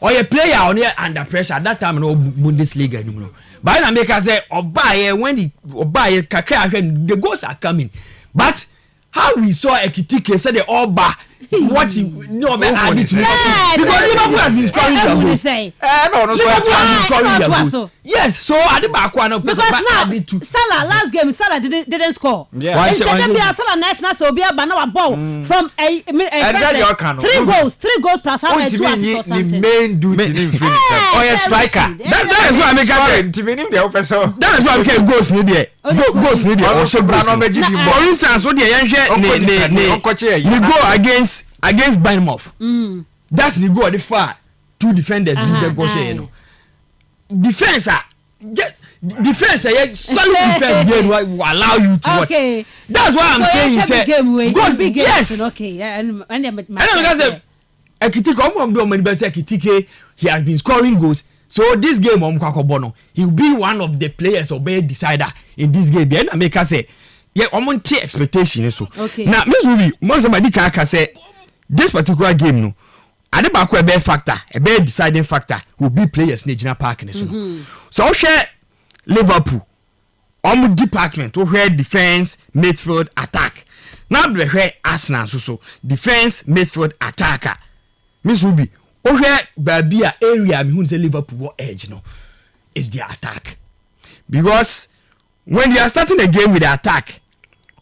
Speaker 16: or a player on here under pressure at that time no Bundesliga anymore. But I make us say Obaye when Obaye kakra when the goals are coming. But how we saw Ekitike say the Oba what he no be added to because Liverpool has been scoring goals. Yes, so at the back one
Speaker 1: because now Salah last game Salah didn't score. Yeah. Instead be Salah national so be about now ball from 3 goals plus how many 2 assists or something.
Speaker 17: Main duty in finish. Oh yeah, striker.
Speaker 16: That is why I make us that is why we can goals need there. Goals need there. For instance, so the go against Bournemouth. That's the goal the far two defenders need the goal you know. Defense defense solid defense game will allow you to watch. That's why I'm saying goals yes.
Speaker 1: Okay, and
Speaker 16: Ekitike he has been scoring goals. So this game Omkwakobono he will be one of the players or be decider in this game. Then I make us say yeah, omonte expectation so. Okay. Now, Miss Ruby, once somebody can say this particular game no, at the back a factor, a bad deciding factor will be players in the park and so. So share Liverpool, department to where defense, midfield, attack. Now the where Arsenal so defense, midfield, attacker. Miss Ruby, where Babia area me who say Liverpool edge no is their attack because when they are starting a game with the attack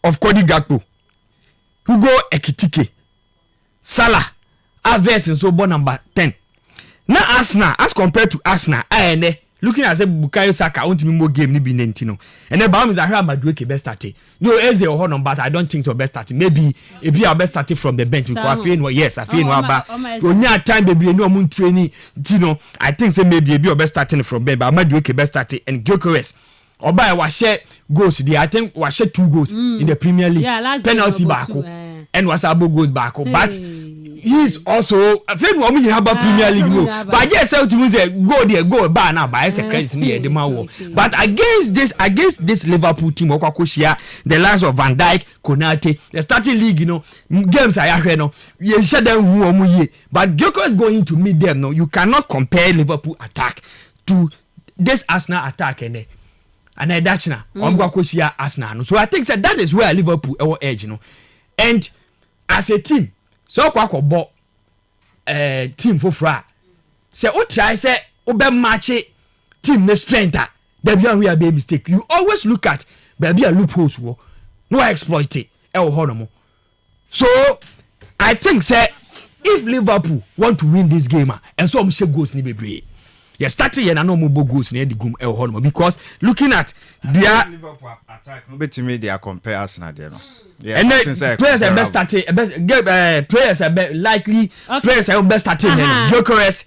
Speaker 16: of Cody Gakpo, Hugo Ekitike, Salah, Havertz and so on number 10. Now Arsenal, as compared to Arsenal, looking at Bukayo Saka, won't be more game ni be Nentino. And the bomb is I heard Madueke best starting. No, as a whole but I don't think so best starting. Maybe it be our best starting from the bench because I feel yes, I feel but when you time baby no moon training, Tino, I think say maybe it be our best starting from bench, but Madueke best starting and Gyökeres. Oba was share goals there. I think was share 2 goals in the Premier League. Yeah, penalty back and was abo goals back. But he's also I think we have a Premier League no. But yes, so to say go there, go back now. But I say credit near the man. But against this Liverpool team, the likes of Van Dijk, Konate, the starting league, you know, games I have no. You shut them who but Gyökeres going to meet them. No, you cannot compare Liverpool attack to this Arsenal attack and. And I that's now. Arsenal. So I think that is where Liverpool our edge, you know. And as a team, so bought team for fra. Say try say match team the strength there be we be mistake. You always look at baby a loopholes no exploit it. So I think say if Liverpool want to win this game and so goals ni be yeah, starting and no more goals near the goal because looking at their
Speaker 17: Liverpool attack, no bet to me they are compare Arsenal there. Yeah,
Speaker 16: and then players are best starting, players are likely players are best starting. Gyökeres,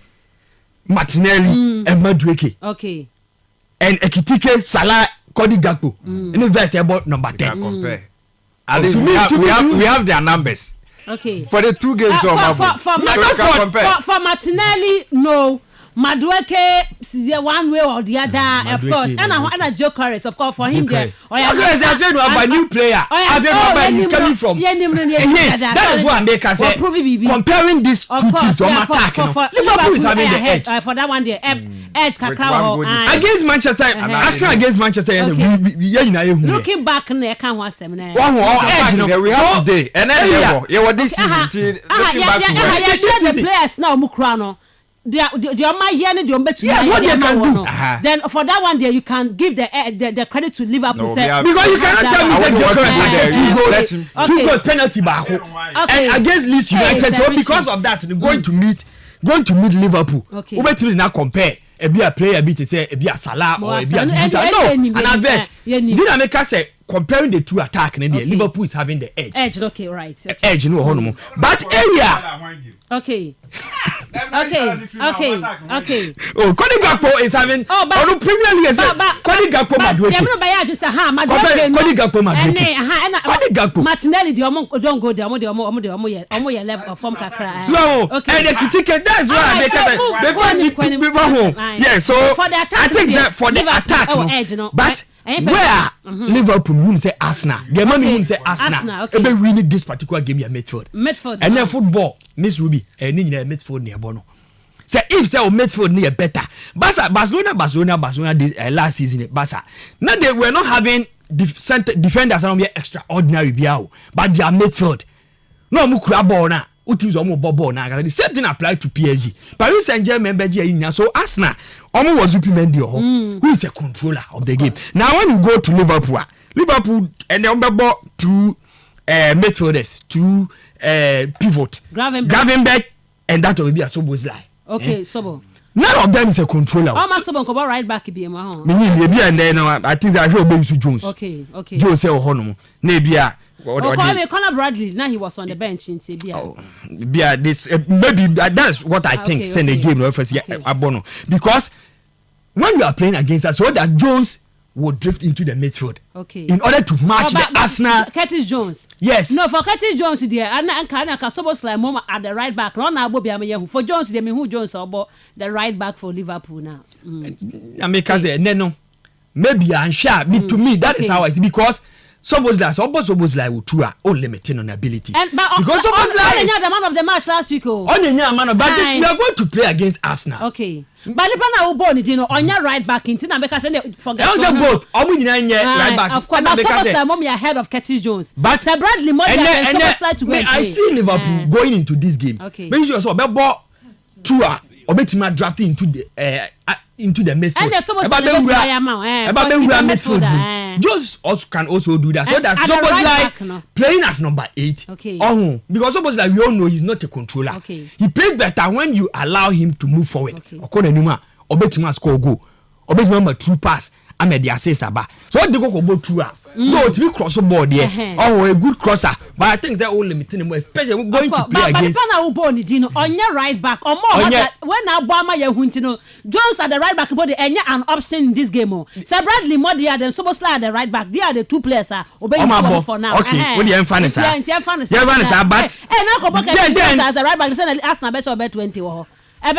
Speaker 16: Martinelli, and Madueke.
Speaker 1: Okay.
Speaker 16: And Ekitike, Salah, Cody Gakpo. And invest about number 10.
Speaker 17: Compare. At least we have their numbers.
Speaker 1: Okay.
Speaker 17: For the 2 games
Speaker 1: for Martinelli, no. Madueke one way or the other, of course. And Gyökeres, of course, for him there.
Speaker 16: Gyökeres, I feel a new player. He's coming from. That is what they can say. Comparing these 2 teams on attack, Liverpool is having the edge.
Speaker 1: For that one there, edge Kakao
Speaker 16: against Manchester, Arsenal against Manchester.
Speaker 1: Looking back, I can't watch them.
Speaker 16: One edge,
Speaker 17: we have today, and then this season.
Speaker 1: The players now, Mukrano. The then for that one there you can give the credit to Liverpool
Speaker 16: because you cannot tell me that 2 goals penalty back and against Leeds United so because of that going to meet Liverpool we now compare a player to say a Salah or a and I bet did I make us say comparing the 2 attack Liverpool is having the edge
Speaker 1: okay right
Speaker 16: edge no but area
Speaker 1: okay. Oh,
Speaker 16: Cody Gakpo is having on Premier League. Cody Gakpo Madueke. Cody Gakpo
Speaker 1: Martinelli don't go there. Omo level from Kakra.
Speaker 16: No, and the critique that's why I make yeah, so I think that for the attack, but where Liverpool won't say Arsenal, the money won't say Arsenal. Ebe winning this particular game, you midfield,
Speaker 1: and
Speaker 16: then football. Miss Ruby, and in midfield near Bono. Say if say midfield near better. Barcelona this, last season Barca. Now they were not having defenders around here extraordinary biao, but their midfield. No mu kura ball na. Utis omo ball na. The same thing applied to PSG. Paris Saint-Germain so Arsenal omo was Zubimendi who is a controller of the game. Now when you go to Liverpool and they bought two midfielders, two pivot. Gravenberch and that will be a Szoboszlai.
Speaker 1: Okay, Sobo.
Speaker 16: None of them is a controller.
Speaker 1: How much Sobo come right back be my home?
Speaker 16: Maybe and then I think I hear Bensu Jones.
Speaker 1: Okay.
Speaker 16: Jones say Ohono. Maybe
Speaker 1: Conor Bradley now he was on the bench in Sebia.
Speaker 16: This maybe that's what I think send the game first Abono because when you are playing against us so that Jones would drift into the midfield.
Speaker 1: Okay.
Speaker 16: In order to match the Arsenal.
Speaker 1: Curtis Jones.
Speaker 16: Yes.
Speaker 1: No, for Curtis Jones there, and Szoboszlai mom at the right back. Not now, for Jones, they mean who Jones about the right back for Liverpool now.
Speaker 16: Maybe I'm sure. To me, that is how I see because Szoboszlai will too all limiting on abilities. Because Szoboszlai
Speaker 1: is the man of the match last week.
Speaker 16: But we are going to play against Arsenal.
Speaker 1: Okay. But if I will born it, on your right back in Tina because they forget.
Speaker 16: Both. Right back.
Speaker 1: Of course, now Szoboszlai mommy ahead of Curtis Jones. But Bradley more than Szoboszlai to go.
Speaker 16: I see Liverpool going into this game.
Speaker 1: Okay.
Speaker 16: Make sure so ball two Obetima drafting into the midfield.
Speaker 1: And there's so much midfield.
Speaker 16: Jones also can also do that. So that Szoboszlai playing as number 8.
Speaker 1: Okay.
Speaker 16: Because Szoboszlai we all know he's not a controller.
Speaker 1: Okay.
Speaker 16: He plays better when you allow him to move forward.
Speaker 1: Okay.
Speaker 16: Obetima score goal. Obetima through pass. Ahmed assist aba. So they go through. No, to be cross board there. A good crosser. But I think they're all limiting him, especially going to play against.
Speaker 1: But on your right back or more when Obama Yahuntino Jones at the right back body and an option in this game. So Bradley Modia and Szoboszlai at the right back. They are the two players obeying for now.
Speaker 16: Okay, what the emphasis? But
Speaker 1: and now as the right back listen Arsenal bet or bet 20 or what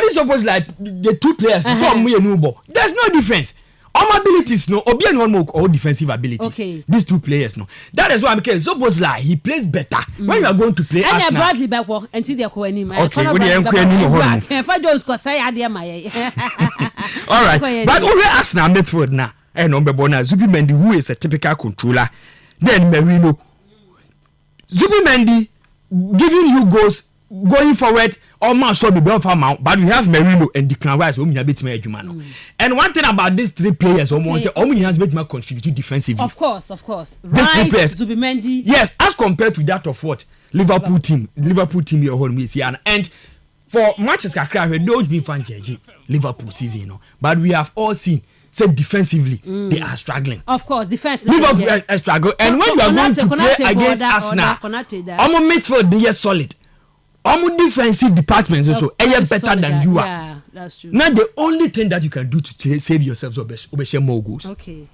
Speaker 16: is supposed like the two players there's no difference. All abilities no obi and one more all defensive abilities.
Speaker 1: Okay.
Speaker 16: These two players no. That is why I'm saying Szoboszlai he plays better when you are going to play Arsenal.
Speaker 1: And Bradley back until they call him.
Speaker 16: Okay, what the
Speaker 1: for Jones cause I had my.
Speaker 16: All right. But over Arsenal midfield now. And number one Zubimendi who is a typical controller. Then Merino. Zubimendi giving you goals going forward. All man should be done for mount, but we have Merino and Declan Rice. And one thing about these three players, almost has made me contribute defensively.
Speaker 1: Of course. Rice, Zubimendi.
Speaker 16: Yes, as compared to that of what Liverpool team your home is here. And for Manchester Crowd, don't be fan Liverpool season, but we have all seen. Say defensively, they are struggling.
Speaker 1: Of course, defensively.
Speaker 16: Liverpool struggle, and when you are going to play against Arsenal, our midfield they are solid. Our defensive departments also better than you are.
Speaker 1: Yeah, that's true.
Speaker 16: Now the only thing that you can do to save yourselves is more goals.
Speaker 1: Okay.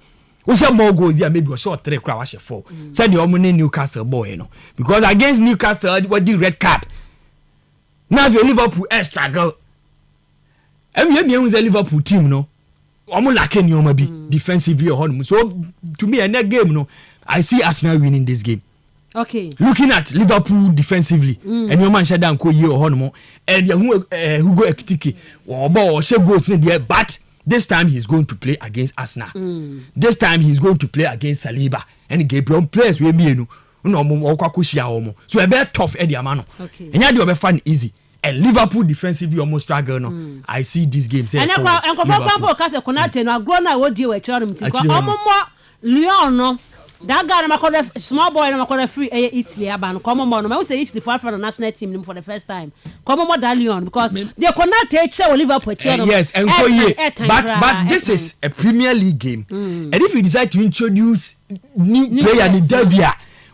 Speaker 16: We share more goals there, maybe we short 3 crowd 4. Said the Omni Newcastle boy, because against Newcastle, what the red card. Now if you Liverpool struggle, and we have a Liverpool team, no. Almost like any defensively or home. So to me, in that game, I see Arsenal winning this game.
Speaker 1: Okay.
Speaker 16: Looking at Liverpool defensively, and your man shut down Koye or Honmo, and Hugo Ekitike or Shea goes there, but this time he's going to play against Arsenal. This time he's going to play against Saliba and Gabriel players with me. So a bit tough Eddie Amano.
Speaker 1: Okay.
Speaker 16: And you have fun easy. And Liverpool defensively almost struggle. No, I see this game.
Speaker 1: And Lyon no. That guy na small boy na free Italy aban come on no say Italy for the national team for the first time come on that Lyon because they cannot take Liverpool
Speaker 16: yes and but this is a Premier League game and if you decide to introduce new player in derby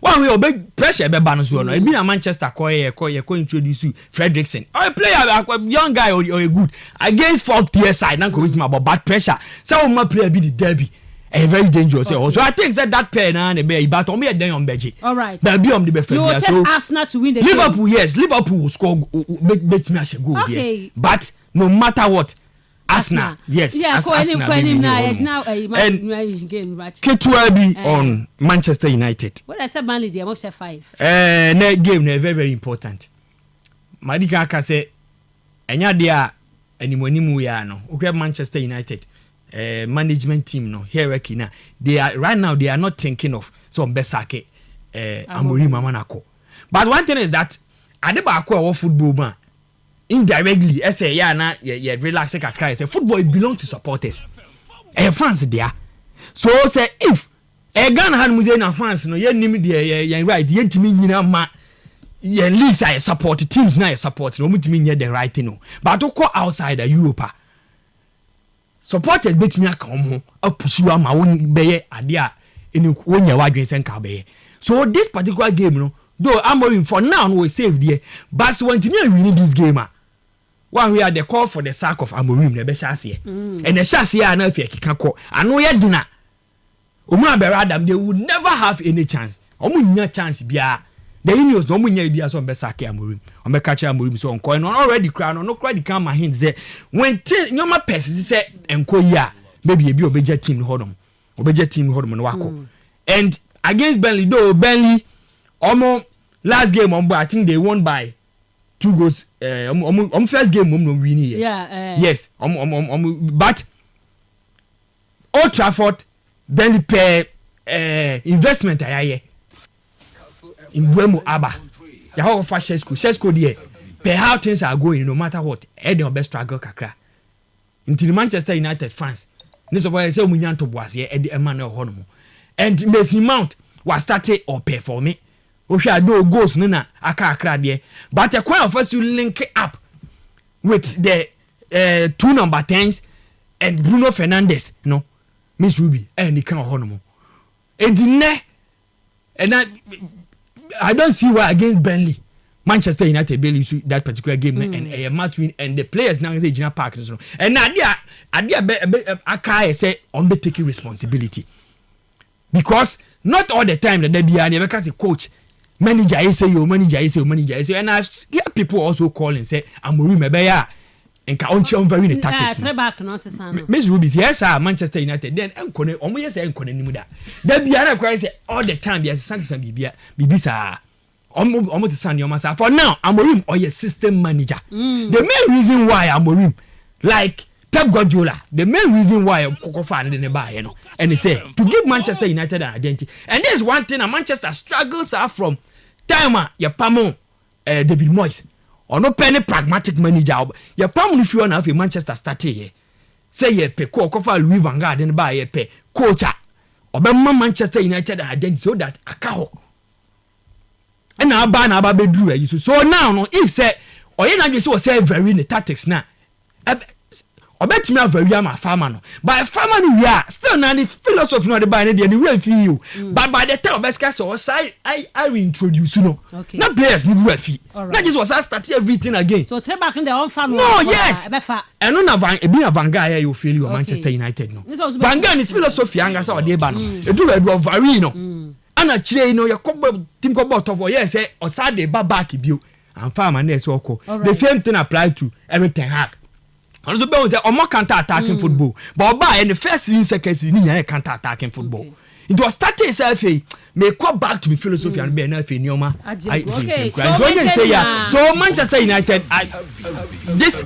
Speaker 16: one way big pressure be ban so no e be na Manchester ko introduce you Fredrickson or a player a young guy or a good against fourth tier side na go with me about bad pressure so we must play be the derby. Very dangerous. Okay. So I think that pair na be but on me then on Beji.
Speaker 1: All right.
Speaker 16: But be on the best.
Speaker 1: You will take Arsenal to win the
Speaker 16: Liverpool,
Speaker 1: game.
Speaker 16: yes, Liverpool will score bet me a goal there. But no matter what Arsenal, yes,
Speaker 1: yeah,
Speaker 16: Arsenal.
Speaker 1: Now
Speaker 16: game match. K12 on Manchester United.
Speaker 1: What I said Manly they must have 5.
Speaker 16: Game very very important. Madika can say enya dia animonimu ya no okay Manchester United management team no hierarchy na they are right now they are not thinking of some besake Amorim Amanako. But one thing is that adeba football man indirectly say yeah na relax kakra say football it belongs to supporters fans there so say if Ghana han muze na fans no ye nim de right ye ntimi nyina ma ye leagues I support teams na support no mutimi nye the right thing no but to go outside Europe supporters betimi aka ho apusu ama won beye ade a eni wonya wadwen senka beye so this particular game no though Amorim for now we save there but when timi win this game one we are the call for the sack of Amorim na be chase and the chase na afia kika ko ano ye dina omu aberadam they would never have any chance omu nya chance bia the unions no mu nya bia so be sack Amorim o be catch Amorim so onko no already cry no cry can my hint say when nyoma person say enko yi a maybe ebi obeja team hodom no wako and against Burnley though Burnley omo last game I think they won by 2 goals first game no win here yes but Old Trafford Burnley pay investment ayaye in Buemo Aba ya how for Shesko there pay how things are going no matter what they best struggle kakra until Manchester United fans this is why I say munyanto boas here Eddie Emmanuel Honomo and Mason Mount was started or performing Osha do goals no na aka akra there but a quite of us to link up with the 2 number 10s and Bruno Fernandes no Miss Ruby and the kind of Honomo and I don't see why against Burnley Manchester United barely lose that particular game and a must win and the players now say Gina Park and Adia Akai say on be taking responsibility because not all the time that they be an because a coach manager is say your manager and I hear people also call and say Amorim Ebeya and Kaunchi very the tactics Miss Ruby yes Manchester United then enkone omo yes enkone nimu da that be an cry say all the time be sansan bibi sa almost San Yomasa. For now, Amorim or your system manager. The main reason why Amorim, like Pep Guardiola, the main reason why Kokofa and the buy, and they say to give Manchester United an identity. And there's one thing a Manchester struggles are from timer, your Pamo, David Moyes, or no penny pragmatic manager. Your Pamo if you want to have a Manchester starter here. Say ye pe Kokofa Louis Van Gaal and buy a pe coacher. Or Manchester United identity so that Akaho. And now ba bedru you so now no if say oye na just say very in the tactics na obetimi a very am farmer no by farmer no we are still na the philosophy no the buy na the we feel you but by the time obesika so say I reintroduce no na players ni we feel na just was start everything again
Speaker 1: so three back in the on farm
Speaker 16: no yes and no na Van Gaal you feel you Manchester United no Van Gaal ni philosophy anga say ode ba no e do we do vary no ana chire no your team ko bot of yes say osade ba back bio and farm and so oko the same thing apply to everything hack and so be say omo counter attacking football but ba in the first season second season ni counter attacking football it was started self may go back to the philosophy and be na fe nioma so Manchester United this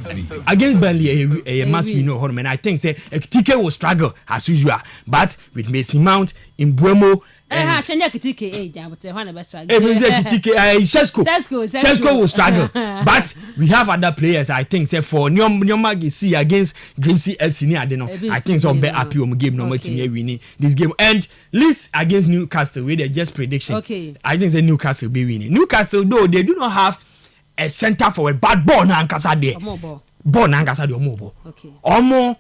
Speaker 16: against Burnley a must we know and I think say TK will struggle as usual but with Mason Mount in Buemo Shesko will struggle but we have other players I think say for Nyoma see against Grimsby FC near I think some be happy on game no team winning this game and Leeds against Newcastle with just prediction I think say Newcastle be winning Newcastle though they do not have a center for a bad ball na nkasa there ball na nkasa there omo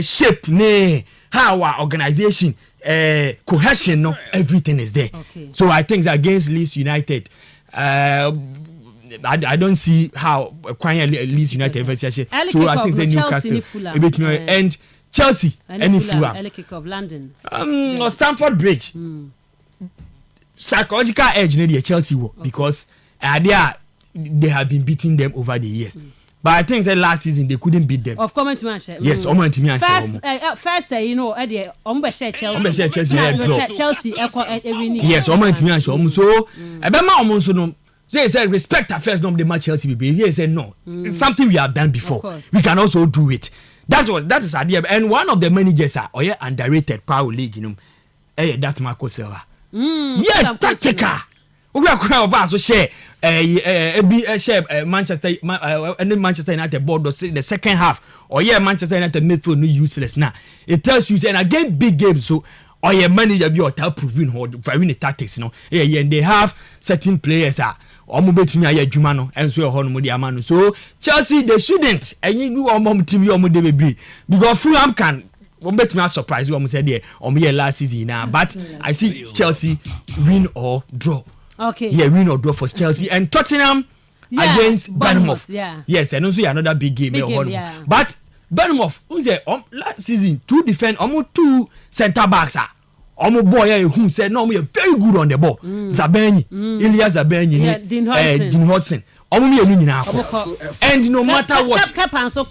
Speaker 16: shape ne how our organization cohesion no everything is there so I think against Leeds United I don't see how Leeds United versus so I think the Newcastle and Chelsea any Fulham
Speaker 1: early kick of London
Speaker 16: or Stamford Bridge psychological edge near Chelsea because they have been beating them over the years but I think that last season they couldn't beat them.
Speaker 1: Of comment to answer.
Speaker 16: Yes,
Speaker 1: first you know at the
Speaker 16: Chelsea
Speaker 1: Chelsea
Speaker 16: yes, so Ebema omonso no So he said, respect affairs not the match Chelsea. He said, no, it's something we have done before. We can also do it. That is idea. And one of the managers are underrated power league, that's Marco Silva. Yes, that checker. We are going to share Manchester United board in the second half. Manchester United midfield no useless now. It tells you and again big games so manager be or proving how very tactics and they have certain players betimi aye adwuma no enso e ho no de amano so Chelsea they shouldn't and you team de be because Fulham can betimi surprise you say there last season now but I see Chelsea win or draw.
Speaker 1: Okay.
Speaker 16: Yeah, win or draw for Chelsea and Tottenham against Bournemouth. Yes, and also another big game. But Bournemouth, who's there last season to defend almost 2 centre backs boy who said no we are very good on the ball. Zabeni, Ilya Zabeni, Dean Hodgson. And no matter what and so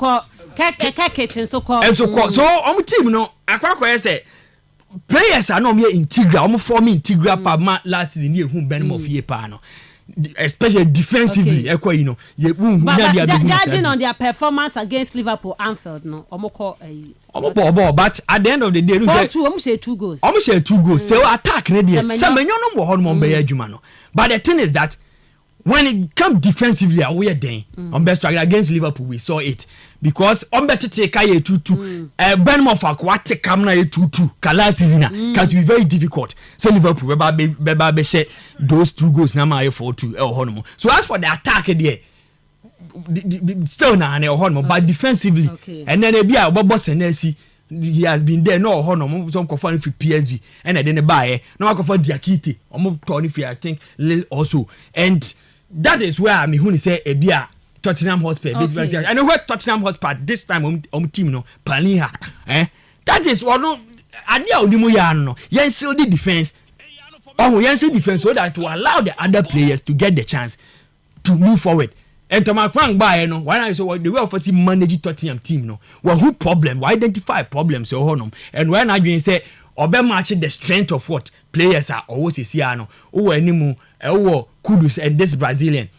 Speaker 16: team akwa say players are not mere integral forming integral part last season here who Bournemouth here pa no especially defensively judging
Speaker 1: on their performance against Liverpool Anfield no
Speaker 16: but at the end of the day
Speaker 1: 2 goals
Speaker 16: so attack no but the thing is that when it comes defensively we are then on best struggle against Liverpool we saw it because on better take 2-2 Bournemouth aquatic come na 2-2 kala season can be very difficult so Liverpool be share those 2 goals na ma 4-2 so as for the attack there still na but defensively and then e bia obobo senesi he has been there no some confirm for PSV and then buy no confirm Diakite turn if I think also and that is where I mean who say e bia Tottenham Hotspur I know where Tottenham Hotspur this time team no Palinha that is one idea onimu ya no yen still the defense so that to allow the other players to get the chance to move forward. And to my frank buy no when I say the way of us manage Tottenham team no well who problem we identify problems and when I been say obe match the strength of what players are always here no animu Kudus and this Brazilian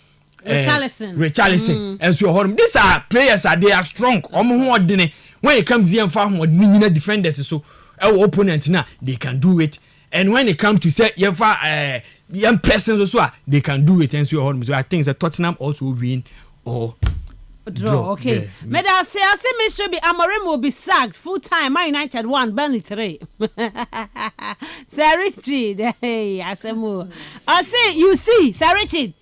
Speaker 16: Richarlison and so these are players they are strong when it comes here and defenders so our opponent now they can do it and when it comes to say young persons also they can do it and so I think that Tottenham also win or
Speaker 1: draw. Okay. Meda say Mr. B Amorim will be sacked full time. Man United 1, Burnley 3. Sir Richard, hey, I say you see, Sir Richard.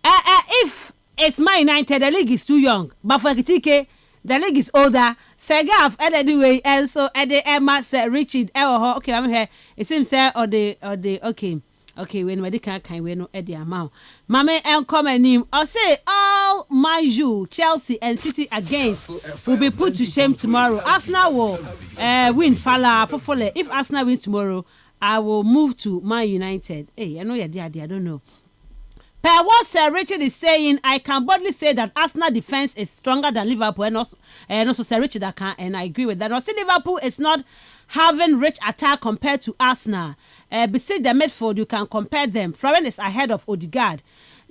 Speaker 1: If it's Man United, the league is too young. But for Kitike, the league is older. Segaf anyway, and so at the Emma Sir Richard. Okay, I'm here. It seems or the okay, when we can't we no at the amount. Mame and comment him. I say all Man U, Chelsea and City against will be put to shame tomorrow. Arsenal will win Fala for if Arsenal wins tomorrow, I will move to Man United. Hey, I know you're there, I don't know. Per what Sir Richard is saying, I can boldly say that Arsenal defense is stronger than Liverpool, and also Sir Richard and I agree with that. I see Liverpool is not having rich attack compared to Arsenal. Beside the midfield, you can compare them. Florent is ahead of Odegaard.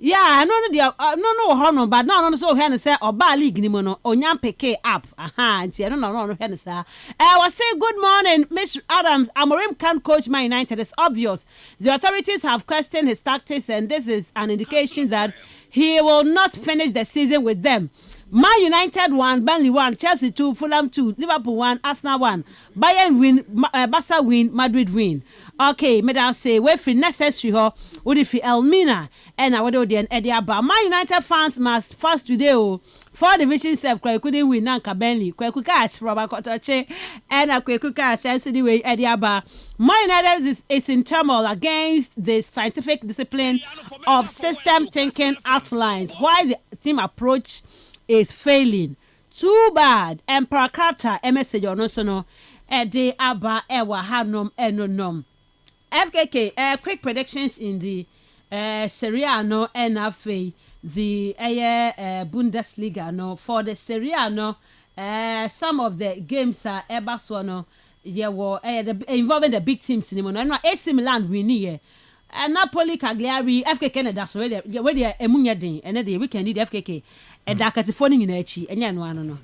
Speaker 1: Yeah, I know but no so when say Oba League ni mo no onyam peke up. Aha, nti I don't know when say. I was say good morning, Miss Adams. Amorim can't coach Man United. It's obvious. The authorities have questioned his tactics, and this is an indication that he will not finish the season with them. Man United 1, Burnley 1, Chelsea 2, Fulham 2, Liverpool 1, Arsenal 1, Bayern win, Barca win, Madrid win. Okay, may I say we feel necessary ho, we feel Elmina and I would do the Ediaba. Man United fans must fast today. 4 divisions self couldn't win Nanka Burnley, Kwekukas, Robert Kotoche, and a Kwekukas, and so the way Ediaba. Man United is in turmoil against the scientific discipline of system thinking outlines. Why the team approach is failing. Too bad. Emperor Carter, message on also no. De aba ewa hanom enonom. FKK, quick predictions in the Serie A no NFA, the Bundesliga no. For the Serie A no, some of the games are Eberswano, involving the big teams in the AC Milan winning. Napoli Cagliari FKK na da so we dey emunya den ene dey we can need FKK e da katifo ni nyina achi enya no ano no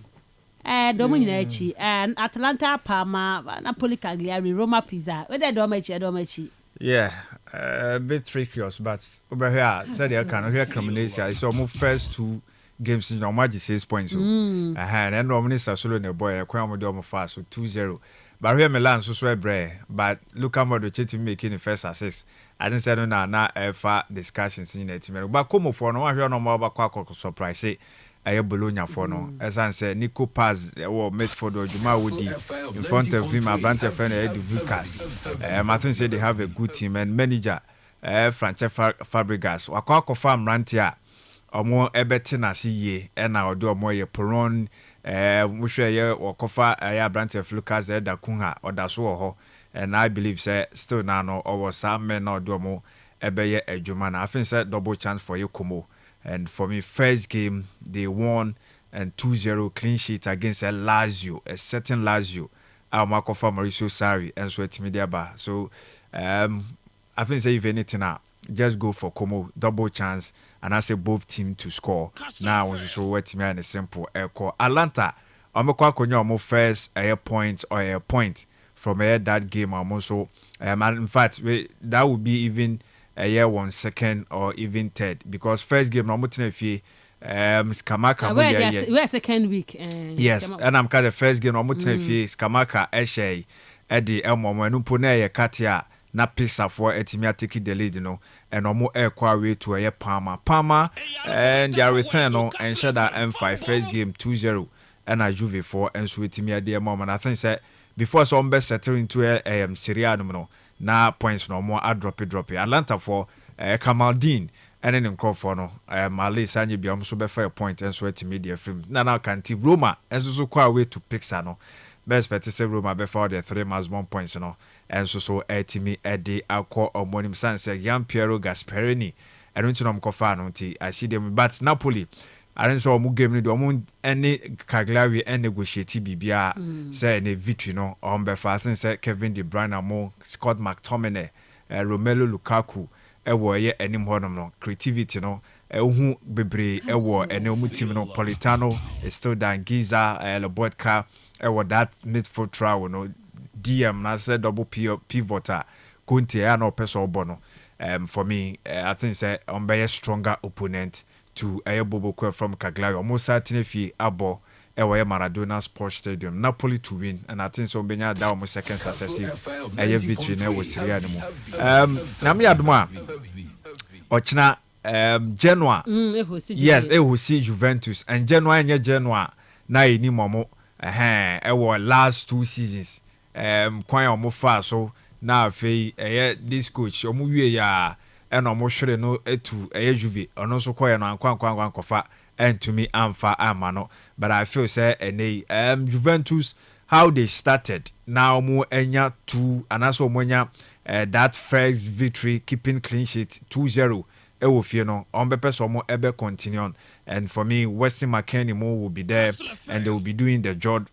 Speaker 1: do mu nyina achi Atalanta Parma Napoli Cagliari Roma Pisa we dey do ma achi
Speaker 17: yeah a bit tricky but over here said they can hear crimination so mo first 2 games in Omaji 6 points and no minister solo ne boy kwa mo do mo fast so 2-0 but here Milan so bre but look how much the making the first assist I didn't say no na ever discussions in the team but come for no ahwe no mo ba kwa surprise say Bologna for no as I say Nico Paz or Medford or Juma Woody in front of him Abrante Fene Edu Vukas Martin said they have a good team and manager Francesco Fabregas wakwa confirm rantia omo ebetina si ye na odo omo ye poron muhwe ye wakofa ya Abrante Lucas da kunha odaso ho and I believe say still now no or some men na odo omo ebeye adwuma na I think say double chance for you Como. And for me, first game, they won and 2-0 clean sheet against a Lazio, a certain Lazio. Marco Mauricio Sarri and so it's media bar. So I think say if anything just go for Como, double chance, and I say both team to score. Now so what me and a simple echo. Atlanta, I'm a first a point or a point from that game almost so in fact that would be even a year 1 second or even third because first game no mutina fie Skamaka
Speaker 1: we second week
Speaker 17: yes and I'm kind of first game no mutina fie Skamaka ehye edi elmo enu po na ye katia na pisa for etimi take the lead no and omo ekwa way to a Parma and their return no and shada M5 first game 2-0 and a Juve 4 and so etimi ade mom and I think say before some best settle into Serie A no na points no more drop it Atlanta for Kamaldeen and then for no Mali Sanye biom so be fair point and so etimi the film na can team Roma and so kwa way to Pixar no best bet say Roma before the 3 match 1 points no and so etimi edi akọ omonim sanse Gian Piero Gasperini and unto no mkofa no nti I see them but Napoli I don't know mu game ni do mu any Cagliari and negotiate bibia say na victory no on be fatin say Kevin De Bruyne mo Scott McTominay Romelu Lukaku wo ye anim honom no creativity no hu bebre wo ene mu team no Politano is still down Giza Lobotka wo that midfield trial no DM na say double pivoter Conte ya no person obo no for me I think say on be a stronger opponent to Bobo from Cagliari almost certainly fi abo ewe Maradona Sports Stadium Napoli to win and I think so benya da almost second successive victory na was Serie A no na me adoma ochina Genoa yes see Juventus and Genoa nye Genoa na eni momo ewo last 2 seasons kwan omo fa so na afei this coach omo wie ya eno mo hwere no etu Juve ono so koye no ankwan kofa and to me amfa amano but I feel say Juventus how they started now mo enya 2 and also mo enya that first victory keeping clean sheet 2-0 ewo fie no on be person mo ebe continue on and for me Weston McKennie mo will be there and they will be doing the job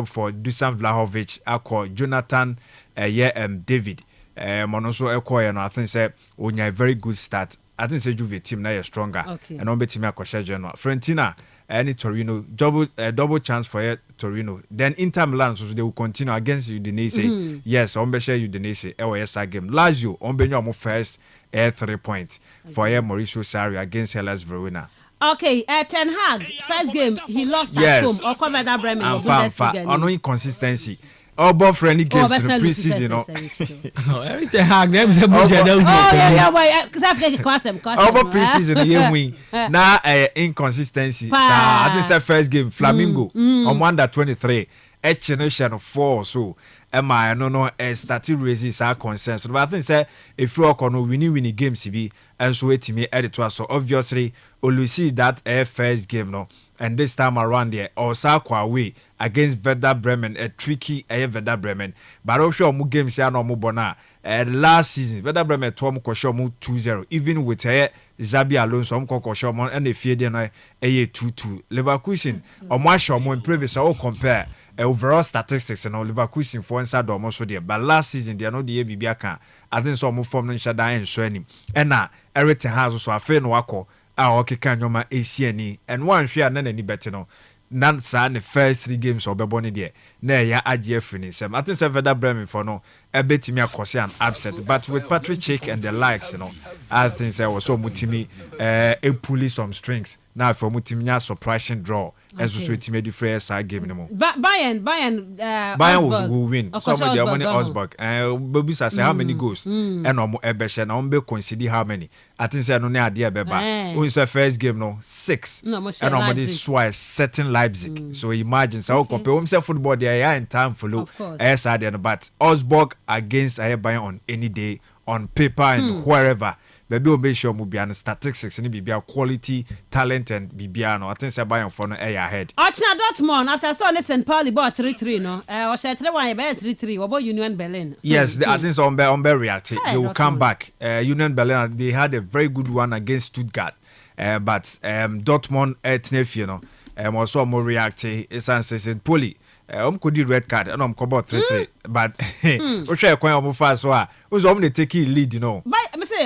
Speaker 17: for Dusan Vlahovic akọ Jonathan David Monoso Ekoye no I think say onya a very good start. I think say Juve team now is stronger and on betimi akoshe Genoa. Fiorentina any Torino double chance for Torino. Then Inter Milan so they will continue against Udinese. Yes, on be share Udinese EOS game. Lazio on be your first 3 points for Mauricio Sarri against Hellas Verona.
Speaker 1: Okay, Ten Hag first game he lost at home or covered that Bremen or Bundesliga.
Speaker 17: No inconsistency. All for any games in the pre-season, no.
Speaker 16: Everything hard. Them say bullshit.
Speaker 1: Yeah. Why? Because I think class.
Speaker 17: All pre-season, you win. Now, inconsistency. I think it's first game Flamingo on under 23. Generation 4 so. I no starting raises our concerns. But I think say if you are no winning games be and so it me editor so obviously we see that first game no. And this time around there, Osaka away against Werder Bremen, a tricky Werder Bremen. But I'm sure more games here no more bona. Last season, Werder Bremen 2-0, even with Zabi Alonso, and the Fiede 2-2. Leverkusen, or Marshall, more previous, all compare. overall statistics and Leverkusen for inside almost so there. But last season they are not the Bibiaka. I think so more form than Shada and Swenim. And now everything has also a fair wako. Our Kikanyoma ACNE and one share none any better no. None san the first 3 games or Beboni there. Nay, ya AGF finish. I think so that Bremen for no. A bit me a an upset. But with Patrick Chick and the likes, you know, I think I was so mutimi a pulley some strings. Now for mutimia surprising draw. As so it made the first side game anymore.
Speaker 1: Bayern
Speaker 17: will win. Somebody money Osberg. Baby say how many goals? And no Ebesha na umbe consider how many. I think say no na idea beba. Who is the first game no 6. And nobody swear certain Leipzig. So imagine so compare himself football there in time follow. Yes I but Osberg against Bayern on any day on paper and wherever. Baby will make sure we be on statistics and be quality, talent and be no. I think say Bayern for no ahead.
Speaker 1: Arsenal Dortmund after so listen Pauli bought 3-3 no. Was 3-1 3-3 about Union Berlin.
Speaker 17: Yes, I think so on react. They will come back. Union Berlin they had a very good one against Stuttgart. But Dortmund Tnef, you know, also more react. It's answers Pauli. Could do red card and come about 3-3. But we try to fast so who's only take lead, you know.
Speaker 1: But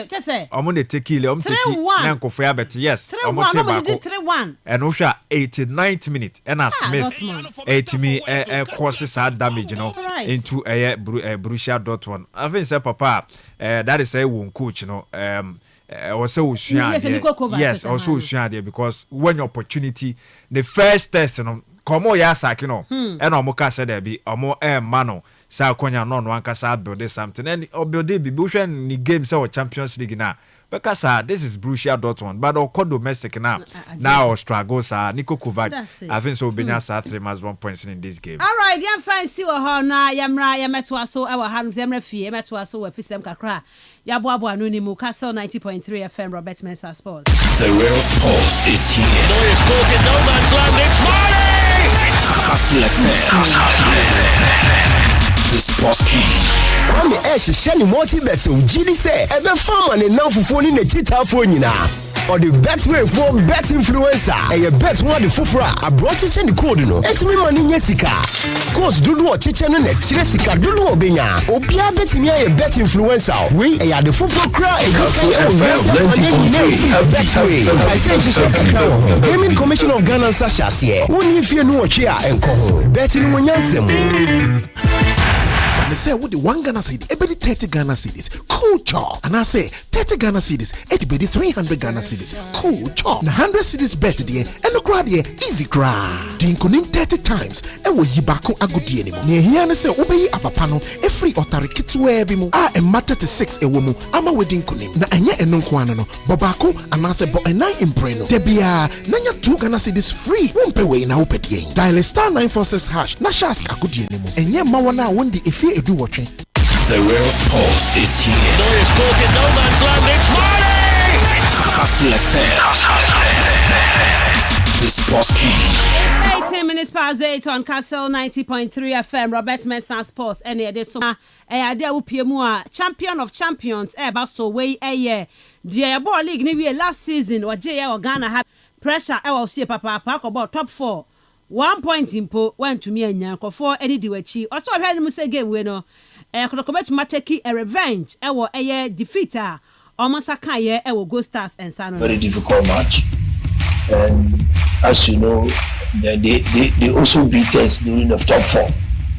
Speaker 1: just say
Speaker 17: I'm only take it. I'm taking Nanko for but yes, I'm going to
Speaker 1: 3-1.
Speaker 17: And Osha 89th minute and a Smith 80 me causes had damage, you know, into a Borussia Dortmund. I think say papa that is a one coach, you know. Also yes, also there because when opportunity the first test, you know. Komo ya sak no e no mo ka se there be omo mano sa konya no no anka sa build something and build be hwe ni game say Champions League na because this is Borussia Dortmund but or domestic now struggle sa Niko Kovac I think so benya sa 3 matches 1 points in this game.
Speaker 1: All right, yeah fancy wo ho na yamra yameto aso e wo hanum yamra fie meto aso wo fisem kakra ya boabo anu ni mu Kastle 90.3 FM Robert Mensah Sports.
Speaker 2: The real sports is here.
Speaker 3: Neuer scored in no man's land. It's Marley!
Speaker 2: Kastle the Sports King.
Speaker 18: Kwame sheni multi-bet so gidi say ebe farmer ne nanfufo ni ne chitafo nyina. Or the bet way for bet influencer. And your bet one the fufra a brought chichen the code no. Etimi mani nye sika. Course dudu o chichen ne chire sika dudu o benya. Obia bet me a bet influencer. We a the fufra cra e I say chichen Gaming Commission of Ghana Sasha here. Woni if you know chia enko. Betting no nyansem.
Speaker 19: And they say, what the 1 Ghana cedi, everybody 30 Ghana cedis, cool chop. And I say, 30 Ghana cedis, everybody 300 Ghana cedis, cool chop. Na 100 cedis bet there, and the crowd here, easy crowd. The inconim 30 times, and we yibako agudi anymore. Near here, and say, obey apapano, a free otarikitsu ebimu, and matter to 6 a woman, ama wedding conim. Na anya enon kwanano, babako, and I say, but a 9 impreno. Debia, nanya 2 Ghana cedis free, won't pay way now pet yen. Dial *946# na shask agudi anymore. And yeah, mawana won the if you do watching.
Speaker 2: The real sports is here.
Speaker 3: Neuer scored in no man's land. It's Marley!
Speaker 2: Kastle the Sports King.
Speaker 1: 18 minutes past 8 on Kastle 90.3 FM Robert Mensah Sports. And it is so idea will be more champion of champions. About so way a year. The ball league ni last season or J or Ghana had pressure. I will see papa about top 4. 1 point impo went to me and Yanko for any diwechi. Also, I heard him say game winner. Kodokobet mateki a revenge. I will a defeater. Almost a kaye. I will go stars and Sano.
Speaker 11: Very difficult match. And as you know, they also beat us during the top 4.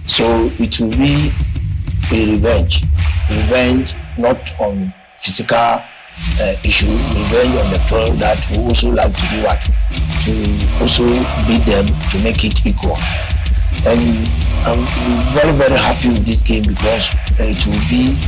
Speaker 11: So it will be a revenge. Revenge not on physical issue, revenge on the front that we also like to do what? To also beat them to make it equal. And I'm very, very happy with this game because it will be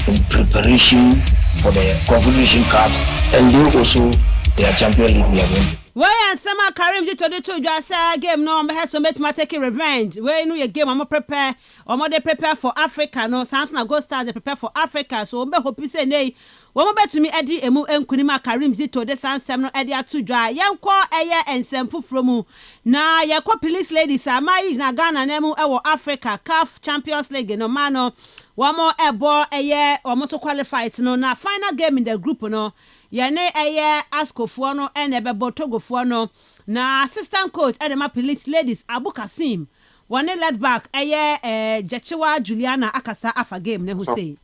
Speaker 11: in preparation for the Confederation Cups and they also their Champions League we are going.
Speaker 1: Where and Sama Karim did to just game no has to make taking revenge. Where you game I'm prepare or more they prepare for Africa. No sounds na go start they prepare for Africa. So we hope you say nay. One bet to me Eddie emu enkunima Karim dito de sansem no Eddie atu dry. Yanko eye ensem fufromu. Na yakwa police ladies amai na Ghana nemu ewo Africa CAF Champions League no mano. One more ebo eye almost qualified no na final game in the group no. yene eye askofoɔ no ene bebo togofoɔ no na assistant coach edema police ladies Abu Kasim one led back eye Jechewa Juliana akasa afa game ne Hussein.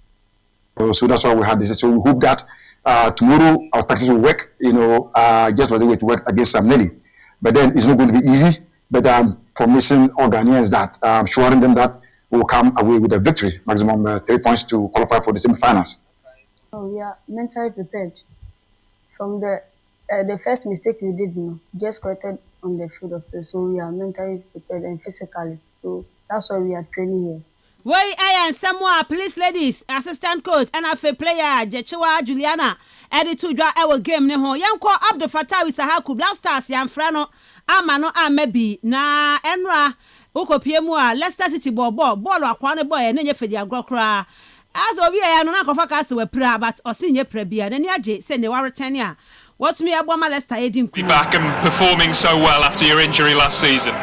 Speaker 20: So that's why we have this. So we hope that tomorrow our tactics will work, just like the way it worked against Samneli. But then it's not going to be easy. But I'm promising our Ghanaians that I'm assuring them that we will come away with a victory, maximum 3 points to qualify for the semi-finals.
Speaker 21: Oh, we are mentally prepared. From the first mistake we did, just corrected on the field of play. So we are mentally prepared and physically. So that's why we are training here.
Speaker 1: Why I and Samoa police ladies, assistant coach, and a player, Jechewa Juliana, added to draw our game. Neho, young call up the Fatawi Sahaku Blasters, Yan Frano, Amano, Amebi, na Enra, Uko Piemua, Leicester City ball, or Quana boy, and then you for the Agrokra. As we are not of a castle with prayer, but or senior prebia, then Yaji, send the Waratania. What's me about my Leicester Edin?
Speaker 22: Be back and performing so well after your injury last season.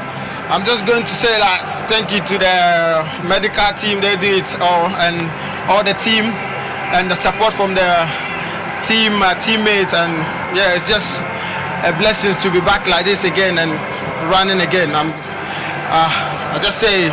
Speaker 5: I'm just going to say that thank you to the medical team. They did it all, and all the team, and the support from the team, teammates, and yeah, it's just a blessing to be back like this again and running again. I just say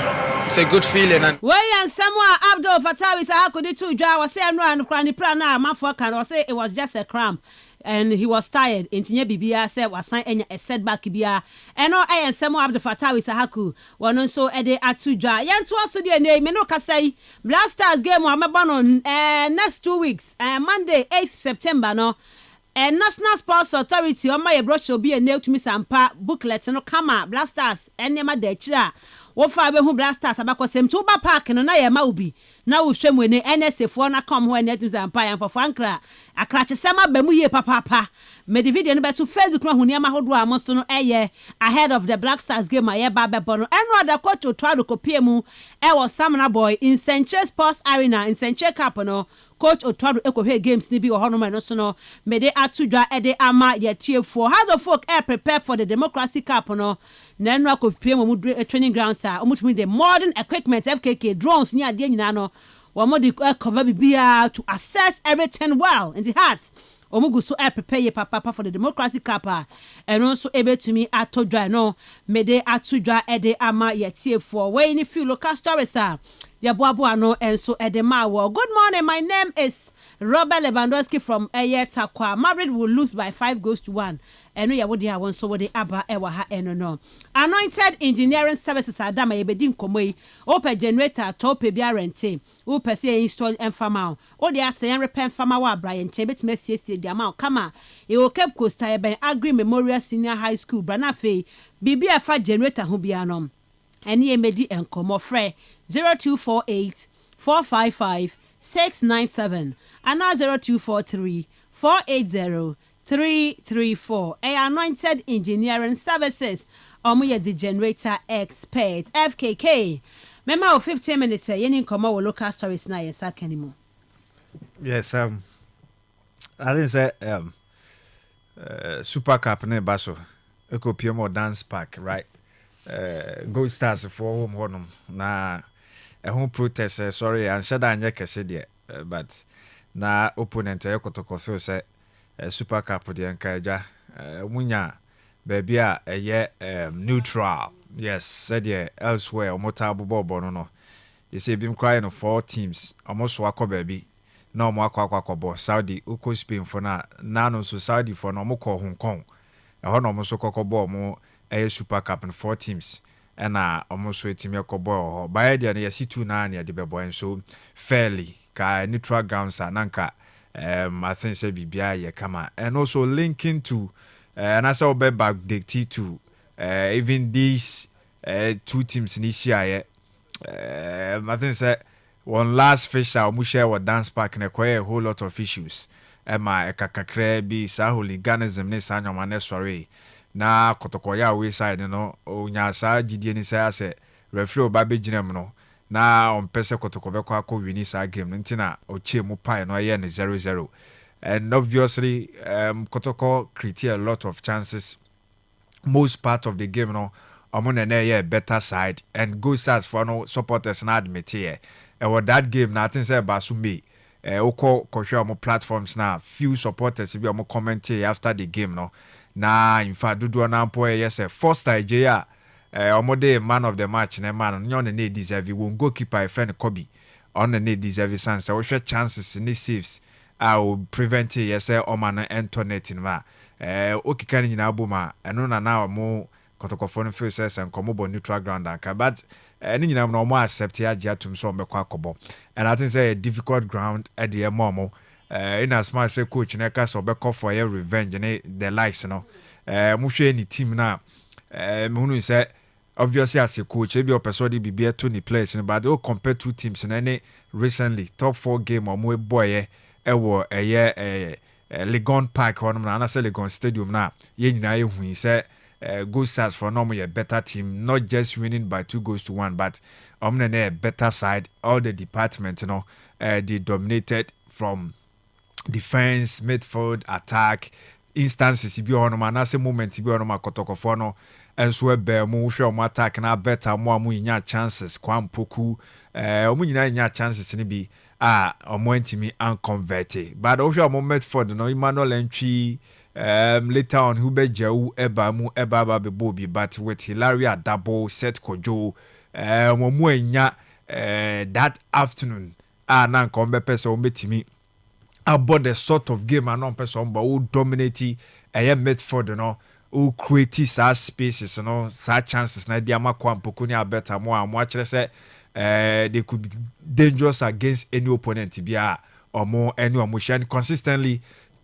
Speaker 5: it's a good feeling. And
Speaker 1: and Samuel Abdul Fatawi Sahakudi too. I was saying run cranny prana. Manfokan was say it was just a cramp. And he was tired. Intinye bibia said was sign a setback bia. And no and Samuel Abdul Fatawi Sahaku. One so ede atuja. Yan to us the name. Me no kasai. Blasters game wa mabano next 2 weeks. Monday 8th September no. National Sports Authority on my brochure be a nail to me sampa booklet no kama Blasters and nema de chira. Wofa be hu Blasters abako sem to ba park no na ye ma obi na wo hwem we ne NSF na come ho net sampa yan for Frankra akrache sema ba mu ye papa me the video no be to Facebook no hu ne ma hodo amoso no eye ahead of the Black Stars game aye ba be bono enro da coach Otwado kopie mu e was Samna boy in Central Sports Arena in Central Cup no coach Otwado ekohwe games ni bi wo hono no so no me de atudwa e de ama ye tiefo how the folk prepare for the Democracy Cup no na enro kopie mu training grounds a omutumi the modern equipment FKK drones ni ade nyina no wo mo de cover bibia to assess everything well in the heart omugu so prepare ye papa for the Democracy Cup and also ebetumi atodwa no me de atudwa e de ama ye tiefo we ni few local stories ya boabo no enso e de ma wo. Good morning, my name is Robert Lewandowski from Takwa. Madrid will lose by 5-1. Eno ya wodi awon so wodi aba ewa ha eno no. Anointed Engineering Services adama yebedim komoi. Ope generator tope bia rente. Ope se install enfama. O de asen repair enfama wa Brian Chebet mesiesie di ama kama. E o Cape Coast Eben Agri Memorial Senior High School Branafe. Bibi afa generator ho bia no. Eni emedi enkomo frɛ 0248 455 697 and 0243 480 334. Anointed Engineering Services. Omuye the generator expert. FKK. Remember 15 minutes. Yeni nkoma wo local stories na yesa kanimo.
Speaker 17: Yes, I didn't say Super Cup ne baso. Eko Piomo Dance Park, right? Gold Stars for home honum na home protest sorry and shada anye kese de but na opponent ekotoko feel say Super Cup de nkaja munya baby a neutral yes said elsewhere omota bobo no you say bim cry no 4 teams almost wako baby na omo akwa Saudi uko Spain for na no so Saudi for no mo ko Hong Kong ho no mo so kokobo mo Super Cup and 4 teams and almost waiting me kobo by the yesi 2-9 ya de bebo and so fairly ka neutral grounds nanka I think say bibia ye kama and also linking to and I saw back dictate to even these 2 teams initiate I think say one last fish out mu share with dance park na a whole lot of issues my kakakre bi sa hooliganism ne sa nyoma sorry na kotokoya we side no onya sa gidie ni say ase referee oba beginem no na ompese kotokobekwa akọ wini sa game ntina ochie mu pai no ye ne 0-0 and obviously kotoko create a lot of chances most part of the game no omone na ye better side and go start for no supporters na admit here and with that game na I think say Basumbe wokɔ kɔhwɛ ɔmo platforms na few supporters bi ɔmo comment after the game no na in fact dodoɔ na mpo ɛyɛ sɛ Foster J a ɔmo de man of the match na man no nyɛ ne deserve wɔn goalkeeper friend Kobe on ne deserve sense wohwɛ chances ne saves a prevent yɛ sɛ ɔma no internet no ma okika ne nyinaa bom a ɛno na ɔmo kɔtɔkɔfo no feel sɛ nkɔmɔ bɔ neutral ground anka but ne nyinaa no ɔmo accept agye atum so ɔmbɛkɔ akɔbɔ and I think say a difficult ground at the ɔmo in as much say coach na ka so ɔbɛkɔ for your revenge ne the likes no mo hwɛ ni team na mo hunu sɛ obviously as a coach ebi opɛsɔ de bibia to ni players no but they compare two teams na ne recently top 4 game ɔmo boy ɛwɔ ɛyɛ Legon Park hɔnom na anasɛ Legon Stadium na yɛ nyinaa yɛ hu sɛ Gold Stars for normal a better team, not just winning by 2-1, but a better side. All the departments, they dominated from defense, midfield, attack, instances. If you want to moment, if you want to kotokofono, and so mu show more attack na better more mu chances. Kwam Poku, mu chances ni bi omo unconverted. But also moment for the Emmanuel entry. Later on who be jau eba be bobi but with Hilaria double set kojo that afternoon na nkombe person betimi about the sort of game and non person but who dominate midfield no who create spaces such chances na dia makwampoku ni abeta mo akere say they could be dangerous against any opponent bia omo any omo shine consistently.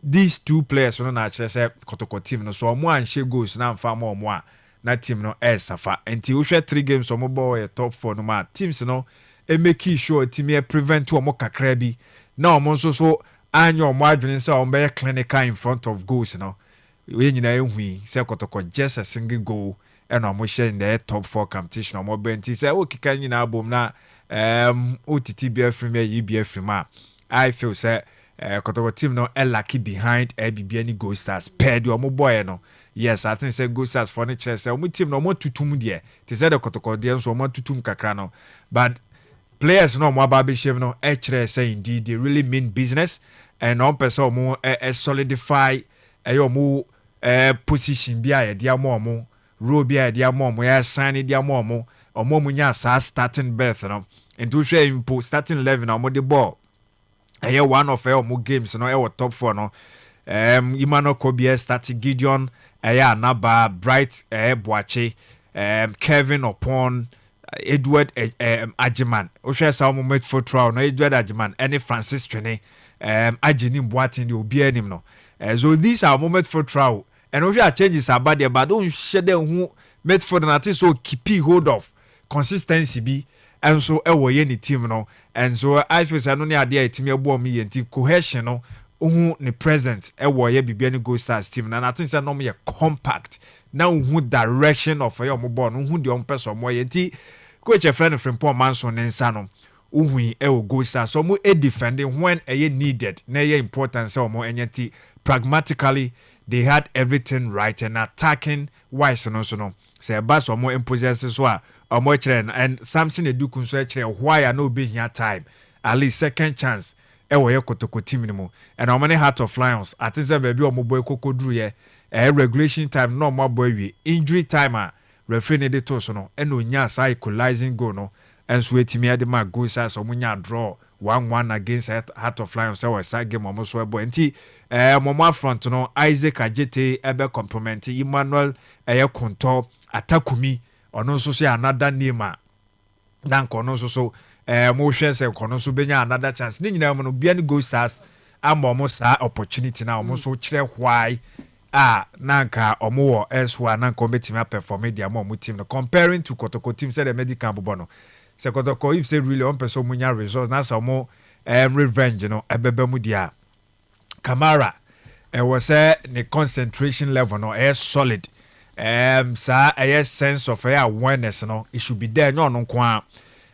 Speaker 17: These two players no na say kotoko team no so omo anhye goals na mfa ma omo a na team no safa enti wo hwe 3 games omo ball top 4 no ma teams no make sure team prevent omo kakra bi na omo so anyo omo adwene say omo be clinical in front of goals no we nyina ehui say kotoko just a single goal and omo share in the top 4 competition omo benti say o kika nyina abom na OTT BF me UBF ma I feel say Kotoko team no lucky behind BB Gold Stars paired your boy no. Yes, I think say Gold Stars furniture say omo team no mo tutum de. Te say the Kotoko de so mo tutum kakra no. But players no mo ba be shave no say indeed they really mean business and on person mo solidify mo position bia e dia mo role bia e dia mo ya sign dia mo mo nya sa starting berth no. Into share impo starting 11 na mo the ball. One of our games, our top 4 no. Emmanuel Kobe starting Gideon, Naba, Bright, Boache, Kevin Opon, Edward Ajiman. Osha sa moment for trial no Edward Ajiman, any Francis Trene, Ajinim Boatin the Obianim no. So these are moments for trial. And Osha changes are bad but don't share them who made for the artist so keep hold of consistency be. And so any team no and so I feel say no ne ade a team ebo me yenti cohesion no who ne present ye bibia Gold Stars team na I think say no me compact now who direction of your ball no who the on person mo yenti coach friend from Paul Manson ne nsa no who Gold Stars so mo defending when needed na important say mo enyenti pragmatically they had everything right and attacking wise no say bass or more impossesses so and Samson Edukun so why I no be here time at least second chance ye kotoko team no and how many Heart of Lions at this baby or boy kokodru ye regulation time no more boy we injury time referee ne de to so no and onya sa equalizing goal no and so etimi ade ma goal sa so munya draw 1-1 against Heart of Lions so was side game almost so boy enti momo front no Isaac Ajete ebe compliment Emmanuel Konto Atakumi ono so say another name dan kono so mo hwe say kono so benya another chance ni nyina mo no bia ni Gold Stars ama mo sa opportunity na mo so kire why nanka omo wo elsewhere nanka ometimi perform dia mo team no comparing to Kotoko team say the medical bobo no say Kotoko if say really on person munya results na so mo revenge no ebebe mu dia Kamara was the concentration level no solid sa sense of awareness no it should be there no kwa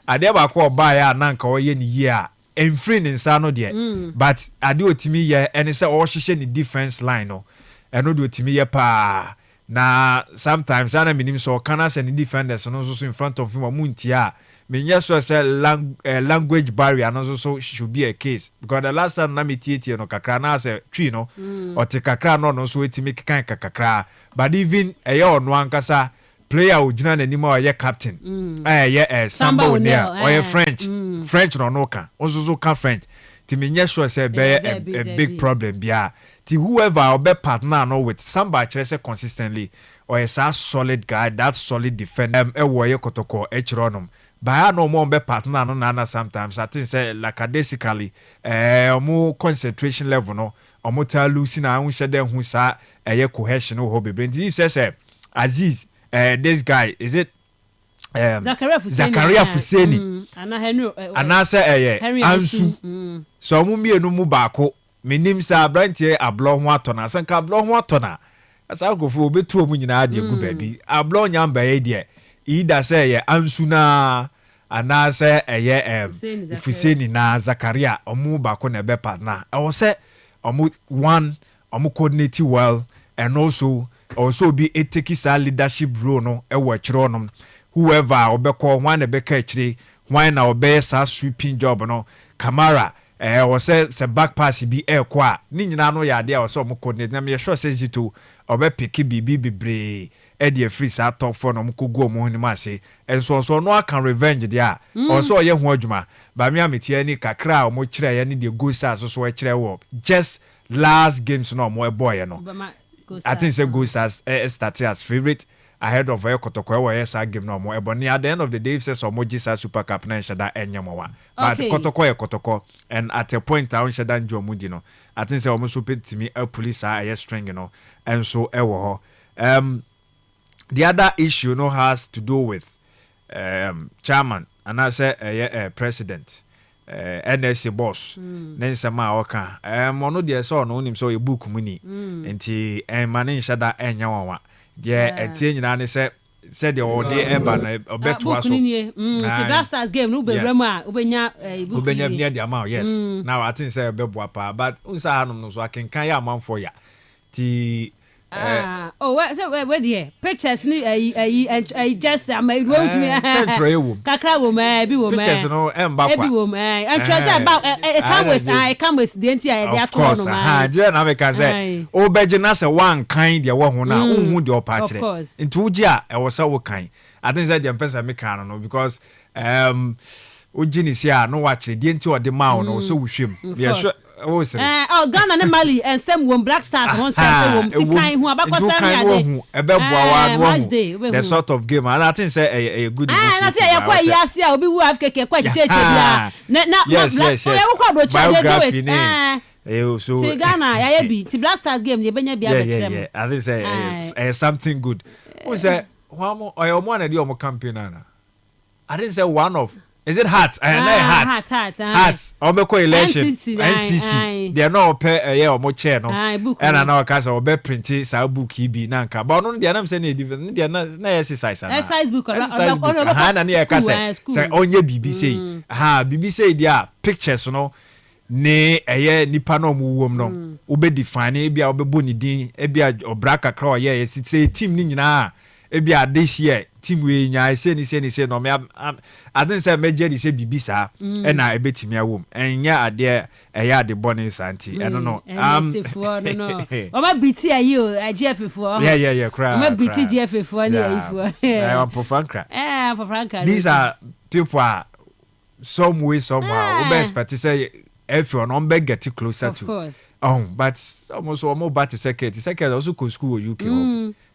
Speaker 17: ade ba ko ba ya na nka oye ni year enfree ni nsa no de but ade otimi ye ene se o hihye ni defense line no eno de otimi ye pa na sometimes ana minim so kana se ni defenders no so in front of him muntia me so say language barrier no so should be a case because the last time na me tie no kakra na say twi no o te kakra no so etimi kan kakra but even ono ankasa player ojina nanima o ye captain Samba O'Neal o ye French no kan so kan French ti me sure say be a big problem bia ti whoever or be partner no with Samba say consistently or a solid guy that solid defender ye kotoko echironom by no more be partner no nana sometimes I think say lackadaisically more concentration level no omo ta losing na hu shede hu sa cohesion ho be if say Aziz this guy is it Zakaria Fuseni ana say Ansu so mu mienu mu baako menim sa brantie ablo ho atona sanka ablo ho atona asa agofo obetu omu nyina ade gu baabi ablo nyamba ye de ida say Ansu na ana say Fuseni na Zakaria omu baako na be partner I was say omu coordinate well and also be a take sa leadership role no e wo chiro no whoever obeko one be ka chire why na obe sa sweeping job no Kamara was say back pass be kwa ni nyina no ya de was so coordinate na me sure say zito obe pick bibi bebre e de free sa top for no mkogo mo ni ma say so no can revenge there also ye ho adwuma ba me ametie ni kakra o mo kire ye ni de go sa so e kire wo just last games no mo e boy no I think say goes as started as favorite ahead of Kotoko where yes game no more but near the end of the day says or Mojisa Super Cup na shada enyamowa but Kotoko and at a point I shada njomudi no I think say almost put to me a police are string you know and so the other issue no has to do with chairman and I say president NSC boss nensema oka ono de so no nim so e book muni enti mane shada enya wawa de etie nyina ne se de o de eba na obeto aso
Speaker 1: ti blasters game no be remu a obenya
Speaker 17: obenya de ama yes now I think say obebo apa but unsa hanom no so akenkan ya amanfo ya ti
Speaker 1: where there pictures ni just am I going to kakra wo ma bi wo ma
Speaker 17: pictures no emba kwa
Speaker 1: bi wo ma and trust about I come with the entire they are no
Speaker 17: ma je na me ka say o beje na say one kind de wo ho na unhu de opa kire nti uji a e wo say wo kan I think say the person me kan no because ojini si a no wa kire de nti o de ma no so wo hwem we sure
Speaker 1: Ghana and Mali and some one Black Stars one time who
Speaker 17: the sort of game and I think say a good
Speaker 1: I say quite yes yeah obi who have keke quite so Ghana ya be ti Black Stars game ye benya bia be
Speaker 17: I think say something good who say one or na dey o campaign na I didn't say one of is it Hearts? Hearts. Obeko election. NCC. They are not pay a omo chair no. And I know case obe print sa book bi na nka. But no dey am say na different. Dey na exercise na.
Speaker 1: Exercise book.
Speaker 17: Na na ka say onye BBC. BBC dia pictures no. Ne nipa no mu wom no. Obe define bia obebo ni din. Bia obra kakra oye say team ni nyina. Ebia this year team we nya say no me I think say major dey say bibisa e na ebetimi awom enya ade eya de bonus anti I don't know
Speaker 1: no o ma biti ayi o GF for
Speaker 17: yeah cry
Speaker 1: o ma biti GF for ni ayi for
Speaker 17: I am for Franca these are people are some way somehow we be expect say if you on be get closer
Speaker 1: of
Speaker 17: to
Speaker 1: course
Speaker 17: but almost one bat second also go school UK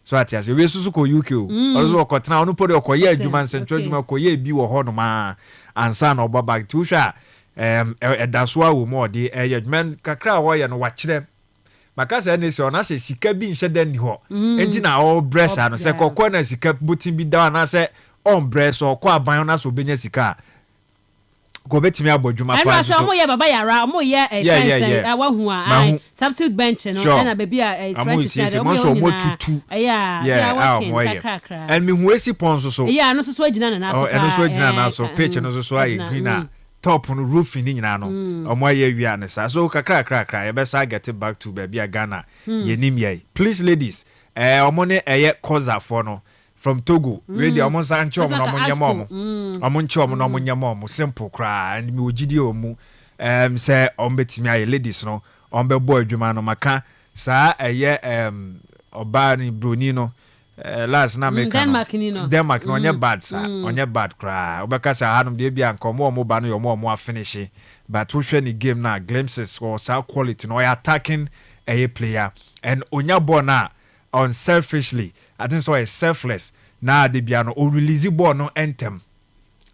Speaker 17: so atiase we susu ko UK also okotena onu podi okoye adwuma nsentro adwuma okoye bi wo ho no ma ansa na obaba ti hwa edasoa wo mo de adwuma kakra wo ye no wa kire makasa na si ona se sika bi nhye da ni ho enti na all breast ano se kokko na sika butin bi da na se on breast okọ aban na so benya sika go betimi abodwuma
Speaker 1: pa so mo ye baba yara mo ye wa hu a substitute bench no na baby a French na
Speaker 17: mo tutu and me hu esi pon so
Speaker 1: no so agina na so
Speaker 17: no so agina na so pitch no so ayi green top no roof ni nyina no omo ye wi na sa so kakra ye be sa get back to baby Ghana ye nim ye please ladies omo ne eye cause for no from Togo we dey omo sanche omo no nyamo omo nche omo no nyamo simple cry and me ogidi omu say ombetimi aye ladies no ombe boy adwuma no maka saa eye oba ni broni no last na make Denmark no onye bad sa onye bad cry obeka sa hanum de bia nko mo ba no yo mo finish but we share the game na glimpses or sa quality no attacking a player and onya ball na unselfishly I think so is selfless na de bia no o release ball no entem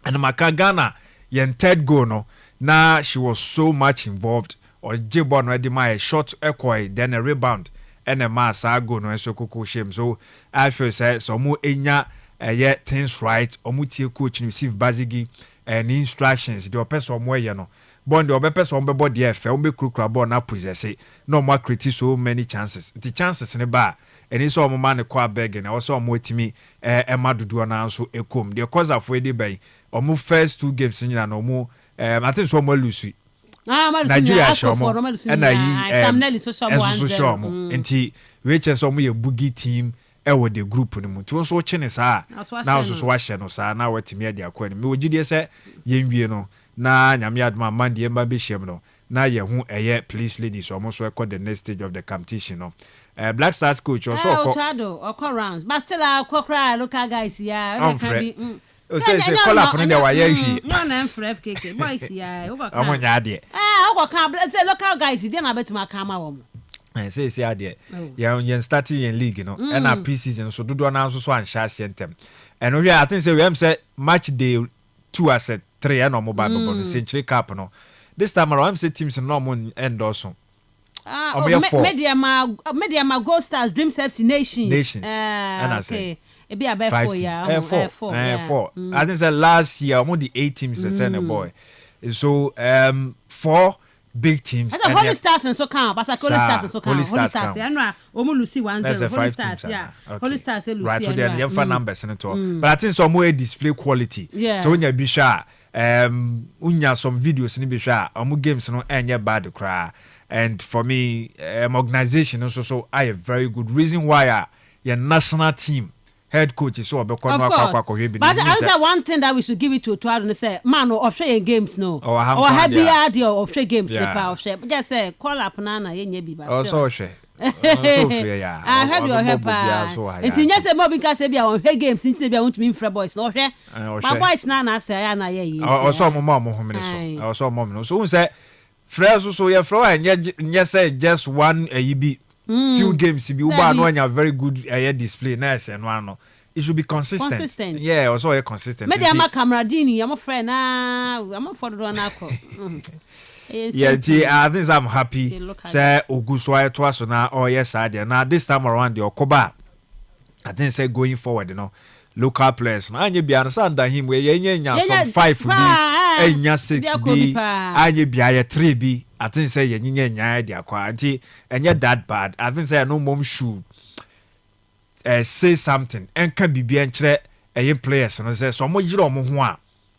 Speaker 17: and maka Ghana yen third goal no na she was so much involved or jibbo no de my shot equal then a rebound and a mass go no so kuku shame so I feel say so mo enya things right omutie coach receive basigi and instructions the person mo ye no bond the person on be body efe on be krukra ball na possess no more create so many chances the chances in ba and so mo man kwa beg and also mo timi madudu na so ekom the cause of we dey by omo first 2 games in na omo I think so mo lose Nigeria show mo and I social mo enti we che so mo ye bugi team with the group no mu to so chene sa na so wahye no sa na watimi ade akwa ni me ogide se yenwie no na nyame adma man de mba be hiem no na ye hu eye police ladies almost record the next stage of the competition no Black Stars coach also
Speaker 1: okọ rounds but still akwa local guys ya
Speaker 17: o say call up no dey wa ye hwi
Speaker 1: no na mfref keke boys ya okọ ka
Speaker 17: omo nya ade
Speaker 1: okọ ka say local guys dey na betima ka ma wo
Speaker 17: say ade yen starting yen league no and a pre-season so dodo na so anhya sentem and we I think say we am say match day 2 as 3 and no mobile Century Cup no this time around say teams no mo end also
Speaker 1: media ma Gold Stars Dreams FC Nations
Speaker 17: and I say
Speaker 1: it be about 4 yeah 4
Speaker 17: I think say last year among the 8 teams they send a boy so 4 big teams
Speaker 1: and Holy Stars and so count but Holy Stars and so count Holy Stars I know omo Lucy 1-0 Holy Stars yeah Holy Stars Lucy
Speaker 17: right so then you have numbers in it all but I think some more display quality so when you be sure unya some videos ni be sure omo games no enye bad cry and for me organization also so I a very good reason why your national team head coach is so be kwa
Speaker 1: but I say one thing that we should give it to and say man of share games no or happy idea of share games the power of share just say call up na yenye bi ba
Speaker 17: also share
Speaker 1: I heard your help it's just more because say bia on play games since bia want me free boys no hwe my boys na say ya na ye
Speaker 17: also mo homene so also mo no so say fresh so your flow and say just one be few games be uba no anya very good display nice and one it should be consistent. Yeah, also a consistent.
Speaker 1: Maybe I'm a camaradini, I'm a friend I'm a for the one
Speaker 17: yeah, I think I'm happy. Say Oguswa twice now or yes I did. Now this time around the Okoba I think say going forward local players now and you be understand that him where some 5 be enya 6 be anya be 3 be I think say nya dia kwa anti enya that bad I think say no mom should say something and can be enchre players no say so mo yire omo ho a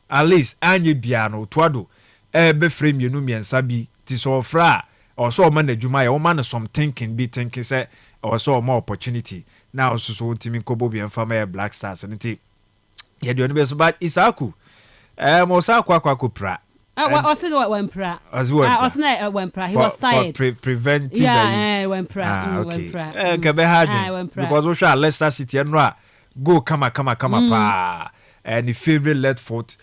Speaker 17: at least anya bia no toado be frame you no miensa bi ti so fra or so man adwuma ya o man some thinking say or so more opportunity now so timi kobo bi enfama Black Stars nti ye de oni be so but Isaku mo sa kwa pra
Speaker 1: Wempra. He was tired.
Speaker 17: For preventive.
Speaker 1: Yeah, Wempra.
Speaker 17: Wempra. Because we shall Leicester City and go come pa. And the favorite left foot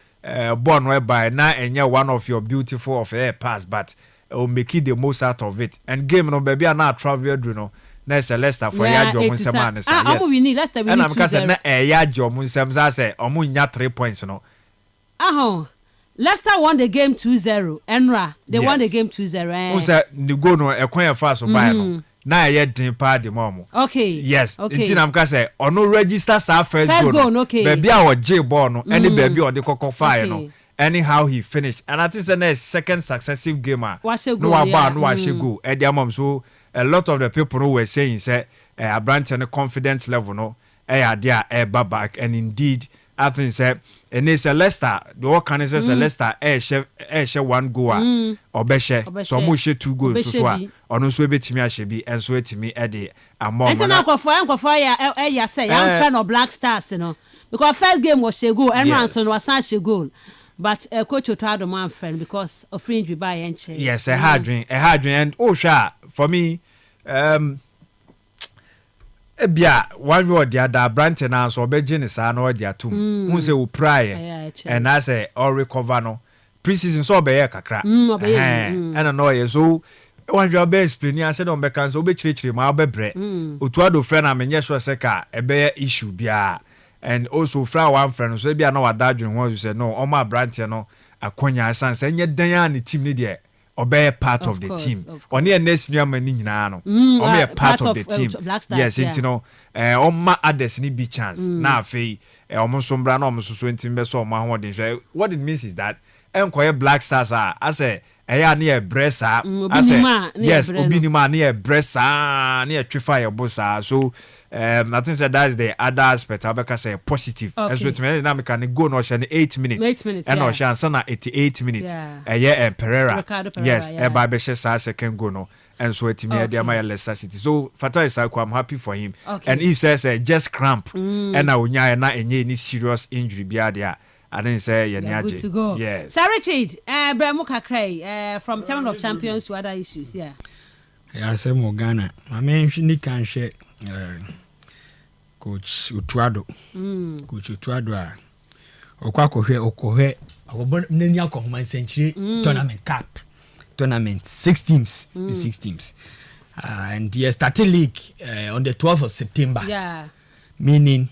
Speaker 17: born whereby now and one of your beautiful of air pass, but will make it the most out of it. And game no baby are now travel you next Leicester for ya job Munsemana.
Speaker 1: Yes. We need Leicester.
Speaker 17: And I'm kasi na ya job Munsemza say omunya 3 points no.
Speaker 1: Leicester won the game 2-0. Enra, they won the game 2-0.
Speaker 17: Who said the goal no ekwan fa so buy no. Na ye din pa de mom.
Speaker 1: Okay.
Speaker 17: Yes. Until I'm ka say ono register sa first goal.
Speaker 1: Okay.
Speaker 17: Baby a wo J ball no, any baby o de kokko fire no. Anyhow he finished. And I think the second successive game no go. E dia mom so a lot of the people who were saying say Abrante and confidence level no e there back and indeed I think say and it's a Leicester the all can is a Leicester share 1 goal or be share so mo share 2 goals so ono so betimi ahye bi enso etimi e de amom
Speaker 1: and na nkofo ya say am fan of Black Stars no because first game was a goal and Ranson was such a goal but coach Otuado man friend because of injury by enche
Speaker 17: yes a hard dream and for me ebia one way or the other Branton now so beje ni sa na odi atum who say we pray and I say all recover no preseason so be kakra and no ye so one way be explain ya say don be kan so be chire ma obebre Otuado friend am nye so say ka e be issue bia and also fra one friend so bia na wadadwen won say no o ma Branton no akonya san say nye dan ya team ni de obey part of the team on the next new man ni nyina no obey part of the team yes you know ma others ni be chance na afei omonsombra na omonsoso ntim be so ma hodin what it means is that enkoye Black Stars I say eya na e bresa I say yes obinima na e bresa na e twifa e bossa so I think that is the other aspect I because say positive as with me na me can go no 8 minutes and no chance na 88 minutes and Pereira yes by be share second go no and so it me dey my Leicester City so Fatah is I'm happy for him and if says just cramp and na onya na enye any serious injury bia there I didn't say
Speaker 1: good to go.
Speaker 17: Yes.
Speaker 1: Sir Richard, Bremo Kakray, from Town of Champions to other issues, yeah.
Speaker 16: I say more Ghana. I mean, she can share Coach Otuado. Coach Otuado. Okohe, Nenya Common Century Tournament Cup. Tournament, 6 teams. 6 teams. And he started league on the 12th of September.
Speaker 1: Yeah.
Speaker 16: Meaning,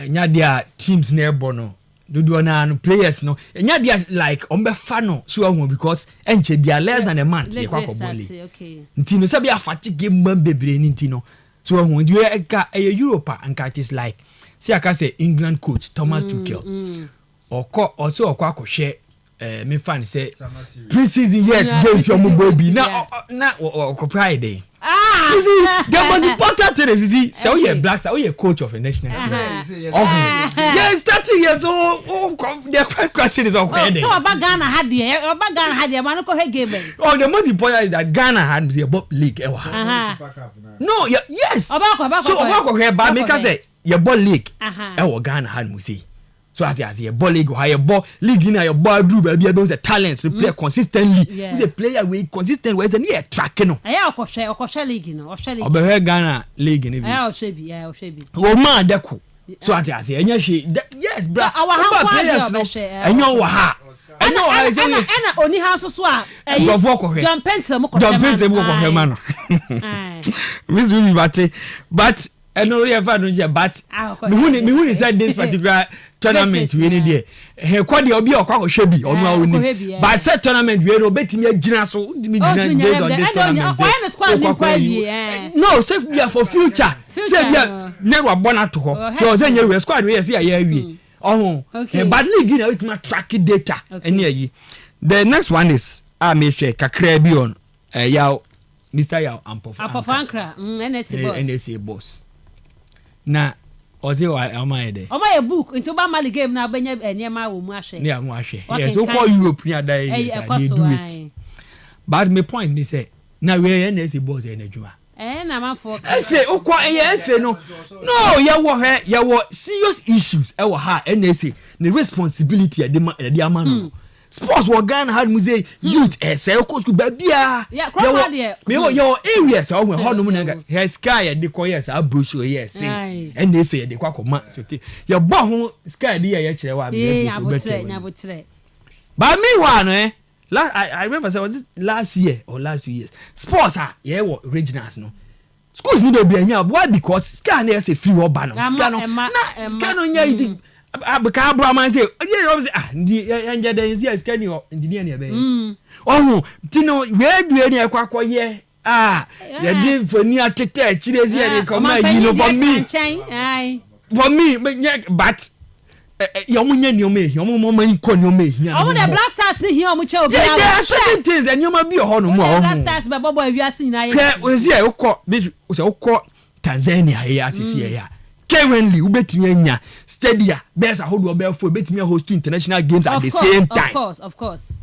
Speaker 16: their teams near Bono. Do no players no enya like ombefano so because enche bia less than a month e kwa kobole
Speaker 1: okay
Speaker 16: ntino se bia fatigue game man bebre ni ntino so we ka Europe and it is like see aka say England coach Thomas Tuchel also akwa me fan say pre-season yes games your mobile be na Friday you see the most important thing is so you Black Star you coach of a national team yes 30 years old the question is okay
Speaker 1: so about Ghana had the man ko game
Speaker 16: the most important is that Ghana had the Bob League no yes so about here but make us say your ball league Ghana had musi so as a ball league higher ball league in your ball do baby those talents they play consistently the player we consistent with the near track no
Speaker 1: okoshe league no
Speaker 16: obere Ghana league ni bi
Speaker 1: oshebi
Speaker 16: o ma deku so as enya hwe yes bra our players no enya wa ha enya wa ha say
Speaker 1: ena oni ha so a John Pentz mo ko
Speaker 16: ma no Miss Ruby but and no ever no but me who said this particular tournament we need there he kwade obi okwa hwe bi onu a oni but set tournament we no betimi agina so me gina on this tournament no safe be for future say be never born to ho so say we squad we say ya wi but league na with my track data any yi the next one is me share kakra bi on yaw Mr. Yaw
Speaker 1: Ampofankra
Speaker 16: NSA boss na oze wa amaide
Speaker 1: omaye book into ba mali game na benya enema wo mu ahwe
Speaker 16: ne amu ahwe yes so call Europe ni ada yes they do it but my point is say na we NSA boss e na djuma
Speaker 1: na man for
Speaker 16: efe ukwa efe no ya wo serious issues e wo ha NSA the responsibility e de amano sports wo Ghana had muze youth say coach ku ba bia me your areas o we hono mu na he sky de ko yes abrocho yes and they say de kwa koma your bo ho sky de ye kire wa
Speaker 1: be
Speaker 16: but me one I remember say was it last year or last 2 years sports yeah what regionals no schools need to be anya why because sky na say free oba no sky no nya abeka abraman say ndi anja den zi askani o engineer ne be tino we due ne kwakọ ye ya di foni atete akire zi e come yi no for me but yomunya ni o me yomu mani ko ni o me hia
Speaker 1: o the Black Stars ni hia o mu che obi
Speaker 16: ya certain things and you ma bi ho no mu o
Speaker 1: Black Stars be bobo awiase nyina ye
Speaker 16: o zi e ukọ Tanzania ya asisi ya currently ubetimi anya stadia there's a hold over for betimi host international games at the same time.
Speaker 1: Of course.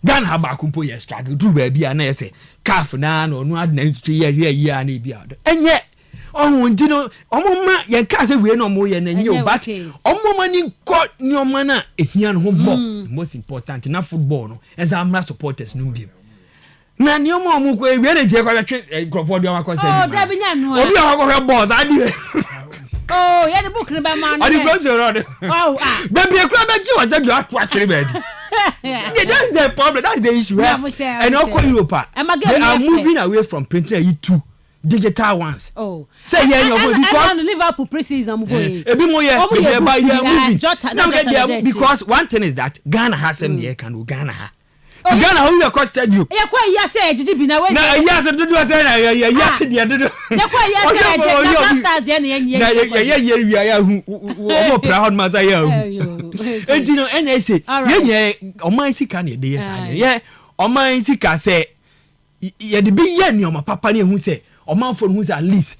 Speaker 16: Ghana have akumpo ye struggle do baby na say calf na no adu na 3 year na bia. Enye ohun ndi no omoma ye ka say we no mo ye na nye but omoma ni god ni omama na ehia no ho bo most important na football no example supporters no bi na ni omo ko e we na je kwa twe croford wa kwa say
Speaker 1: oh da bi nya no
Speaker 16: obi a kwa boss adi
Speaker 1: oh ye the book ni ba man
Speaker 16: adi go so road
Speaker 1: oh
Speaker 16: baby e kwa ba ji wa je atu akere ba di. Yeah, that's the problem. That's the issue. And all Europe, they are moving away from printing to digital ones.
Speaker 1: Oh,
Speaker 16: say because
Speaker 1: Liverpool preseason going.
Speaker 16: Because one thing is that Ghana has them here can Ghana. Ghana how you costed you.
Speaker 1: Yeah, quite yes, did be now.
Speaker 16: Yes, do yes, at least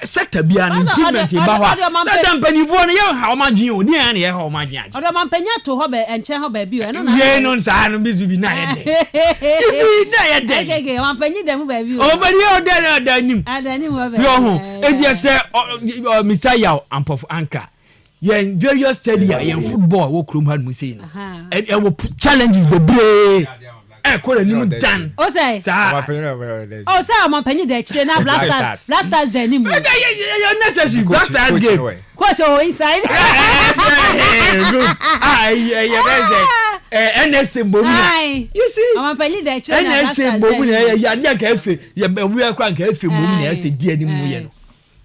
Speaker 16: sector be an improvement in Bawa. Certain penny for how much you near how much.
Speaker 1: Or man penya to hobby and chair hobby.
Speaker 16: Yeah, no, son, Miss will be night.
Speaker 1: Okay, I'm penny them baby.
Speaker 16: Oh, but you're there, Danny. It just said, Messiah and Puff Anchor. Yeah, various study and football, what Krum had Musin. And I will put challenges the brain. I call a new done.
Speaker 1: Oh, say, oh, sir, my penny that chain up last the name.
Speaker 16: You're necessary. Blasters game.
Speaker 1: What inside?
Speaker 16: NSM Bomi. You see,
Speaker 1: I'm penny that chain.
Speaker 16: NSM Bomi, Yadia Cafe, we are crank Cafe Bomi, I say, dear Nimuyan.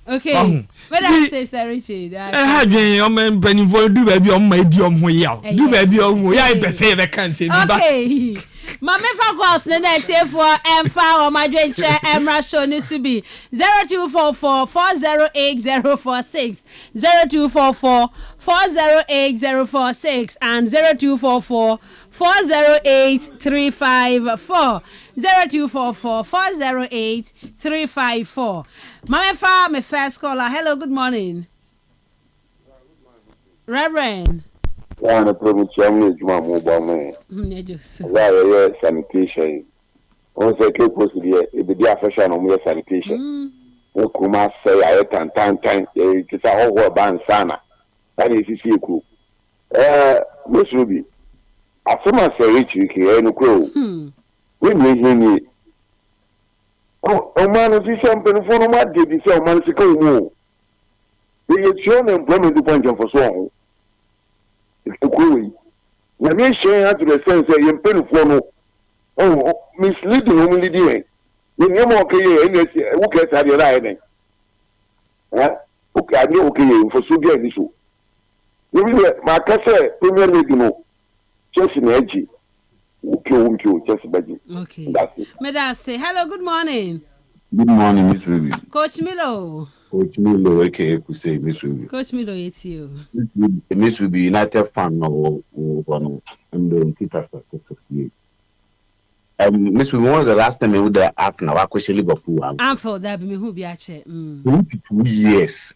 Speaker 1: Okay. But I say, Sir Richard,
Speaker 16: I had your man penny for do baby on my dear Moya. Do baby on Moya, I say, I can't say.
Speaker 1: Okay. Mama for calls the net for M4 my dream chair Emra show news to be 0244 408046 0244 408046 and 0244 408354 0244 408354. Mama for my first caller. Hello, good morning. Reverend.
Speaker 4: One of the Chinese mobile man. Sanitation. On the campus, it be the fashion on your sanitation. Okuma say I had time, it's a whole band sana. That is you cool. Miss Ruby, as soon as I reach you, and crow. We may hear it. Oh, man, if you something for my did you say, man, to go more. They shown employment to punch for so. Let me share to the sense that you pay for no. Oh, misleading only doing. You know, okay, who gets at your line? Okay, I know, okay, for so good issue. You will, my Kastle, Premier League, no, just in edgy. Okay, just budget.
Speaker 1: Okay, may I say hello, good morning.
Speaker 4: Good morning, Miss Ruby.
Speaker 1: Coach Milo.
Speaker 4: Coach Milo, okay, could say Miss Ruby.
Speaker 1: Coach Milo, it's you.
Speaker 4: Miss Ruby, United fan or one and the Peter 68. Miss Ruby, one of the last time we would ask now, I question Liverpool.
Speaker 1: I'm for that, me who be actually
Speaker 4: 22 years.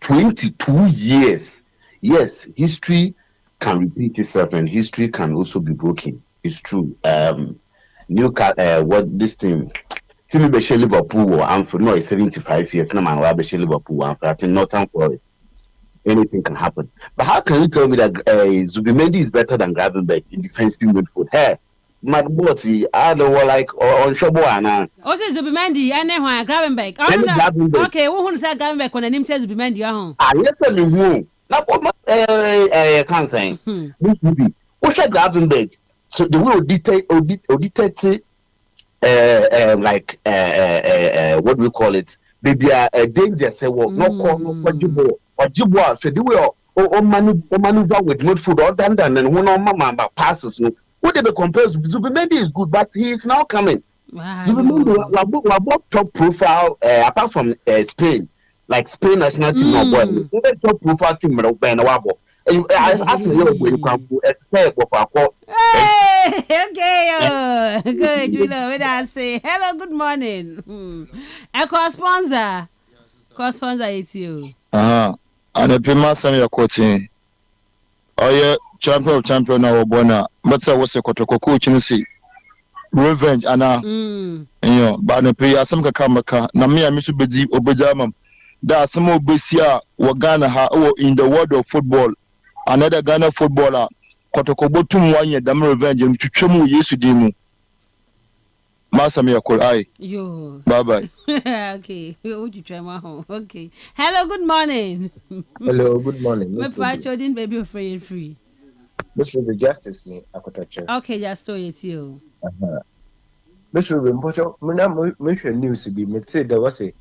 Speaker 4: 22 years. Yes, history can repeat itself and history can also be broken. It's true. What this thing. See me be Liverpool. I'm for no 75 years. No man, be Liverpool. I'm for Northern Forest. Anything can happen. But how can you tell me that Zubimendi is better than Gravenberch in defensive midfield? Hey, Mad Botsy, I don't know, like on Shobo and
Speaker 1: oh, say Zubimendi, and then Gravenberch. Okay, who said Gravenberch when the name says Zubimendi?
Speaker 4: Ah, yes, who? Now, I can't say. This would be. Who said Gravenberch? So the way detect like what we call it, baby, danger say well, no call, no what you want. So the way maneuver with midfield or than and one on mama passes. No, would they be compared? Zubimendi is good, but he is now coming. Zubimendi, we both top profile apart from Spain, like Spain national team or boy, top profile team of Ben Wabo. I ask you when you come to expect what
Speaker 1: okay, good. You know what I say. Hello, good morning. A co-sponsor. Co-sponsor, it's you.
Speaker 6: And a Pima your coaching. Oh, yeah, champion now, Bona. But I was a Kotoko coach in see. Revenge, Anna. You know, but the pay some Kamaka, Namia Missubedi, Obejamam. There are some more Bessia, Wagana, in the world of football. Another Ghana footballer, Kotoko Botum 1 year, Dam Revenge, and Chumu Yesudimu. Masami Akolai.
Speaker 1: Yo.
Speaker 6: Bye bye.
Speaker 1: Okay. Would you try my home? Okay. Hello, good morning.
Speaker 7: Hello, good morning.
Speaker 1: My children, baby, free.
Speaker 7: This will be justice in Akotacho.
Speaker 1: Okay, just told it you.
Speaker 7: This will be important. Muna news to be made. There was a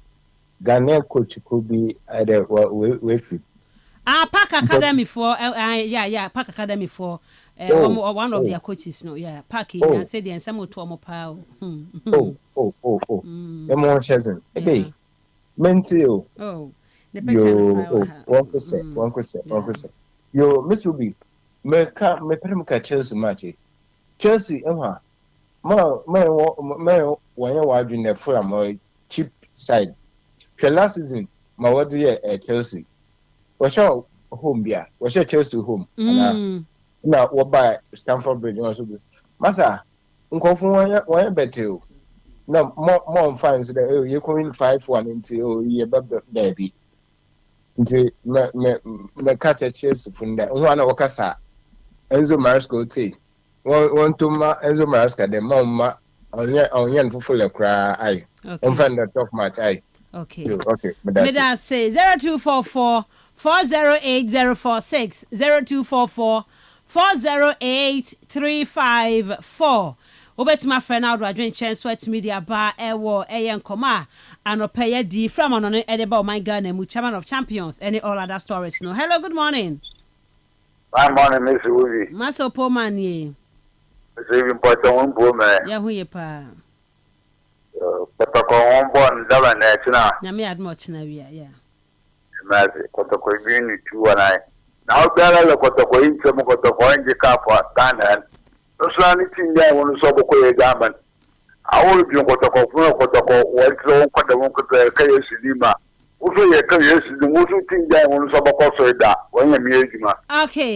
Speaker 7: Ghanaian coach could be either with
Speaker 1: Park Academy for Park Academy for one of their coaches. No, Parky. I said the some to Omopao.
Speaker 7: Emon Shazin. Hey, Mentio.
Speaker 1: Oh, the
Speaker 7: picture. 1%. Yo, Miss Ruby. Me permka Chelsea match. Chelsea, when you from a cheap side. Last season, my what year Chelsea. Was your home beer? Was your Chelsea home? Now, what by Stamford Bridge? Massa, Uncle one better. No, more fines that you can 5-1 until you baby. Until me catch a Chelsea from that. One of Casa. Enzo Maresco tea. One to Enzo Maresca, the mama on yan for full cry. On find the top match.
Speaker 1: Okay.
Speaker 7: Okay.
Speaker 1: May I say 0244 408 046 0244 408 354. Obet my friend out Radwin Chance Sweat Media Bar Ewo Ayan Koma and Opaya D from on Edible my gun and chairman of champions. Any all other stories. No. Hello, good morning.
Speaker 23: My morning, Miss Woody.
Speaker 1: Maso Poman ye.
Speaker 23: It's even part of one woman.
Speaker 1: Yahu pa.
Speaker 23: Kotoko one born, Davan Natina.
Speaker 1: Yami had much now, yeah.
Speaker 23: Mazi, Kotoko Green, 2 and I. Now, Bella Kotoko in some Kotoko in the car for Ghana. No slanting there when you saw the garment. I will be Kotoko, Kotoko, what's the one Kotoko, Kayas.
Speaker 1: Okay,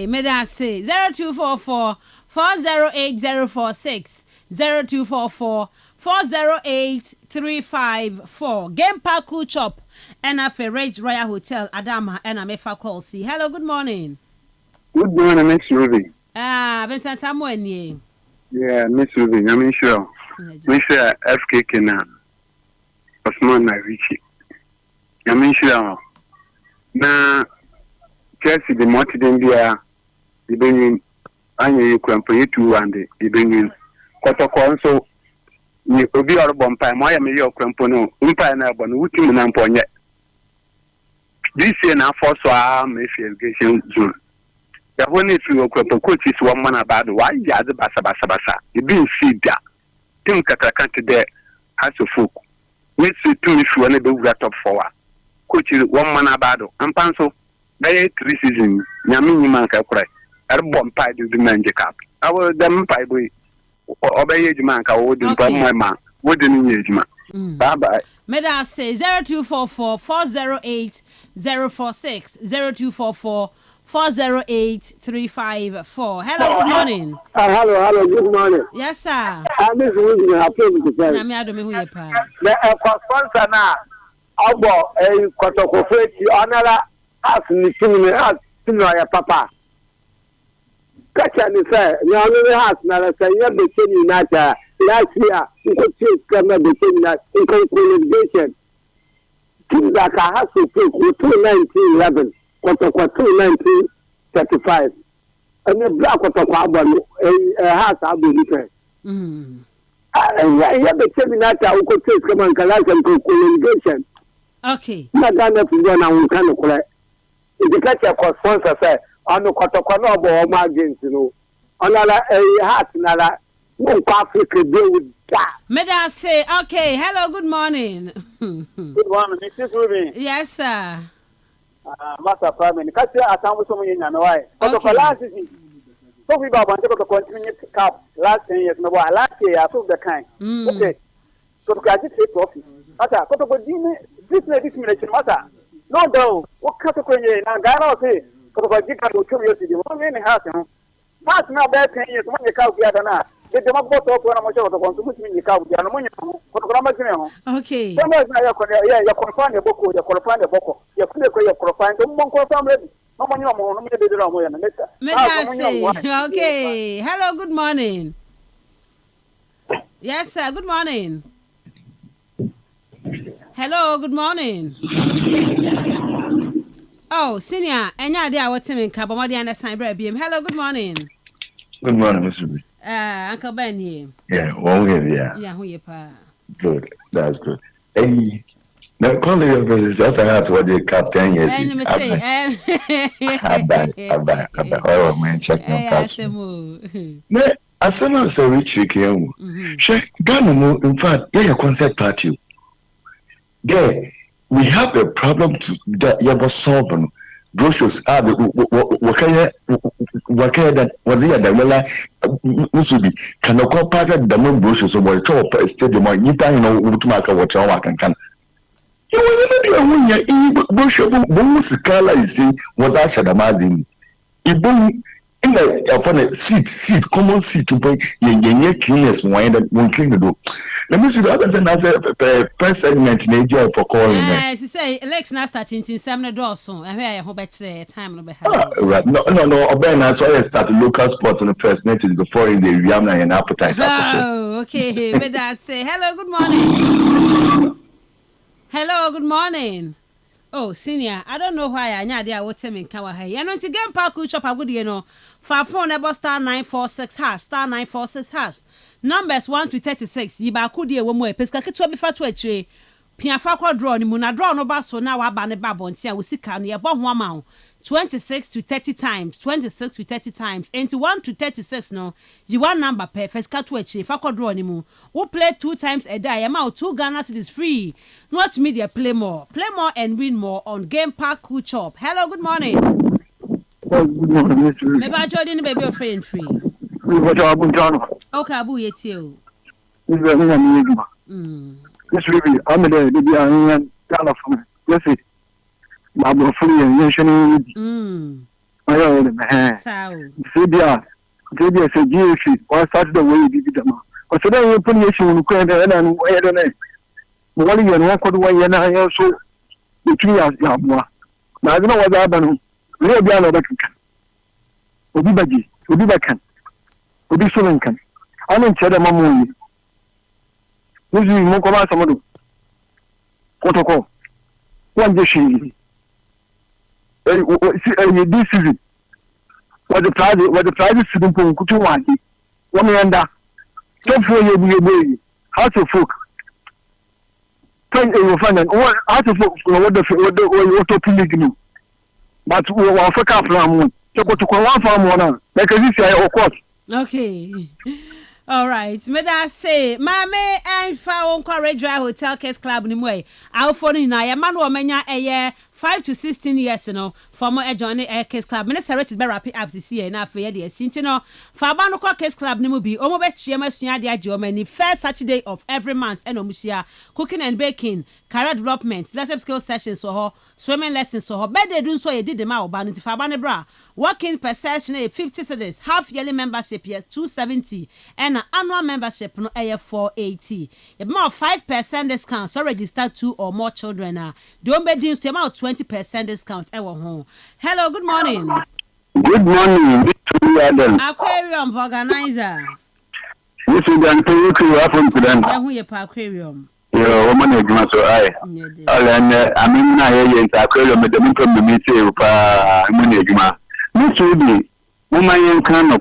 Speaker 1: may I say 0244 408 046 0244 408 354. Game Park Cool Chop and a Rage Royal Hotel Adama and a Mefa call. See, hello, good morning.
Speaker 24: Good morning, Miss Ruby.
Speaker 1: Vincent Amwenye.
Speaker 24: Yeah, Miss Ruby, I'm sure. Miss FK Kenan. Osman Narichi. I'm sure. Na Chelsea the mountain there the bringing anyi kwampo 2 and the bringing Kotoko so ni obi orbo mpa mo ya me yo kwampo no mpa na agba no wutim na mponye this year na for so me irrigation zone ya honi fi kwampo coach is one man about why ya de basa e bin see da tim katakante there as a folk we see two if one be wura top 4 coach one man about and panso they 3 seasons nyame nyima ka kura erbo mpa de manje cap awo dem mpa boy obey ejuma ka wo de mpa ma wo de ni ejuma bye bye.
Speaker 1: May I say 0244 408 046 0244 408 354. Hello, good morning.
Speaker 24: Hello, good morning.
Speaker 1: Yes, sir.
Speaker 24: This is William. I play with the friend.
Speaker 1: I'm here to me who you pa.
Speaker 24: The sponsor now. Abo Kotoko Feti Onala as ni sinu as sinu ya papa. Kacha ni say ni only has na say ya be sinu na ta last year nko check kama be sinu na nko qualification. Team that has to take 1911 Kotoko 1935. And the black Kotoko Abo has Abo different. Ya be sinu na ta nko check kama nko qualification.
Speaker 1: Okay.
Speaker 24: Madame Fugo na unkano kule. Idikacha kwa sponsor say onu Kotoko no bo ma against no. Onala heart nala no Africa deal with that.
Speaker 1: May I say okay, hello, good morning.
Speaker 24: Good morning, Mrs. Ruby.
Speaker 1: Yes, sir.
Speaker 24: Master Prime, kasi atamu so munye na why. Kotoko last season. So we baba ntoko continue cup last 10 years no last year I took the kind. Okay. Kotoko just take trophy. Ata Kotoko dine this minute matter. No doubt. What
Speaker 23: kwenye na Ghana say kwa jika uchumi yote ndio mimi ni hasa mas na ba kan yi so manye ka bia da na de ma boto ko na mo cho to ko so mutumi ka bia no mo nyu ko ko ma tine ho
Speaker 1: okay
Speaker 23: so ma na ya ko fa ne boko ya kule ko ya ko fa ndo mo ko fa mre no mo nyu mo no me de do mo ya na meta
Speaker 1: okay hello good morning yes sir good morning hello good morning oh senior enya de a wotemen ka bo mode understand bra biem hello good morning.
Speaker 8: Good morning, Mr. B.
Speaker 1: Uncle Benny.
Speaker 8: Yeah, one way, yeah.
Speaker 1: Yeah, who you pa?
Speaker 8: Good, that's good. Hey, now call your business. Just ask what the captain is.
Speaker 1: And you say,
Speaker 8: I'm back. Oh, man, check your
Speaker 1: Kastle.
Speaker 8: No, as soon as I reach you, check Ghana. In fact, yeah, concert party. There, we have a problem that you have solved. Brochures are wakaya that was the other well Musubi can call part of the moon brochures or top stadium or you know what matter what I can. You will never be a brochure color is saying what I said amazing. If in the seat, common seat to pay your cleaners wine that won't clean the door. Let me see the other than as a first segment in Asia for calling.
Speaker 1: Yes, you say, Lex now starting in Samuel Dawson. I hear I hope it's time.
Speaker 8: Right. No. Ben, I saw you start local sports on the first net before in the Rihanna and appetite.
Speaker 1: Oh, okay. But I say, hello, good morning. Hello, good morning. Oh, senior, I don't know why I know they are what in Kawaii. I know to get park shop a good, you know. For phone about *946# *946#. Numbers 1 to 36. Yiba kudi e womo e peska keto bi fa to atire. Piafa kwa draw ni mu na draw no ba so na wa ba ne ba bontia wo sika no ye bo ho ama 26 to 30 times. 26 to 30 times. Into 1 to 36 no. You one number per first cut to atire fa kwa draw ni mu. Wo play 2 times a day. Am out 2 Ghana cedis free. Not media play more and win more on Game Park Cool Chop. Hello, good morning.
Speaker 24: Good morning.
Speaker 1: Maybe I joined in baby friend free. Okay, Abu Yetio.
Speaker 24: This really, I'm there. They are in California. Let's see. I'm free and mentioning. I know. Zebia said, "GFC, or start the way you did them." But today, you put your issue on Canada and where the name. One year, one could way, and I also the 3 years. Now, I don't know what happened. Real Biano Bekan. Obibaji, Obibakan. Obi Solenkan. I don't tell them Mamoni. This is Mokoma Samadu. Protocol. One dish. This season. What the private student for Kutuwani. 1 yanda. 4 years. House of folk. Thank you, House of folk. What the Pilgrim. But we will fuck up from so go to one farm one like this year of course.
Speaker 1: Okay. All right. May I say, Mame and Found Quarry Dry Hotel Case Club in way. I'll phone in I am man woman a year 5 to 16 years, you know, former Johnny Air Case Club. Minister Richard Barapi Abs this year now for the Sintino. Fabano Case Club Nimubi, almost Chiamas Yadia Germany, first Saturday of every month, and Omusia, cooking and baking, career development, leadership skill sessions or swimming lessons or better do so you did the mouth about it. Fabana Bra, working per session 50 cedis, half yearly membership yes 270, and an annual membership no air 480. About 5% discount, so register 2 or more children. Don't be deals to about 20% discount. Hello, good morning.
Speaker 24: Good morning, Mr. Adam.
Speaker 1: Aquarium organizer.
Speaker 24: This is the Antonio from Sudan.
Speaker 1: Who you aquarium?
Speaker 24: Yeah, woman is not so high. I mean, I hear aquarium with the minimum to meet you. Munigma. Miss Ruby, woman can no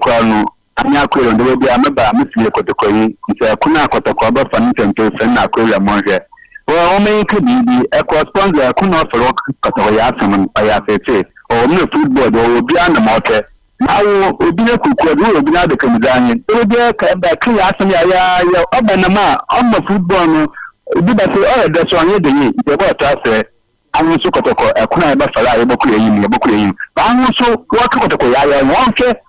Speaker 24: I'm aquarium. The way they are about Miss Yakotokoi. It's a Kuna Kotokoba Fanton to send aquarium monster. Well, only could be a correspondent. I could not follow Katoyasam or Yafete or no football or beyond the market. Now, we be a cook or do be not the Kamazanian. It will be a Kayasam, Obanama, on the football. Did I say, oh, that's one year the water. I will so Kotoko, a Kuna Bafala, Bokuin. I also walk to Koya,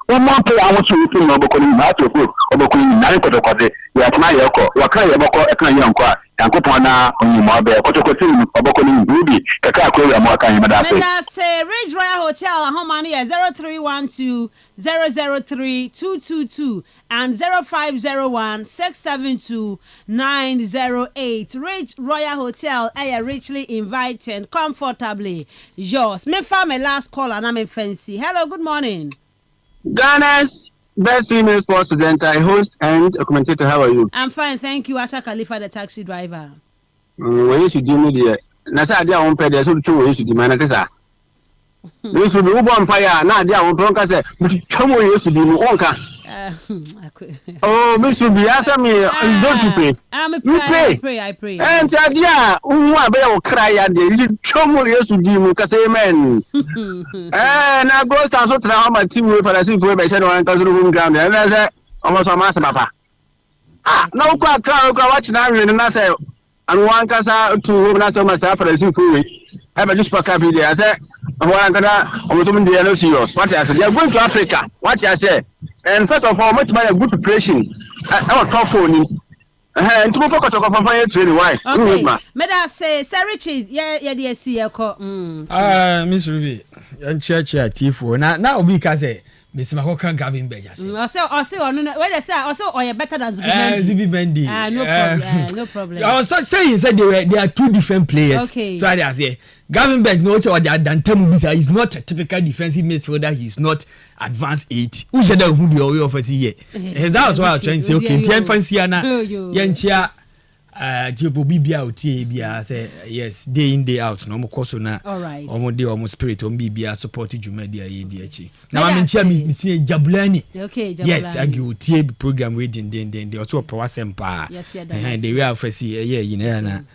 Speaker 24: one more play. I want to repeat Bokuin, not to put Bokuin, Nine Kotokote, Yakma Yoko, Wakaya Boko, a Kanyanko. yankopona onyimo be kotokoti oboko ni ndudi kaka akori amwaka yimada fe
Speaker 1: Meda say Ridge Royal Hotel home money 0312-003-222 and 0501-672-908. Ridge Royal Hotel are richly invited, comfortably yours. Me found my last call and I'm in fancy. Hello, good morning.
Speaker 9: Ghana's best female sports presenter, host and a commentator. How are you?
Speaker 1: I'm fine, thank you. Asha Khalifa, the taxi driver.
Speaker 9: When you should do media, Nasa idea on pay the so true you should demand it. You should be on fire. Now, dear, on Bronca said, but you come on, you should be Wonka. Oh, Miss Ruby, answer me. Don't you pay?
Speaker 1: I pray.
Speaker 9: And Tadia, who are better cry at the Chomo, you should do because amen. And I go down so to my team with a simple by saying one cousin room ground. And I said, almost a master papa. Ah, no, quite watching and I say, and one casa to whom myself for a simple have a just for copy. I said, I'm going to serious. What I said, you're going to Africa. What I said. And first of all, much by a good preparation. I was phone. And to focus on fire to why.
Speaker 1: Okay. Meda say, Sir Richard, yeah, dear, see a call.
Speaker 16: Miss Ruby, and church at T4. Now, because Miss Mahokan Gavin Bejas.
Speaker 1: Also, or you're better than
Speaker 16: Zubi Bendy.
Speaker 1: No problem.
Speaker 16: I was saying they are two different players.
Speaker 1: Okay.
Speaker 16: So I say, Gavin Beck knows what they are done. He's not a typical defensive midfielder. He's not advanced 8. Who's the who the way of us here? That's what I was trying to say. Okay, Tian Fanciana, Yanchia. Tibo Bibia Tia say yes, day in day out. No more course na.
Speaker 1: All right.
Speaker 16: Almost spirit on Bibia supported you media EDH. Now I'm in Chia Jabulani.
Speaker 1: Okay, Jabulani.
Speaker 16: Yes, I give TA program reading then they also power sempa.
Speaker 1: Yes, yeah.
Speaker 16: And they will first you know.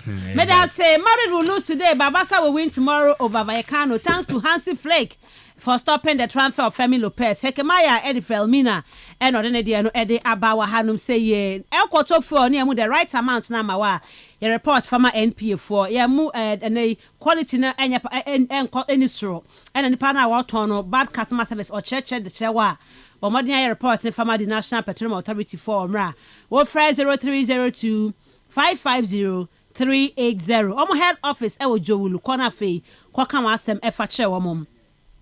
Speaker 1: Meda say Madrid will lose today, but Barca will win tomorrow over Vallecano thanks to Hansi Flick for stopping the transfer of Femi Lopez. Hekemaya Eddie Felmina and Odenediano Eddie Abawa Hanum say ye El Koto for near the right amount na mawa. Your reports from my NPA for ye mu and a quality na any stro and any partner tono bad customer service or church the chewa. But modern reports from the National Petroleum Authority for Mra. What fry 0302 550 380. Omo head office e wo Jowulu corner fe kwaka wasem e fa che wo mom.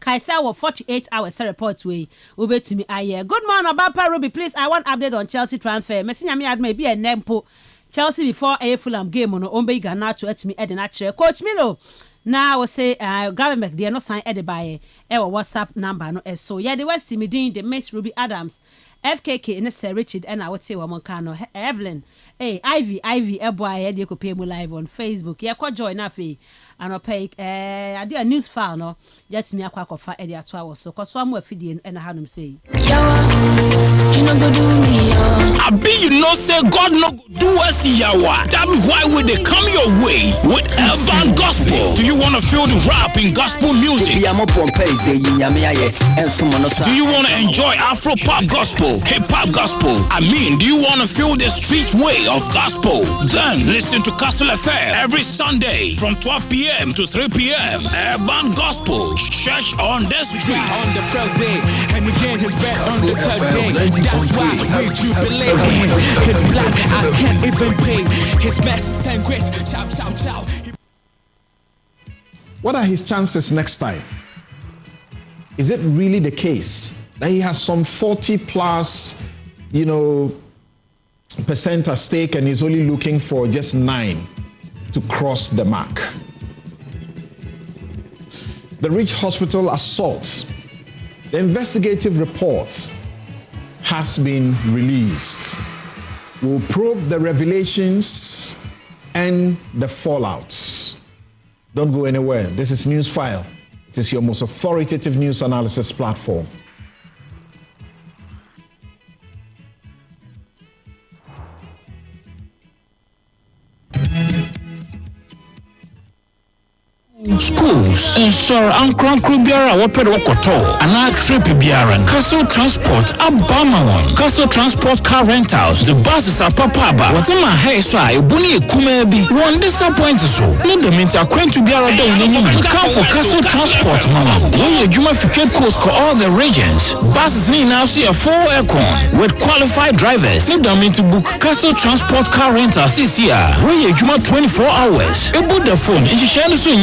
Speaker 1: Kaisa wo 48 hours report we betumi aye. Good morning Obapa Ruby, please I want update on Chelsea transfer. Mesinya me adma bi enempo. Chelsea before a Fulham game no ombe Garnacho etumi e de na chere. Coach Milo now we say Gravenberg dey no sign e de buy e wo WhatsApp number no so. Yeah, the West Midin the Miss Ruby Adams. FKK and Sir Richard and I would say one cano Evelyn. Hey, Ivy, boy, you could pay me live on Facebook. Yeah, quite join Nafi. And I'll pay I do a news file, no. Yet me a quack of fire at 2 hours. So, cause one more feeding and I had him say.
Speaker 2: I be you know say God no do us yawa. That be why we they come your way with Urban Gospel. Do you want to feel the rap in gospel music? Do you want to enjoy Afro pop gospel, hip hop gospel? I mean, do you want to feel the street way of gospel? Then listen to Kastle FM every Sunday from 12 p.m. to 3 p.m. Urban Gospel, church on the street.
Speaker 10: On the first day, and again his back on the third day. That's why we jubilate. His blood I can't even pay. His mercy and grace. Chow, chow, chow.
Speaker 19: What are his chances next time? Is it really the case that he has some 40 plus, percent at stake and is only looking for just 9 to cross the mark? The Rich Hospital assault. The investigative report has been released. We'll probe the revelations and the fallouts. Don't go anywhere. This is News File. It is your most authoritative news analysis platform.
Speaker 2: School cruise. Ensure Ankron Biara Waped Wakoto, and trip Biaran. Kastle Transport, Abama. Kastle Transport Car Rentals. The buses are Papaba. Whatever hey, so I bunny Kumebi. One disappointed so. Let them acquaint to Biara down. Come for Kastle Transport, Mama. When you Jumaficate course for all the regions. Buses need now see a full aircon with qualified drivers. Let them to book Kastle Transport Car Rentals this year. When you Juma 24 hours. You book the phone and you share the soon.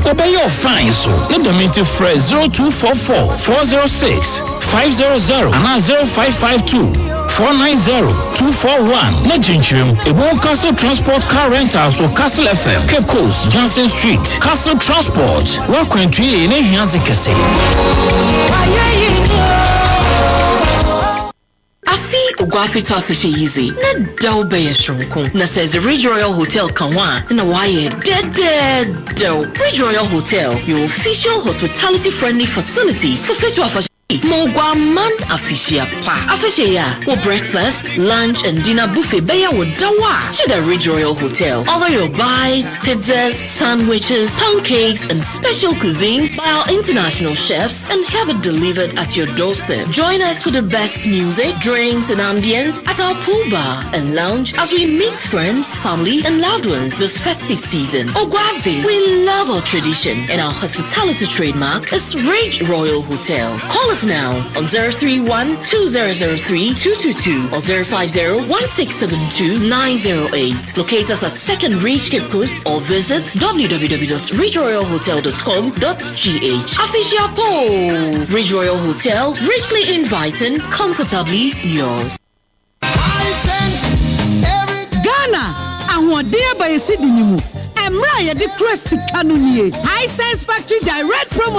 Speaker 2: Obey your fine so. Let them to phrase 0244 406 500 and 0552 490 241. Not Jinchim. It won't Kastle Transport Car Rentals or Kastle FM. Cape Coast, Johnson Street. Kastle Transport. Welcome to you in a Yanzi Kese.
Speaker 12: Afi ugwafi to afishe yizi na daube ya shonko na says Ridge Royal Hotel kanwa na waye dead. Ridge Royal Hotel, your official hospitality friendly facility for fit to afishe Mogwa man afishia pa. Afishia for breakfast, lunch and dinner buffet beya wo dawa. To the Ridge Royal Hotel. Order your bites, pizzas, sandwiches, pancakes and special cuisines by our international chefs and have it delivered at your doorstep. Join us for the best music, drinks and ambience at our pool bar and lounge as we meet friends, family and loved ones this festive season. Ogwazi, we love our tradition and our hospitality trademark is Ridge Royal Hotel. Call us now on 031-2003-222 or 050-1672-908. Locate us at 2nd Ridge Cape Coast or visit www.ridgeroyalhotel.com.gh. Official poll. Ridge Royal Hotel, richly inviting, comfortably yours.
Speaker 13: Ghana, ahode ba yesi dinimu. Emra ye de crazy kanunie. High Sense Factory Direct Promo